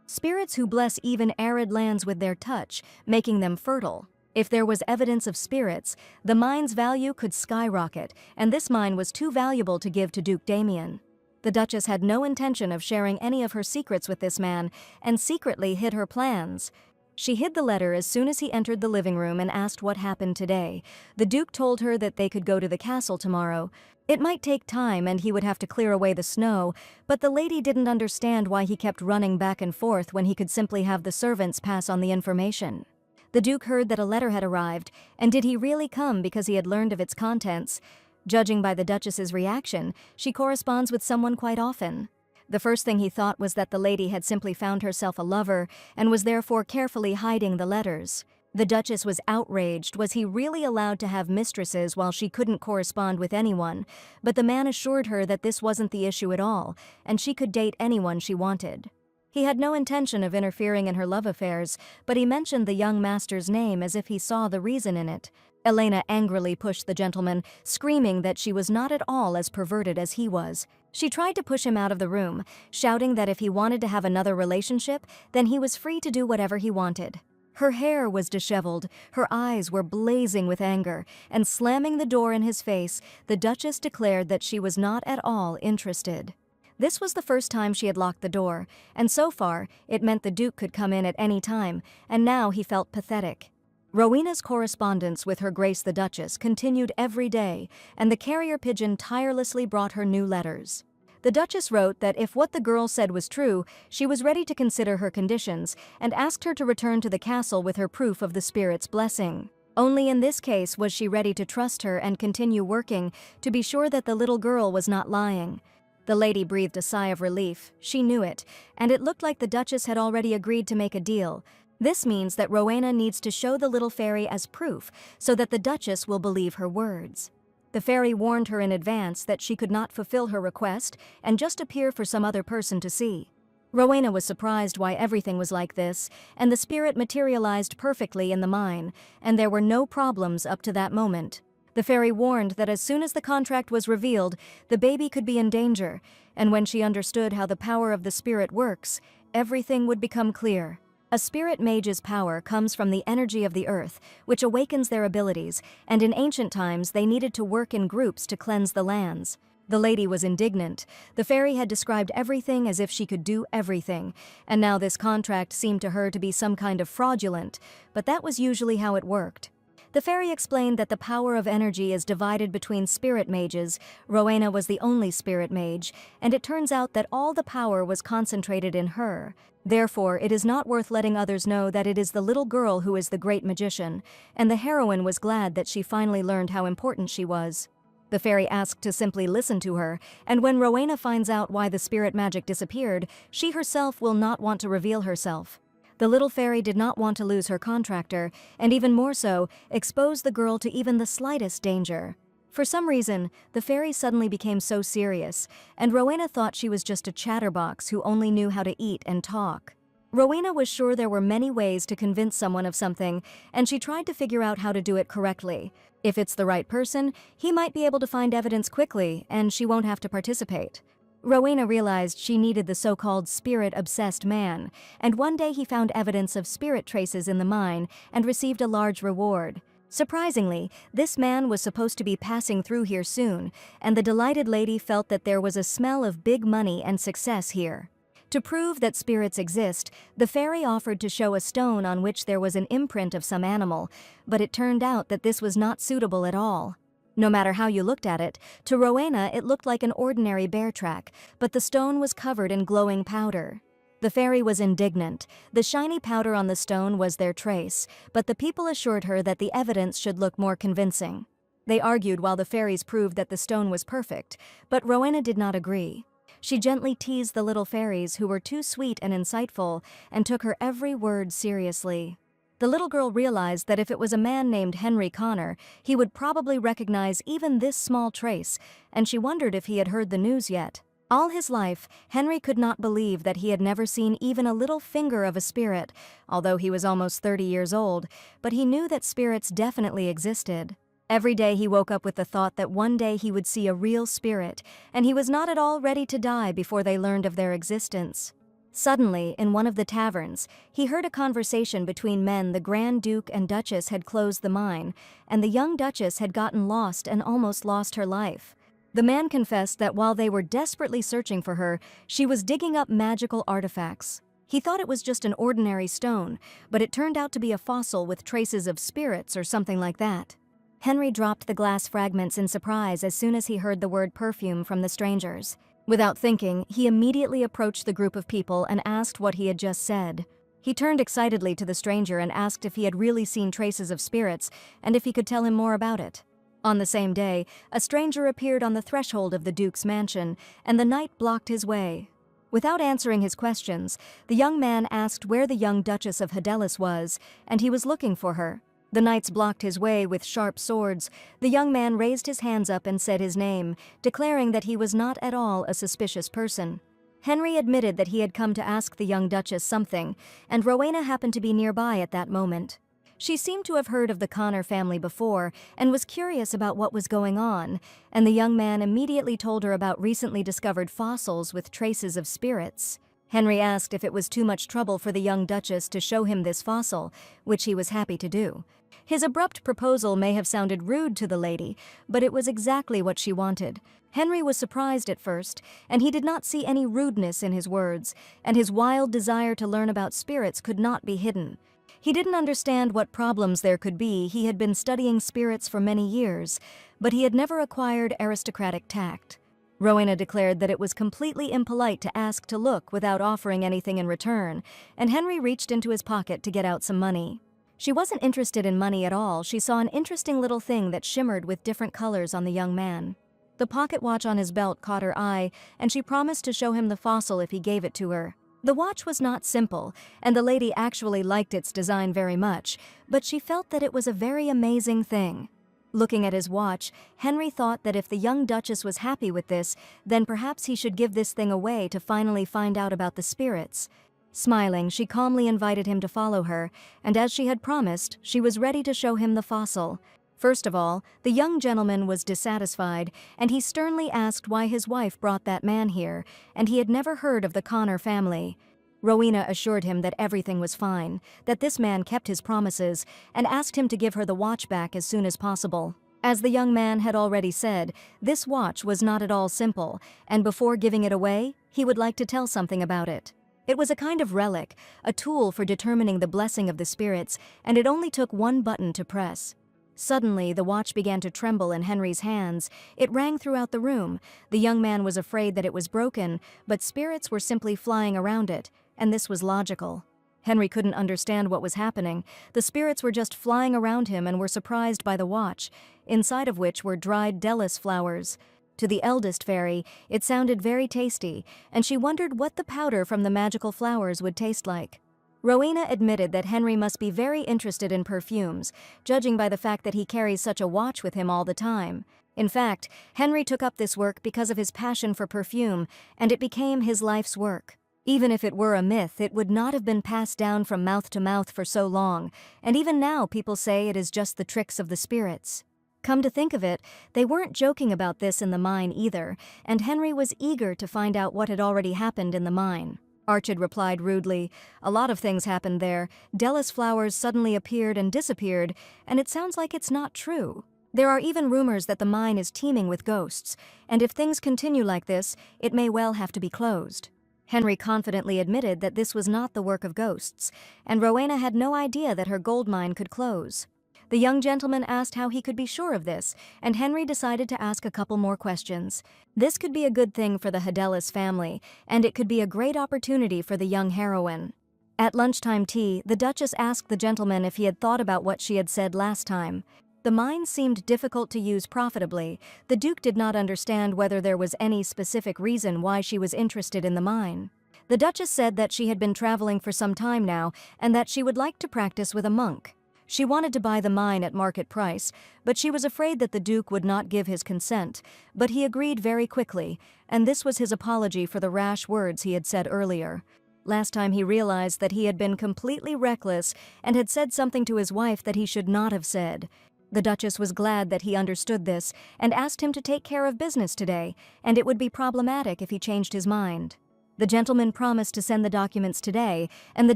Spirits who bless even arid lands with their touch, making them fertile. If there was evidence of spirits, the mine's value could skyrocket, and this mine was too valuable to give to Duke Damien. The Duchess had no intention of sharing any of her secrets with this man, and secretly hid her plans. She hid the letter as soon as he entered the living room and asked what happened today. The Duke told her that they could go to the castle tomorrow. It might take time and he would have to clear away the snow, but the lady didn't understand why he kept running back and forth when he could simply have the servants pass on the information. The Duke heard that a letter had arrived, and did he really come because he had learned of its contents? Judging by the Duchess's reaction, she corresponds with someone quite often. The first thing he thought was that the lady had simply found herself a lover and was therefore carefully hiding the letters. The Duchess was outraged. Was he really allowed to have mistresses while she couldn't correspond with anyone? But the man assured her that this wasn't the issue at all, and she could date anyone she wanted. He had no intention of interfering in her love affairs, but he mentioned the young master's name as if he saw the reason in it. Elena angrily pushed the gentleman, screaming that she was not at all as perverted as he was. She tried to push him out of the room, shouting that if he wanted to have another relationship, then he was free to do whatever he wanted. Her hair was disheveled, her eyes were blazing with anger, and slamming the door in his face, the Duchess declared that she was not at all interested. This was the first time she had locked the door, and so far, it meant the Duke could come in at any time, and now he felt pathetic. Rowena's correspondence with Her Grace the Duchess continued every day, and the carrier pigeon tirelessly brought her new letters. The Duchess wrote that if what the girl said was true, she was ready to consider her conditions, and asked her to return to the castle with her proof of the spirit's blessing. Only in this case was she ready to trust her and continue working to be sure that the little girl was not lying. The lady breathed a sigh of relief. She knew it, and it looked like the Duchess had already agreed to make a deal. This means that Rowena needs to show the little fairy as proof so that the Duchess will believe her words. The fairy warned her in advance that she could not fulfill her request and just appear for some other person to see. Rowena was surprised why everything was like this, and the spirit materialized perfectly in the mine, and there were no problems up to that moment. The fairy warned that as soon as the contract was revealed, the baby could be in danger, and when she understood how the power of the spirit works, everything would become clear. A spirit mage's power comes from the energy of the earth, which awakens their abilities, and in ancient times they needed to work in groups to cleanse the lands. The lady was indignant. The fairy had described everything as if she could do everything, and now this contract seemed to her to be some kind of fraudulent, but that was usually how it worked. The fairy explained that the power of energy is divided between spirit mages. Rowena was the only spirit mage, and it turns out that all the power was concentrated in her. Therefore, it is not worth letting others know that it is the little girl who is the great magician, and the heroine was glad that she finally learned how important she was. The fairy asked to simply listen to her, and when Rowena finds out why the spirit magic disappeared, she herself will not want to reveal herself. The little fairy did not want to lose her contractor, and even more so, expose the girl to even the slightest danger. For some reason, the fairy suddenly became so serious, and Rowena thought she was just a chatterbox who only knew how to eat and talk. Rowena was sure there were many ways to convince someone of something, and she tried to figure out how to do it correctly. If it's the right person, he might be able to find evidence quickly, and she won't have to participate. Rowena realized she needed the so-called spirit-obsessed man, and one day he found evidence of spirit traces in the mine and received a large reward. Surprisingly, this man was supposed to be passing through here soon, and the delighted lady felt that there was a smell of big money and success here. To prove that spirits exist, the fairy offered to show a stone on which there was an imprint of some animal, but it turned out that this was not suitable at all. No matter how you looked at it, to Rowena it looked like an ordinary bear track, but the stone was covered in glowing powder. The fairy was indignant. The shiny powder on the stone was their trace, but the people assured her that the evidence should look more convincing. They argued while the fairies proved that the stone was perfect, but Rowena did not agree. She gently teased the little fairies who were too sweet and insightful and took her every word seriously. The little girl realized that if it was a man named Henry Connor, he would probably recognize even this small trace, and she wondered if he had heard the news yet. All his life, Henry could not believe that he had never seen even a little finger of a spirit, although he was almost 30 years old, but he knew that spirits definitely existed. Every day he woke up with the thought that one day he would see a real spirit, and he was not at all ready to die before they learned of their existence. Suddenly, in one of the taverns, he heard a conversation between men. The Grand Duke and Duchess had closed the mine, and the young Duchess had gotten lost and almost lost her life. The man confessed that while they were desperately searching for her, she was digging up magical artifacts. He thought it was just an ordinary stone, but it turned out to be a fossil with traces of spirits or something like that. Henry dropped the glass fragments in surprise as soon as he heard the word perfume from the strangers. Without thinking, he immediately approached the group of people and asked what he had just said. He turned excitedly to the stranger and asked if he had really seen traces of spirits and if he could tell him more about it. On the same day, a stranger appeared on the threshold of the Duke's mansion, and the knight blocked his way. Without answering his questions, the young man asked where the young Duchess of Hedelis was, and he was looking for her. The knights blocked his way with sharp swords. The young man raised his hands up and said his name, declaring that he was not at all a suspicious person. Henry admitted that he had come to ask the young Duchess something, and Rowena happened to be nearby at that moment. She seemed to have heard of the Connor family before and was curious about what was going on, and the young man immediately told her about recently discovered fossils with traces of spirits. Henry asked if it was too much trouble for the young Duchess to show him this fossil, which he was happy to do. His abrupt proposal may have sounded rude to the lady, but it was exactly what she wanted. Henry was surprised at first, and he did not see any rudeness in his words, and his wild desire to learn about spirits could not be hidden. He didn't understand what problems there could be. He had been studying spirits for many years, but he had never acquired aristocratic tact. Rowena declared that it was completely impolite to ask to look without offering anything in return, and Henry reached into his pocket to get out some money. She wasn't interested in money at all. She saw an interesting little thing that shimmered with different colors on the young man. The pocket watch on his belt caught her eye, and she promised to show him the fossil if he gave it to her. The watch was not simple, and the lady actually liked its design very much, but she felt that it was a very amazing thing. Looking at his watch, Henry thought that if the young Duchess was happy with this, then perhaps he should give this thing away to finally find out about the spirits. Smiling, she calmly invited him to follow her, and as she had promised, she was ready to show him the fossil. First of all, the young gentleman was dissatisfied, and he sternly asked why his wife brought that man here, and he had never heard of the Connor family. Rowena assured him that everything was fine, that this man kept his promises, and asked him to give her the watch back as soon as possible. As the young man had already said, this watch was not at all simple, and before giving it away, he would like to tell something about it. It was a kind of relic, a tool for determining the blessing of the spirits, and it only took one button to press. Suddenly, the watch began to tremble in Henry's hands. It rang throughout the room. The young man was afraid that it was broken, but spirits were simply flying around it, and this was logical. Henry couldn't understand what was happening. The spirits were just flying around him and were surprised by the watch, inside of which were dried Delis flowers. To the eldest fairy, it sounded very tasty, and she wondered what the powder from the magical flowers would taste like. Rowena admitted that Henry must be very interested in perfumes, judging by the fact that he carries such a watch with him all the time. In fact, Henry took up this work because of his passion for perfume, and it became his life's work. Even if it were a myth, it would not have been passed down from mouth to mouth for so long, and even now people say it is just the tricks of the spirits. Come to think of it, they weren't joking about this in the mine either, and Henry was eager to find out what had already happened in the mine. Archid replied rudely, "A lot of things happened there. Delis flowers suddenly appeared and disappeared, and it sounds like it's not true. There are even rumors that the mine is teeming with ghosts, and if things continue like this, it may well have to be closed." Henry confidently admitted that this was not the work of ghosts, and Rowena had no idea that her gold mine could close. The young gentleman asked how he could be sure of this, and Henry decided to ask a couple more questions. This could be a good thing for the Hedelis family, and it could be a great opportunity for the young heroine. At lunchtime tea, the Duchess asked the gentleman if he had thought about what she had said last time. The mine seemed difficult to use profitably. The Duke did not understand whether there was any specific reason why she was interested in the mine. The Duchess said that she had been traveling for some time now, and that she would like to practice with a monk. She wanted to buy the mine at market price, but she was afraid that the Duke would not give his consent, but he agreed very quickly, and this was his apology for the rash words he had said earlier. Last time he realized that he had been completely reckless and had said something to his wife that he should not have said. The Duchess was glad that he understood this and asked him to take care of business today, and it would be problematic if he changed his mind. The gentleman promised to send the documents today, and the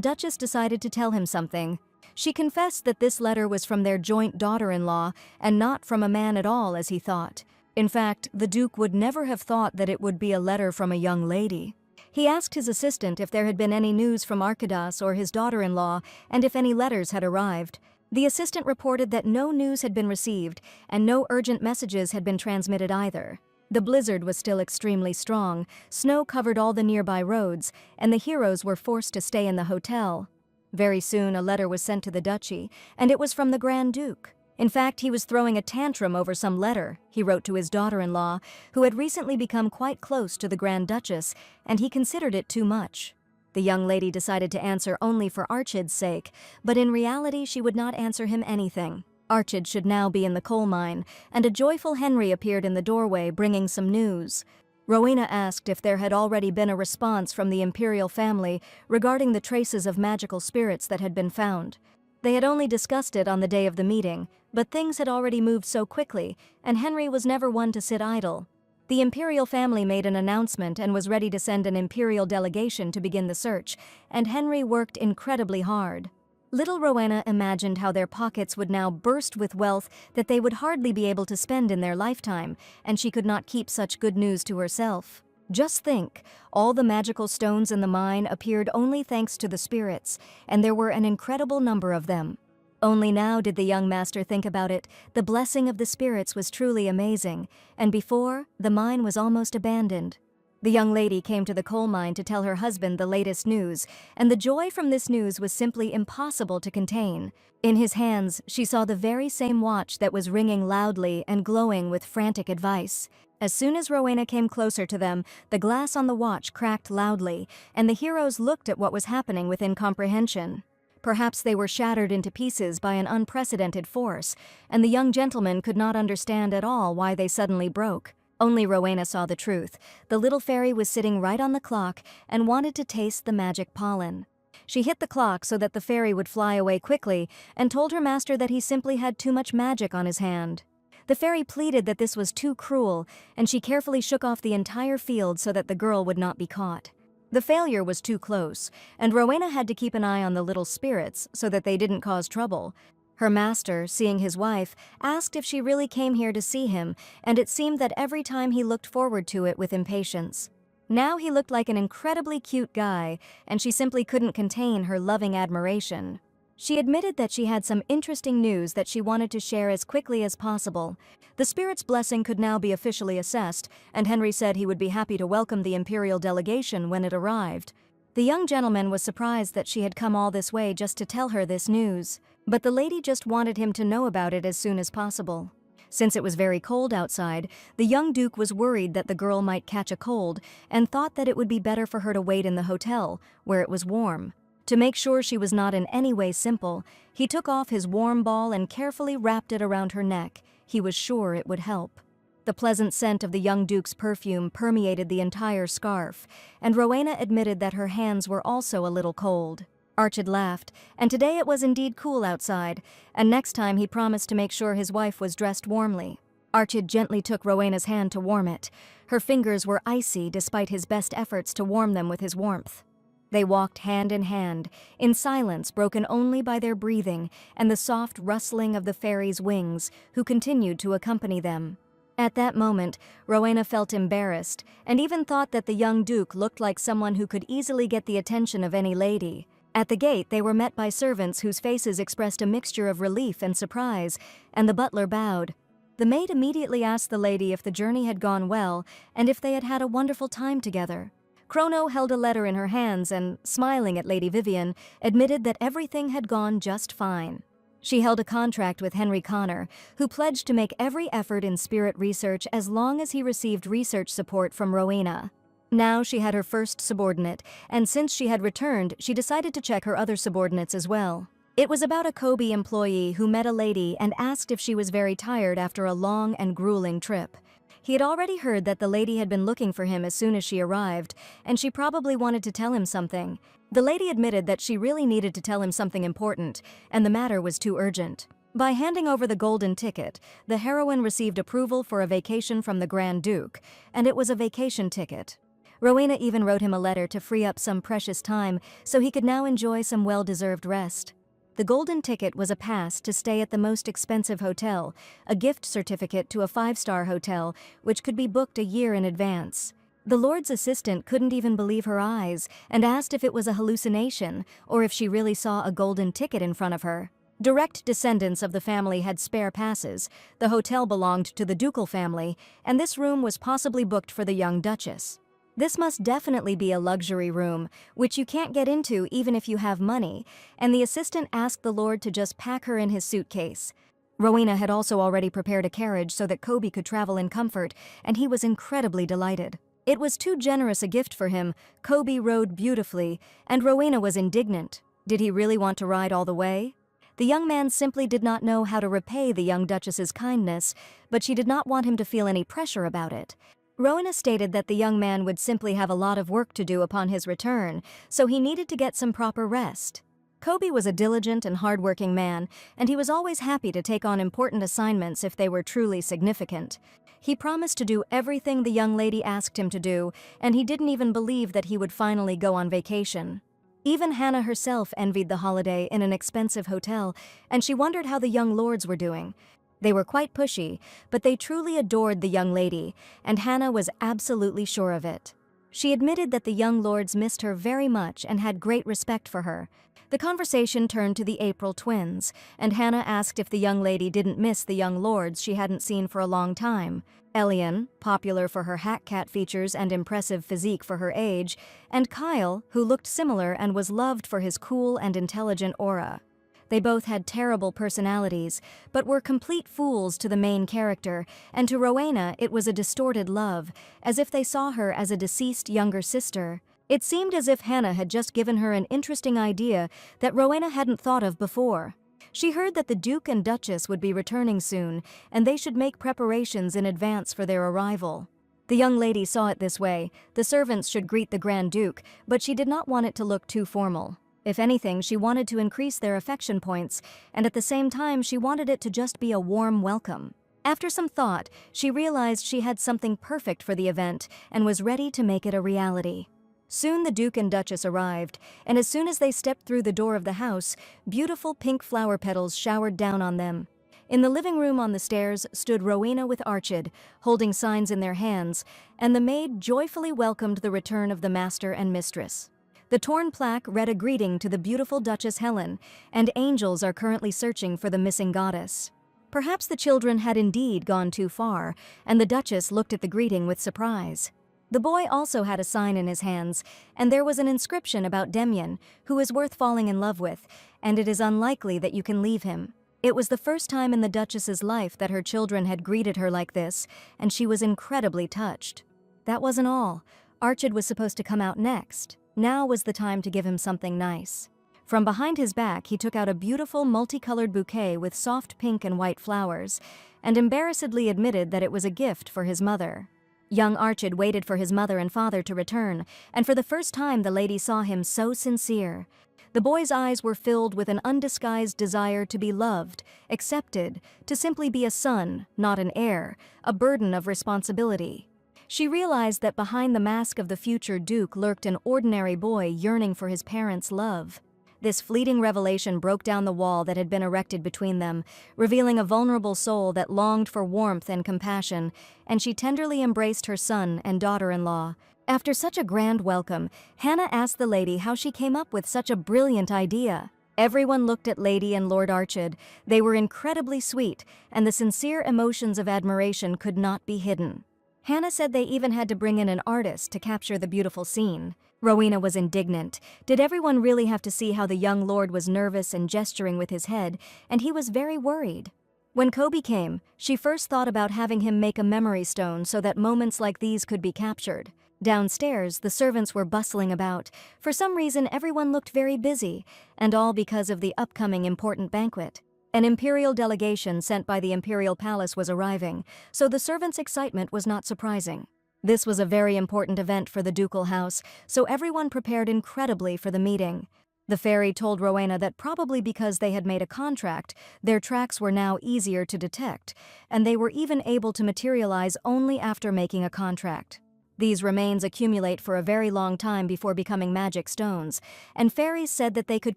Duchess decided to tell him something. She confessed that this letter was from their joint daughter-in-law and not from a man at all, as he thought. In fact, the Duke would never have thought that it would be a letter from a young lady. He asked his assistant if there had been any news from Archydas or his daughter-in-law, and if any letters had arrived. The assistant reported that no news had been received, and no urgent messages had been transmitted either. The blizzard was still extremely strong, snow covered all the nearby roads, and the heroes were forced to stay in the hotel. Very soon a letter was sent to the duchy, and it was from the Grand Duke. In fact, he was throwing a tantrum over some letter he wrote to his daughter-in-law, who had recently become quite close to the Grand Duchess, and he considered it too much. The young lady decided to answer only for Archid's sake, but in reality she would not answer him anything. Archid should now be in the coal mine, and a joyful Henry appeared in the doorway bringing some news. Rowena asked if there had already been a response from the imperial family regarding the traces of magical spirits that had been found. They had only discussed it on the day of the meeting, but things had already moved so quickly, and Henry was never one to sit idle. The imperial family made an announcement and was ready to send an imperial delegation to begin the search, and Henry worked incredibly hard. Little Rowena imagined how their pockets would now burst with wealth that they would hardly be able to spend in their lifetime, and she could not keep such good news to herself. Just think, all the magical stones in the mine appeared only thanks to the spirits, and there were an incredible number of them. Only now did the young master think about it. The blessing of the spirits was truly amazing, and before, the mine was almost abandoned. The young lady came to the coal mine to tell her husband the latest news, and the joy from this news was simply impossible to contain. In his hands, she saw the very same watch that was ringing loudly and glowing with frantic advice. As soon as Rowena came closer to them, the glass on the watch cracked loudly, and the heroes looked at what was happening with incomprehension. Perhaps they were shattered into pieces by an unprecedented force, and the young gentleman could not understand at all why they suddenly broke. Only Rowena saw the truth. The little fairy was sitting right on the clock and wanted to taste the magic pollen. She hit the clock so that the fairy would fly away quickly and told her master that he simply had too much magic on his hand. The fairy pleaded that this was too cruel, and she carefully shook off the entire field so that the girl would not be caught. The failure was too close, and Rowena had to keep an eye on the little spirits so that they didn't cause trouble. Her master, seeing his wife, asked if she really came here to see him, and it seemed that every time he looked forward to it with impatience. Now he looked like an incredibly cute guy, and she simply couldn't contain her loving admiration. She admitted that she had some interesting news that she wanted to share as quickly as possible. The spirit's blessing could now be officially assessed, and Henry said he would be happy to welcome the imperial delegation when it arrived. The young gentleman was surprised that she had come all this way just to tell her this news, but the lady just wanted him to know about it as soon as possible. Since it was very cold outside, the young duke was worried that the girl might catch a cold and thought that it would be better for her to wait in the hotel, where it was warm. To make sure she was not in any way simple, he took off his warm ball and carefully wrapped it around her neck. He was sure it would help. The pleasant scent of the young duke's perfume permeated the entire scarf, and Rowena admitted that her hands were also a little cold. Archid laughed, and today it was indeed cool outside, and next time he promised to make sure his wife was dressed warmly. Archid gently took Rowena's hand to warm it. Her fingers were icy despite his best efforts to warm them with his warmth. They walked hand in hand, in silence broken only by their breathing and the soft rustling of the fairy's wings, who continued to accompany them. At that moment, Rowena felt embarrassed, and even thought that the young duke looked like someone who could easily get the attention of any lady. At the gate, they were met by servants whose faces expressed a mixture of relief and surprise, and the butler bowed. The maid immediately asked the lady if the journey had gone well and if they had had a wonderful time together. Chrono held a letter in her hands and, smiling at Lady Vivian, admitted that everything had gone just fine. She held a contract with Henry Connor, who pledged to make every effort in spirit research as long as he received research support from Rowena. Now she had her first subordinate, and since she had returned, she decided to check her other subordinates as well. It was about a Kobe employee who met a lady and asked if she was very tired after a long and grueling trip. He had already heard that the lady had been looking for him as soon as she arrived, and she probably wanted to tell him something. The lady admitted that she really needed to tell him something important, and the matter was too urgent. By handing over the golden ticket, the heroine received approval for a vacation from the Grand Duke, and it was a vacation ticket. Rowena even wrote him a letter to free up some precious time so he could now enjoy some well-deserved rest. The golden ticket was a pass to stay at the most expensive hotel, a gift certificate to a 5-star hotel, which could be booked a year in advance. The Lord's assistant couldn't even believe her eyes and asked if it was a hallucination or if she really saw a golden ticket in front of her. Direct descendants of the family had spare passes. The hotel belonged to the ducal family, and this room was possibly booked for the young duchess. This must definitely be a luxury room, which you can't get into even if you have money, and the assistant asked the Lord to just pack her in his suitcase. Rowena had also already prepared a carriage so that Kobe could travel in comfort, and he was incredibly delighted. It was too generous a gift for him. Kobe rode beautifully, and Rowena was indignant. Did he really want to ride all the way? The young man simply did not know how to repay the young duchess's kindness, but she did not want him to feel any pressure about it. Rowena stated that the young man would simply have a lot of work to do upon his return, so he needed to get some proper rest. Kobe was a diligent and hardworking man, and he was always happy to take on important assignments if they were truly significant. He promised to do everything the young lady asked him to do, and he didn't even believe that he would finally go on vacation. Even Hannah herself envied the holiday in an expensive hotel, and she wondered how the young lords were doing. They were quite pushy, but they truly adored the young lady, and Hannah was absolutely sure of it. She admitted that the young lords missed her very much and had great respect for her. The conversation turned to the April twins, and Hannah asked if the young lady didn't miss the young lords she hadn't seen for a long time. Elian, popular for her hat-cat features and impressive physique for her age, and Kyle, who looked similar and was loved for his cool and intelligent aura. They both had terrible personalities, but were complete fools to the main character, and to Rowena it was a distorted love, as if they saw her as a deceased younger sister. It seemed as if Hannah had just given her an interesting idea that Rowena hadn't thought of before. She heard that the Duke and Duchess would be returning soon, and they should make preparations in advance for their arrival. The young lady saw it this way: the servants should greet the Grand Duke, but she did not want it to look too formal. If anything, she wanted to increase their affection points, and at the same time she wanted it to just be a warm welcome. After some thought, she realized she had something perfect for the event and was ready to make it a reality. Soon the Duke and Duchess arrived, and as soon as they stepped through the door of the house, beautiful pink flower petals showered down on them. In the living room on the stairs stood Rowena with Archid, holding signs in their hands, and the maid joyfully welcomed the return of the master and mistress. The torn plaque read a greeting to the beautiful Duchess Helen, and angels are currently searching for the missing goddess. Perhaps the children had indeed gone too far, and the Duchess looked at the greeting with surprise. The boy also had a sign in his hands, and there was an inscription about Demian, who is worth falling in love with, and it is unlikely that you can leave him. It was the first time in the Duchess's life that her children had greeted her like this, and she was incredibly touched. That wasn't all. Archid was supposed to come out next. Now was the time to give him something nice. From behind his back, he took out a beautiful multicolored bouquet with soft pink and white flowers, and embarrassedly admitted that it was a gift for his mother. Young Archid waited for his mother and father to return, and for the first time the lady saw him so sincere. The boy's eyes were filled with an undisguised desire to be loved, accepted, to simply be a son, not an heir, a burden of responsibility. She realized that behind the mask of the future Duke lurked an ordinary boy yearning for his parents' love. This fleeting revelation broke down the wall that had been erected between them, revealing a vulnerable soul that longed for warmth and compassion, and she tenderly embraced her son and daughter-in-law. After such a grand welcome, Hannah asked the lady how she came up with such a brilliant idea. Everyone looked at Lady and Lord Archid. They were incredibly sweet, and the sincere emotions of admiration could not be hidden. Hannah said they even had to bring in an artist to capture the beautiful scene. Rowena was indignant. Did everyone really have to see how the young lord was nervous and gesturing with his head, and he was very worried. When Kobe came, she first thought about having him make a memory stone so that moments like these could be captured. Downstairs, the servants were bustling about. For some reason, everyone looked very busy, and all because of the upcoming important banquet. An imperial delegation sent by the imperial palace was arriving, so the servants' excitement was not surprising. This was a very important event for the ducal house, so everyone prepared incredibly for the meeting. The fairy told Rowena that probably because they had made a contract, their tracks were now easier to detect, and they were even able to materialize only after making a contract. These remains accumulate for a very long time before becoming magic stones, and fairies said that they could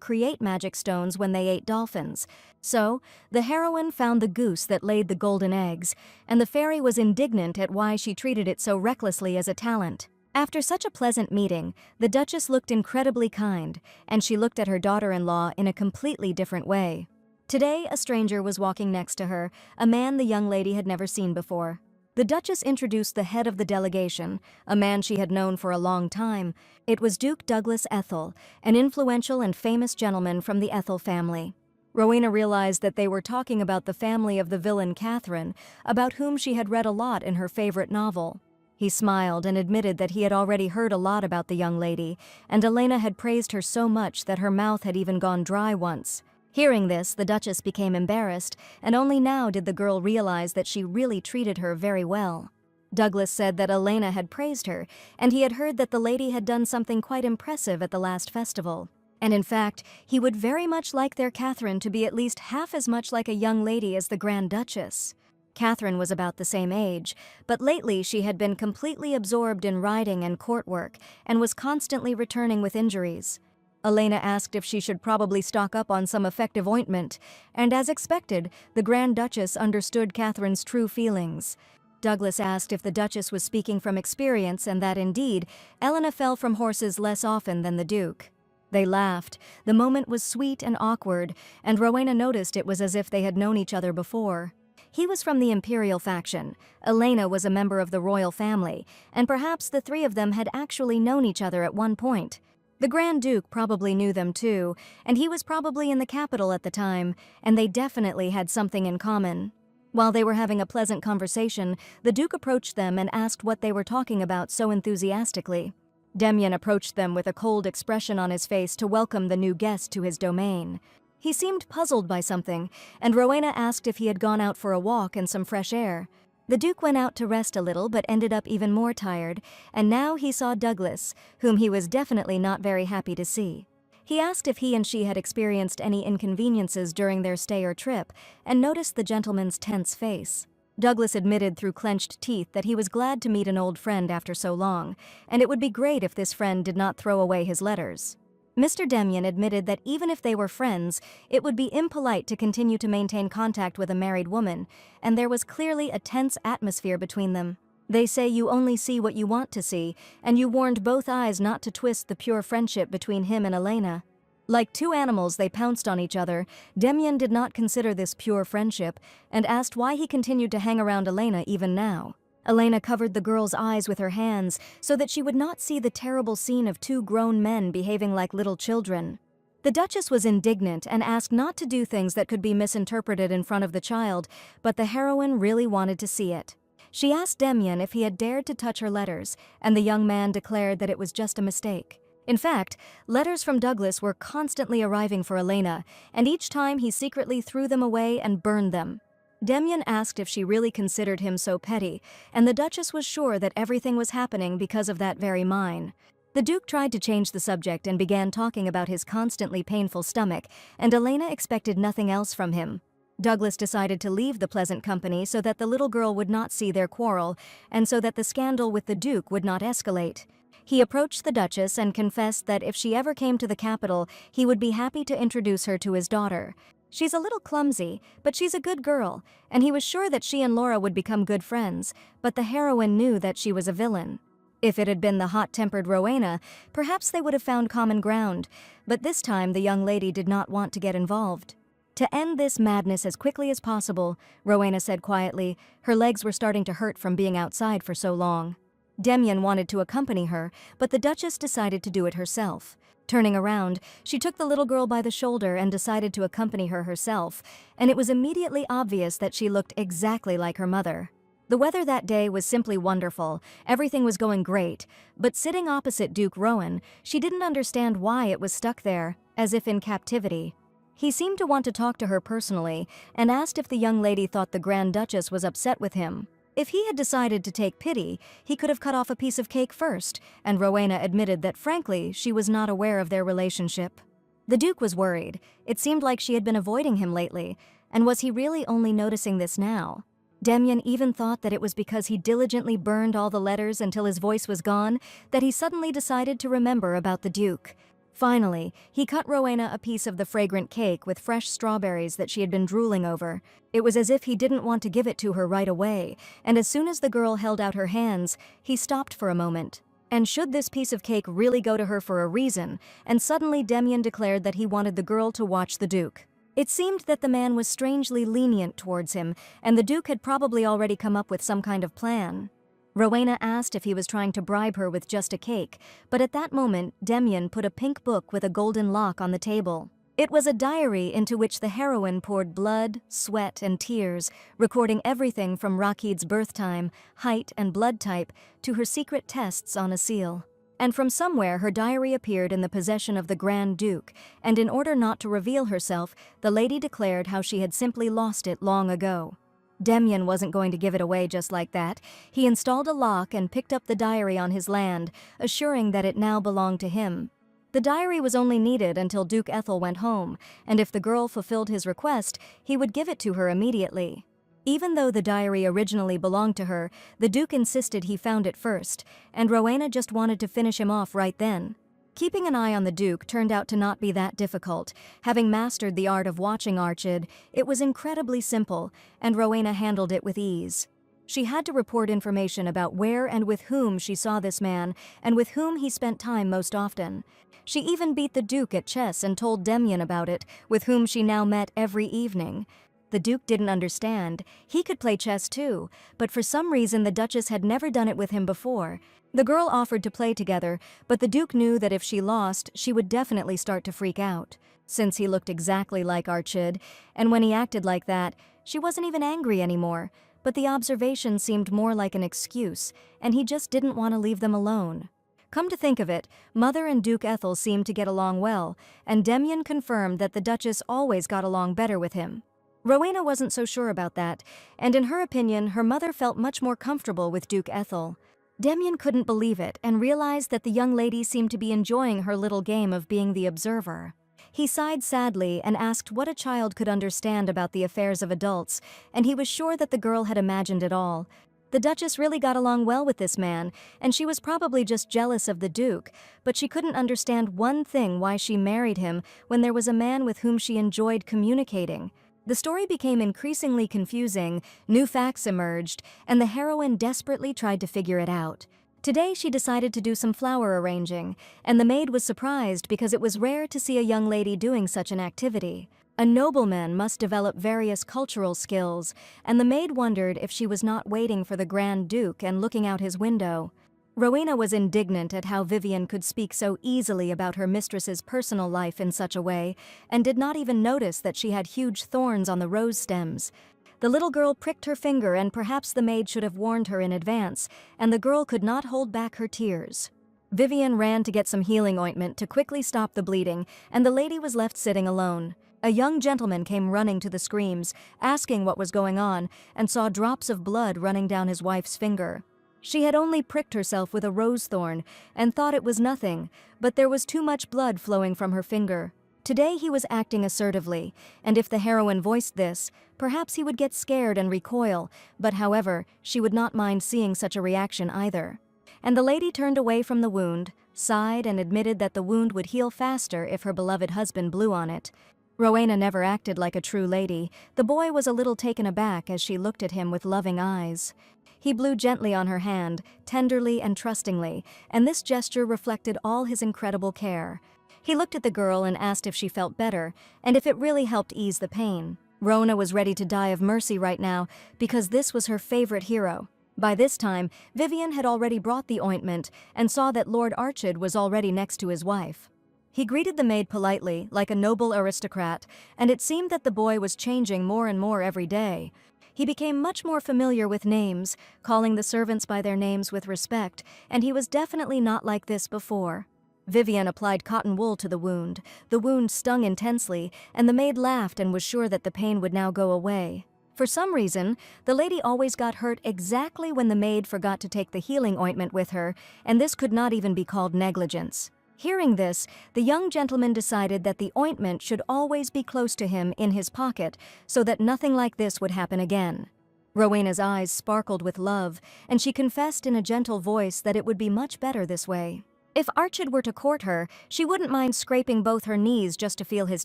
create magic stones when they ate dolphins. So, the heroine found the goose that laid the golden eggs, and the fairy was indignant at why she treated it so recklessly as a talent. After such a pleasant meeting, the Duchess looked incredibly kind, and she looked at her daughter-in-law in a completely different way. Today, a stranger was walking next to her, a man the young lady had never seen before. The Duchess introduced the head of the delegation, a man she had known for a long time. It was Duke Douglas Ethel, an influential and famous gentleman from the Ethel family. Rowena realized that they were talking about the family of the villain Catherine, about whom she had read a lot in her favorite novel. He smiled and admitted that he had already heard a lot about the young lady, and Elena had praised her so much that her mouth had even gone dry once. Hearing this, the Duchess became embarrassed, and only now did the girl realize that she really treated her very well. Douglas said that Elena had praised her, and he had heard that the lady had done something quite impressive at the last festival. And in fact, he would very much like their Catherine to be at least half as much like a young lady as the Grand Duchess. Catherine was about the same age, but lately she had been completely absorbed in riding and court work, and was constantly returning with injuries. Elena asked if she should probably stock up on some effective ointment, and as expected, the Grand Duchess understood Catherine's true feelings. Douglas asked if the Duchess was speaking from experience and that, indeed, Elena fell from horses less often than the Duke. They laughed. The moment was sweet and awkward, and Rowena noticed it was as if they had known each other before. He was from the imperial faction. Elena was a member of the royal family, and perhaps the three of them had actually known each other at one point. The Grand Duke probably knew them too, and he was probably in the capital at the time, and they definitely had something in common. While they were having a pleasant conversation, the Duke approached them and asked what they were talking about so enthusiastically. Demian approached them with a cold expression on his face to welcome the new guest to his domain. He seemed puzzled by something, and Rowena asked if he had gone out for a walk and some fresh air. The Duke went out to rest a little but ended up even more tired, and now he saw Douglas, whom he was definitely not very happy to see. He asked if he and she had experienced any inconveniences during their stay or trip, and noticed the gentleman's tense face. Douglas admitted through clenched teeth that he was glad to meet an old friend after so long, and it would be great if this friend did not throw away his letters. Mr. Demian admitted that even if they were friends, it would be impolite to continue to maintain contact with a married woman, and there was clearly a tense atmosphere between them. They say you only see what you want to see, and you warned both eyes not to twist the pure friendship between him and Elena. Like two animals, they pounced on each other. Demian did not consider this pure friendship, and asked why he continued to hang around Elena even now. Elena covered the girl's eyes with her hands so that she would not see the terrible scene of two grown men behaving like little children. The Duchess was indignant and asked not to do things that could be misinterpreted in front of the child, but the heroine really wanted to see it. She asked Demian if he had dared to touch her letters, and the young man declared that it was just a mistake. In fact, letters from Douglas were constantly arriving for Elena, and each time he secretly threw them away and burned them. Demian asked if she really considered him so petty, and the Duchess was sure that everything was happening because of that very mine. The Duke tried to change the subject and began talking about his constantly painful stomach, and Elena expected nothing else from him. Douglas decided to leave the pleasant company so that the little girl would not see their quarrel, and so that the scandal with the Duke would not escalate. He approached the Duchess and confessed that if she ever came to the capital, he would be happy to introduce her to his daughter. She's a little clumsy, but she's a good girl, and he was sure that she and Laura would become good friends, but the heroine knew that she was a villain. If it had been the hot-tempered Rowena, perhaps they would have found common ground, but this time the young lady did not want to get involved. To end this madness as quickly as possible, Rowena said quietly, her legs were starting to hurt from being outside for so long. Demian wanted to accompany her, but the Duchess decided to do it herself. Turning around, she took the little girl by the shoulder and decided to accompany her herself, and it was immediately obvious that she looked exactly like her mother. The weather that day was simply wonderful, everything was going great, but sitting opposite Duke Rowan, she didn't understand why it was stuck there, as if in captivity. He seemed to want to talk to her personally, and asked if the young lady thought the Grand Duchess was upset with him. If he had decided to take pity, he could have cut off a piece of cake first, and Rowena admitted that frankly, she was not aware of their relationship. The Duke was worried. It seemed like she had been avoiding him lately, and was he really only noticing this now? Demian even thought that it was because he diligently burned all the letters until his voice was gone that he suddenly decided to remember about the Duke. Finally, he cut Rowena a piece of the fragrant cake with fresh strawberries that she had been drooling over. It was as if he didn't want to give it to her right away, and as soon as the girl held out her hands, he stopped for a moment. And should this piece of cake really go to her for a reason? And suddenly Demian declared that he wanted the girl to watch the Duke. It seemed that the man was strangely lenient towards him, and the Duke had probably already come up with some kind of plan. Rowena asked if he was trying to bribe her with just a cake, but at that moment, Demian put a pink book with a golden lock on the table. It was a diary into which the heroine poured blood, sweat, and tears, recording everything from Rakid's birth time, height, and blood type to her secret tests on a seal. And from somewhere her diary appeared in the possession of the Grand Duke, and in order not to reveal herself, the lady declared how she had simply lost it long ago. Demian wasn't going to give it away just like that. He installed a lock and picked up the diary on his land, assuring that it now belonged to him. The diary was only needed until Duke Ethel went home, and if the girl fulfilled his request, he would give it to her immediately. Even though the diary originally belonged to her, the Duke insisted he found it first, and Rowena just wanted to finish him off right then. Keeping an eye on the Duke turned out to not be that difficult. Having mastered the art of watching Archid, it was incredibly simple, and Rowena handled it with ease. She had to report information about where and with whom she saw this man, and with whom he spent time most often. She even beat the Duke at chess and told Demian about it, with whom she now met every evening. The Duke didn't understand. He could play chess too, but for some reason the Duchess had never done it with him before. The girl offered to play together, but the Duke knew that if she lost, she would definitely start to freak out. Since he looked exactly like Archid, and when he acted like that, she wasn't even angry anymore, but the observation seemed more like an excuse, and he just didn't want to leave them alone. Come to think of it, Mother and Duke Ethel seemed to get along well, and Demian confirmed that the Duchess always got along better with him. Rowena wasn't so sure about that, and in her opinion, her mother felt much more comfortable with Duke Ethel. Demian couldn't believe it and realized that the young lady seemed to be enjoying her little game of being the observer. He sighed sadly and asked what a child could understand about the affairs of adults, and he was sure that the girl had imagined it all. The Duchess really got along well with this man, and she was probably just jealous of the Duke, but she couldn't understand one thing: why she married him when there was a man with whom she enjoyed communicating. The story became increasingly confusing, new facts emerged, and the heroine desperately tried to figure it out. Today she decided to do some flower arranging, and the maid was surprised because it was rare to see a young lady doing such an activity. A nobleman must develop various cultural skills, and the maid wondered if she was not waiting for the Grand Duke and looking out his window. Rowena was indignant at how Vivian could speak so easily about her mistress's personal life in such a way, and did not even notice that she had huge thorns on the rose stems. The little girl pricked her finger, and perhaps the maid should have warned her in advance, and the girl could not hold back her tears. Vivian ran to get some healing ointment to quickly stop the bleeding, and the lady was left sitting alone. A young gentleman came running to the screams, asking what was going on, and saw drops of blood running down his wife's finger. She had only pricked herself with a rose thorn and thought it was nothing, but there was too much blood flowing from her finger. Today he was acting assertively, and if the heroine voiced this, perhaps he would get scared and recoil, but however, she would not mind seeing such a reaction either. And the lady turned away from the wound, sighed, and admitted that the wound would heal faster if her beloved husband blew on it. Rowena never acted like a true lady. The boy was a little taken aback as she looked at him with loving eyes. He blew gently on her hand, tenderly and trustingly, and this gesture reflected all his incredible care. He looked at the girl and asked if she felt better, and if it really helped ease the pain. Rowena was ready to die of mercy right now, because this was her favorite hero. By this time, Vivian had already brought the ointment and saw that Lord Archid was already next to his wife. He greeted the maid politely, like a noble aristocrat, and it seemed that the boy was changing more and more every day. He became much more familiar with names, calling the servants by their names with respect, and he was definitely not like this before. Vivian applied cotton wool to the wound. The wound stung intensely, and the maid laughed and was sure that the pain would now go away. For some reason, the lady always got hurt exactly when the maid forgot to take the healing ointment with her, and this could not even be called negligence. Hearing this, the young gentleman decided that the ointment should always be close to him in his pocket so that nothing like this would happen again. Rowena's eyes sparkled with love, and she confessed in a gentle voice that it would be much better this way. If Archid were to court her, she wouldn't mind scraping both her knees just to feel his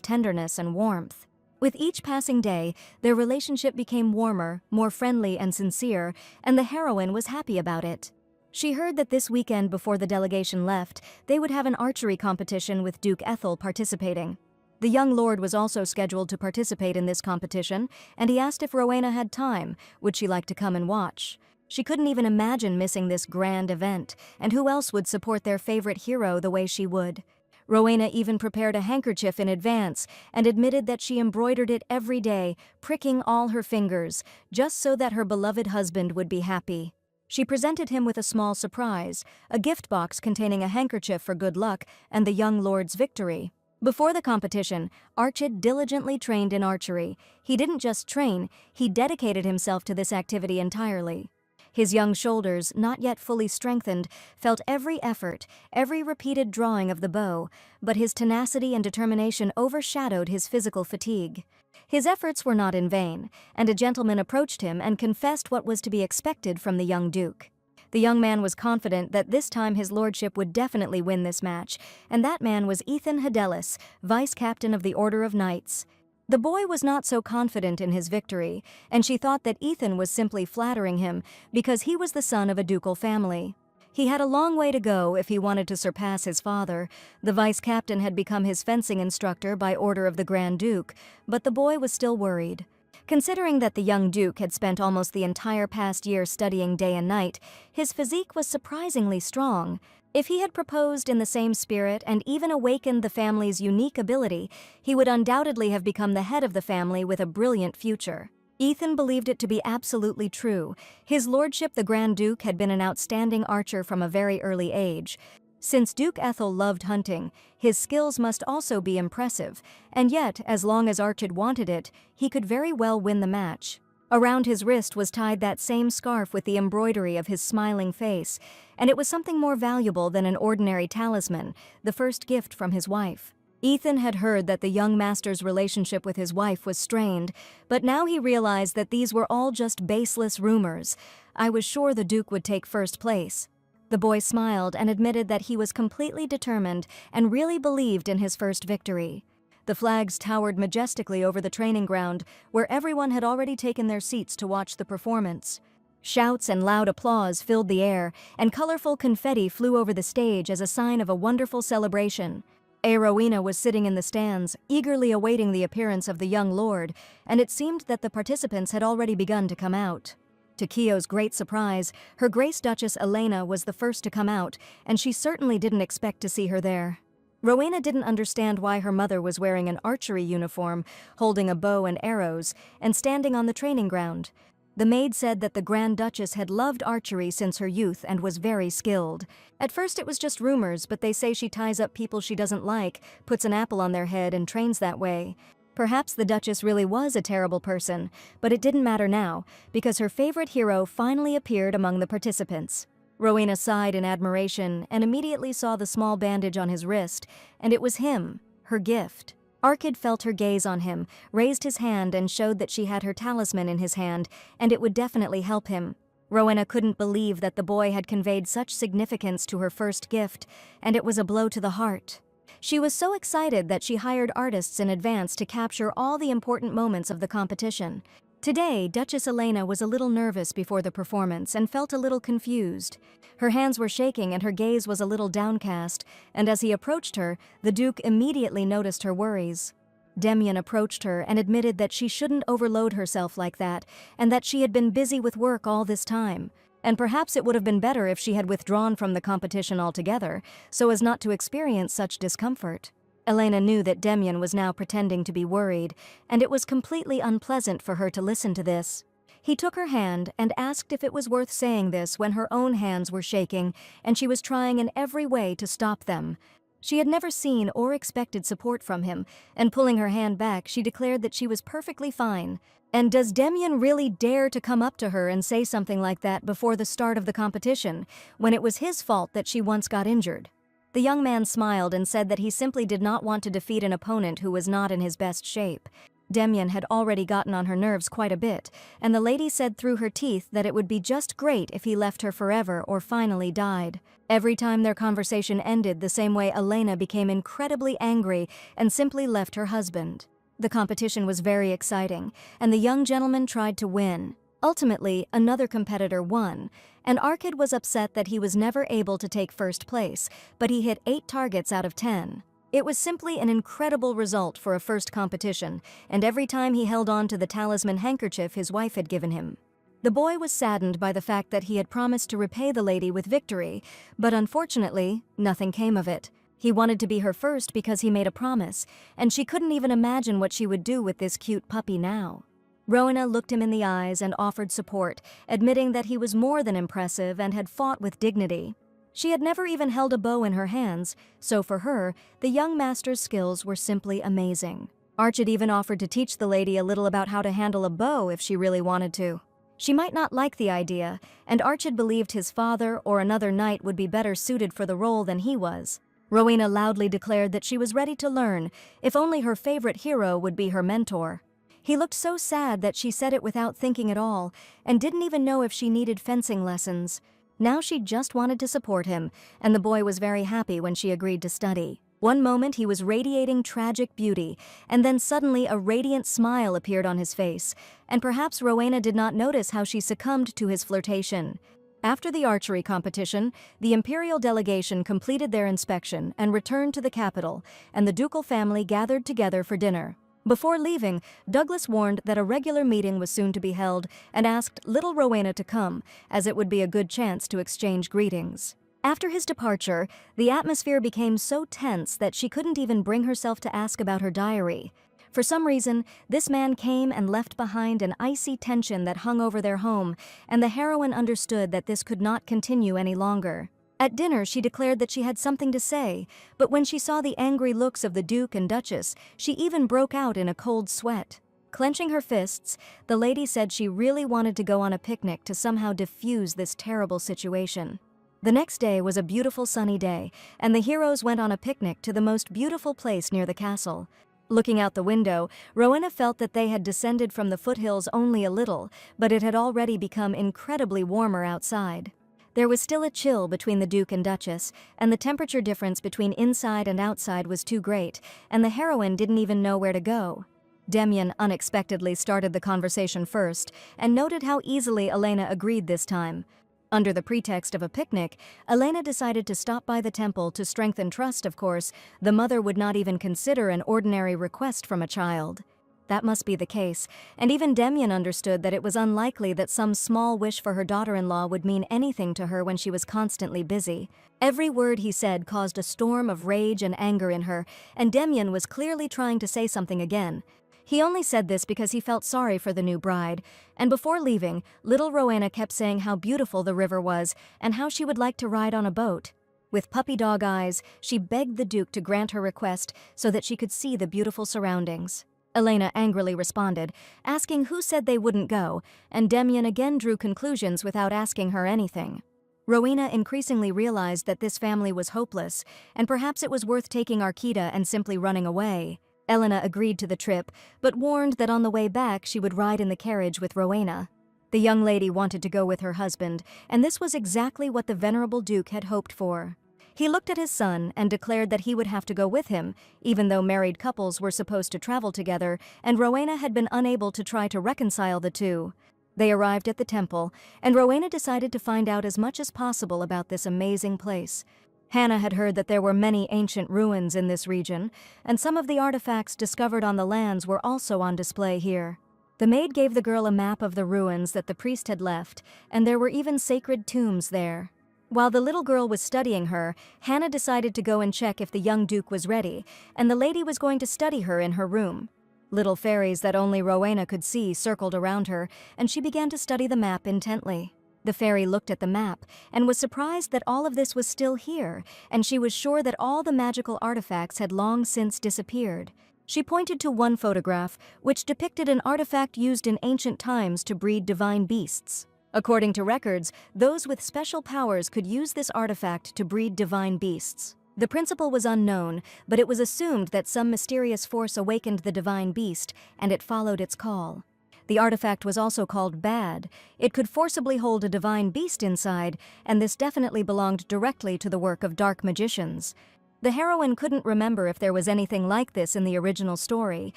tenderness and warmth. With each passing day, their relationship became warmer, more friendly and sincere, and the heroine was happy about it. She heard that this weekend before the delegation left, they would have an archery competition with Duke Ethel participating. The young lord was also scheduled to participate in this competition, and he asked if Rowena had time, would she like to come and watch. She couldn't even imagine missing this grand event, and who else would support their favorite hero the way she would? Rowena even prepared a handkerchief in advance and admitted that she embroidered it every day, pricking all her fingers, just so that her beloved husband would be happy. She presented him with a small surprise, a gift box containing a handkerchief for good luck and the young lord's victory. Before the competition, Archid diligently trained in archery. He didn't just train, he dedicated himself to this activity entirely. His young shoulders, not yet fully strengthened, felt every effort, every repeated drawing of the bow, but his tenacity and determination overshadowed his physical fatigue. His efforts were not in vain, and a gentleman approached him and confessed what was to be expected from the young duke. The young man was confident that this time his lordship would definitely win this match, and that man was Ethan Hedelis, vice-captain of the Order of Knights. The boy was not so confident in his victory, and she thought that Ethan was simply flattering him because he was the son of a ducal family. He had a long way to go if he wanted to surpass his father. The vice-captain had become his fencing instructor by order of the Grand Duke, but the boy was still worried. Considering that the young duke had spent almost the entire past year studying day and night, his physique was surprisingly strong. If he had proposed in the same spirit and even awakened the family's unique ability, he would undoubtedly have become the head of the family with a brilliant future. Ethan believed it to be absolutely true. His lordship the Grand Duke had been an outstanding archer from a very early age. Since Duke Ethel loved hunting, his skills must also be impressive, and yet, as long as Archid wanted it, he could very well win the match. Around his wrist was tied that same scarf with the embroidery of his smiling face, and it was something more valuable than an ordinary talisman, the first gift from his wife. Ethan had heard that the young master's relationship with his wife was strained, but now he realized that these were all just baseless rumors. I was sure the Duke would take first place. The boy smiled and admitted that he was completely determined and really believed in his first victory. The flags towered majestically over the training ground, where everyone had already taken their seats to watch the performance. Shouts and loud applause filled the air, and colorful confetti flew over the stage as a sign of a wonderful celebration. Rowena was sitting in the stands, eagerly awaiting the appearance of the young lord, and it seemed that the participants had already begun to come out. To Kyo's great surprise, Her Grace Duchess Elena was the first to come out, and she certainly didn't expect to see her there. Rowena didn't understand why her mother was wearing an archery uniform, holding a bow and arrows, and standing on the training ground. The maid said that the Grand Duchess had loved archery since her youth and was very skilled. At first it was just rumors, but they say she ties up people she doesn't like, puts an apple on their head, and trains that way. Perhaps the Duchess really was a terrible person, but it didn't matter now, because her favorite hero finally appeared among the participants. Rowena sighed in admiration and immediately saw the small bandage on his wrist, and it was him, her gift. Arkid felt her gaze on him, raised his hand and showed that she had her talisman in his hand, and it would definitely help him. Rowena couldn't believe that the boy had conveyed such significance to her first gift, and it was a blow to the heart. She was so excited that she hired artists in advance to capture all the important moments of the competition. Today, Duchess Elena was a little nervous before the performance and felt a little confused. Her hands were shaking and her gaze was a little downcast, and as he approached her, the Duke immediately noticed her worries. Demyan approached her and admitted that she shouldn't overload herself like that, and that she had been busy with work all this time. And perhaps it would have been better if she had withdrawn from the competition altogether, so as not to experience such discomfort. Elena knew that Demyan was now pretending to be worried, and it was completely unpleasant for her to listen to this. He took her hand and asked if it was worth saying this when her own hands were shaking, and she was trying in every way to stop them. She had never seen or expected support from him, and pulling her hand back, she declared that she was perfectly fine. And does Demyan really dare to come up to her and say something like that before the start of the competition, when it was his fault that she once got injured? The young man smiled and said that he simply did not want to defeat an opponent who was not in his best shape. Demyan had already gotten on her nerves quite a bit, and the lady said through her teeth that it would be just great if he left her forever or finally died. Every time their conversation ended the same way, Elena became incredibly angry and simply left her husband. The competition was very exciting, and the young gentleman tried to win. Ultimately, another competitor won, and Arkid was upset that he was never able to take first place, but he hit 8 targets out of 10. It was simply an incredible result for a first competition, and every time he held on to the talisman handkerchief his wife had given him. The boy was saddened by the fact that he had promised to repay the lady with victory, but unfortunately, nothing came of it. He wanted to be her first because he made a promise, and she couldn't even imagine what she would do with this cute puppy now. Rowena looked him in the eyes and offered support, admitting that he was more than impressive and had fought with dignity. She had never even held a bow in her hands, so for her, the young master's skills were simply amazing. Archid even offered to teach the lady a little about how to handle a bow if she really wanted to. She might not like the idea, and Archid believed his father or another knight would be better suited for the role than he was. Rowena loudly declared that she was ready to learn, if only her favorite hero would be her mentor. He looked so sad that she said it without thinking at all, and didn't even know if she needed fencing lessons. Now she just wanted to support him, and the boy was very happy when she agreed to study. One moment he was radiating tragic beauty, and then suddenly a radiant smile appeared on his face, and perhaps Rowena did not notice how she succumbed to his flirtation. After the archery competition, the imperial delegation completed their inspection and returned to the capital, and the ducal family gathered together for dinner. Before leaving, Douglas warned that a regular meeting was soon to be held and asked little Rowena to come, as it would be a good chance to exchange greetings. After his departure, the atmosphere became so tense that she couldn't even bring herself to ask about her diary. For some reason, this man came and left behind an icy tension that hung over their home, and the heroine understood that this could not continue any longer. At dinner, she declared that she had something to say, but when she saw the angry looks of the Duke and Duchess, she even broke out in a cold sweat. Clenching her fists, the lady said she really wanted to go on a picnic to somehow diffuse this terrible situation. The next day was a beautiful sunny day, and the heroes went on a picnic to the most beautiful place near the castle. Looking out the window, Rowena felt that they had descended from the foothills only a little, but it had already become incredibly warmer outside. There was still a chill between the Duke and Duchess, and the temperature difference between inside and outside was too great, and the heroine didn't even know where to go. Demian unexpectedly started the conversation first, and noted how easily Elena agreed this time. Under the pretext of a picnic, Elena decided to stop by the temple to strengthen trust, of course. The mother would not even consider an ordinary request from a child. That must be the case, and even Demian understood that it was unlikely that some small wish for her daughter-in-law would mean anything to her when she was constantly busy. Every word he said caused a storm of rage and anger in her, and Demian was clearly trying to say something again. He only said this because he felt sorry for the new bride, and before leaving, little Rowena kept saying how beautiful the river was and how she would like to ride on a boat. With puppy dog eyes, she begged the Duke to grant her request so that she could see the beautiful surroundings. Elena angrily responded, asking who said they wouldn't go, and Demian again drew conclusions without asking her anything. Rowena increasingly realized that this family was hopeless, and perhaps it was worth taking Arkita and simply running away. Elena agreed to the trip, but warned that on the way back she would ride in the carriage with Rowena. The young lady wanted to go with her husband, and this was exactly what the venerable Duke had hoped for. He looked at his son and declared that he would have to go with him, even though married couples were supposed to travel together, and Rowena had been unable to try to reconcile the two. They arrived at the temple, and Rowena decided to find out as much as possible about this amazing place. Hannah had heard that there were many ancient ruins in this region, and some of the artifacts discovered on the lands were also on display here. The maid gave the girl a map of the ruins that the priest had left, and there were even sacred tombs there. While the little girl was studying her, Hannah decided to go and check if the young Duke was ready, and the lady was going to study her in her room. Little fairies that only Rowena could see circled around her, and she began to study the map intently. The fairy looked at the map and was surprised that all of this was still here, and she was sure that all the magical artifacts had long since disappeared. She pointed to one photograph, which depicted an artifact used in ancient times to breed divine beasts. According to records, those with special powers could use this artifact to breed divine beasts. The principle was unknown, but it was assumed that some mysterious force awakened the divine beast, and it followed its call. The artifact was also called Bad. It could forcibly hold a divine beast inside, and this definitely belonged directly to the work of dark magicians. The heroine couldn't remember if there was anything like this in the original story,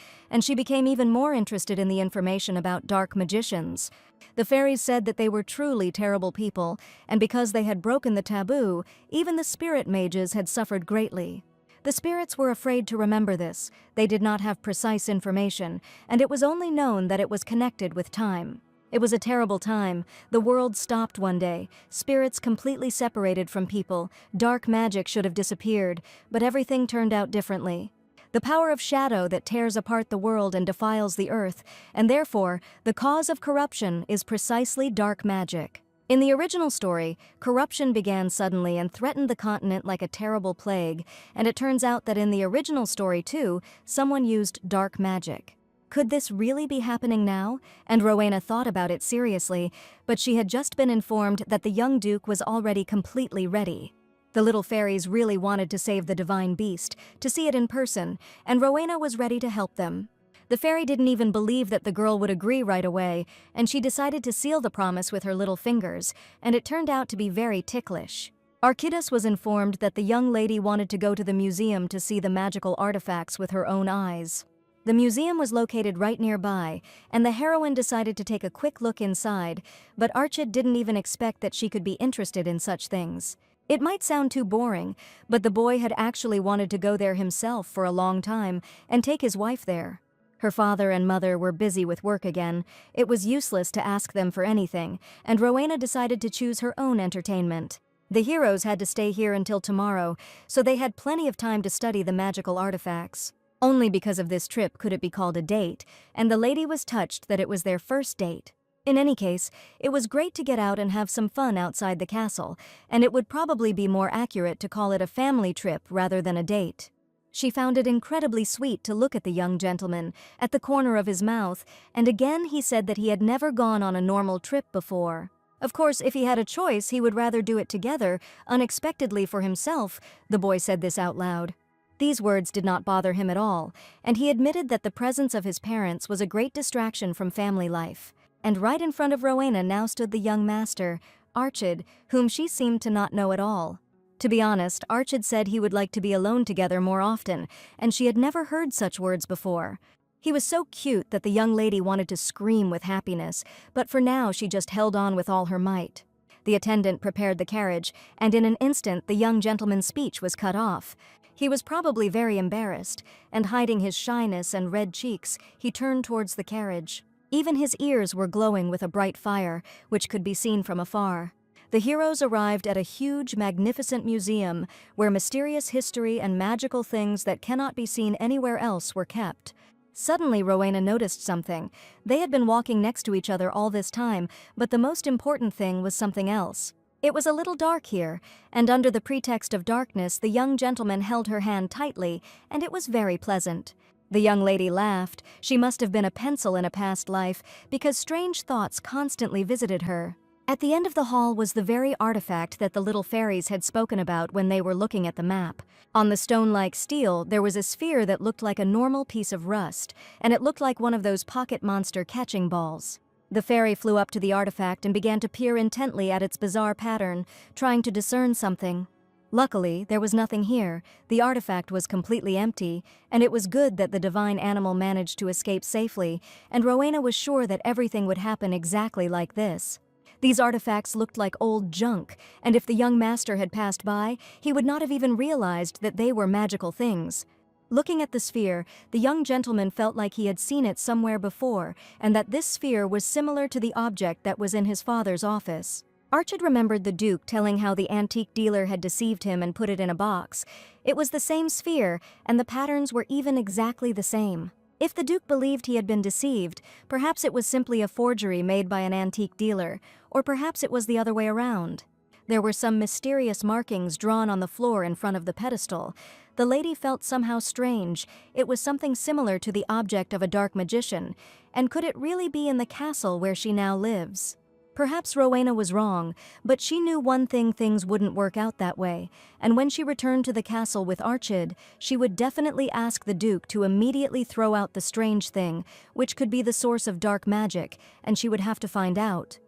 and she became even more interested in the information about dark magicians. The fairies said that they were truly terrible people, and because they had broken the taboo, even the spirit mages had suffered greatly. The spirits were afraid to remember this. They did not have precise information, and it was only known that it was connected with time. It was a terrible time. The world stopped one day. Spirits completely separated from people. Dark magic should have disappeared, but everything turned out differently. The power of shadow that tears apart the world and defiles the earth, and therefore, the cause of corruption is precisely dark magic. In the original story, corruption began suddenly and threatened the continent like a terrible plague, and it turns out that in the original story too, someone used dark magic. Could this really be happening now? And Rowena thought about it seriously, but she had just been informed that the young Duke was already completely ready. The little fairies really wanted to save the divine beast, to see it in person, and Rowena was ready to help them. The fairy didn't even believe that the girl would agree right away, and she decided to seal the promise with her little fingers, and it turned out to be very ticklish. Arkita was informed that the young lady wanted to go to the museum to see the magical artifacts with her own eyes. The museum was located right nearby, and the heroine decided to take a quick look inside, but Archid didn't even expect that she could be interested in such things. It might sound too boring, but the boy had actually wanted to go there himself for a long time and take his wife there. Her father and mother were busy with work again. It was useless to ask them for anything, and Rowena decided to choose her own entertainment. The heroes had to stay here until tomorrow, so they had plenty of time to study the magical artifacts. Only because of this trip could it be called a date, and the lady was touched that it was their first date. In any case, it was great to get out and have some fun outside the castle, and it would probably be more accurate to call it a family trip rather than a date. She found it incredibly sweet to look at the young gentleman, at the corner of his mouth, and again he said that he had never gone on a normal trip before. Of course, if he had a choice, he would rather do it together, unexpectedly for himself. The boy said this out loud. These words did not bother him at all, and he admitted that the presence of his parents was a great distraction from family life. And right in front of Rowena now stood the young master, Archid, whom she seemed to not know at all. To be honest, Archid said he would like to be alone together more often, and she had never heard such words before. He was so cute that the young lady wanted to scream with happiness, but for now she just held on with all her might. The attendant prepared the carriage, and in an instant the young gentleman's speech was cut off. He was probably very embarrassed, and hiding his shyness and red cheeks, he turned towards the carriage. Even his ears were glowing with a bright fire, which could be seen from afar. The heroes arrived at a huge, magnificent museum where mysterious history and magical things that cannot be seen anywhere else were kept. Suddenly, Rowena noticed something. They had been walking next to each other all this time, but the most important thing was something else. It was a little dark here, and under the pretext of darkness, the young gentleman held her hand tightly, and it was very pleasant. The young lady laughed. She must have been a pencil in a past life, because strange thoughts constantly visited her. At the end of the hall was the very artifact that the little fairies had spoken about when they were looking at the map. On the stone-like steel, there was a sphere that looked like a normal piece of rust, and it looked like one of those pocket monster catching balls. The fairy flew up to the artifact and began to peer intently at its bizarre pattern, trying to discern something. Luckily, there was nothing here. The artifact was completely empty, and it was good that the divine animal managed to escape safely, and Rowena was sure that everything would happen exactly like this. These artifacts looked like old junk, and if the young master had passed by, he would not have even realized that they were magical things. Looking at the sphere, the young gentleman felt like he had seen it somewhere before, and that this sphere was similar to the object that was in his father's office. Archid remembered the Duke telling how the antique dealer had deceived him and put it in a box. It was the same sphere, and the patterns were even exactly the same. If the Duke believed he had been deceived, perhaps it was simply a forgery made by an antique dealer, or perhaps it was the other way around. There were some mysterious markings drawn on the floor in front of the pedestal. The lady felt somehow strange. It was something similar to the object of a dark magician, and could it really be in the castle where she now lives? Perhaps Rowena was wrong, but she knew one thing: things wouldn't work out that way, and when she returned to the castle with Archid, she would definitely ask the Duke to immediately throw out the strange thing, which could be the source of dark magic, and she would have to find out.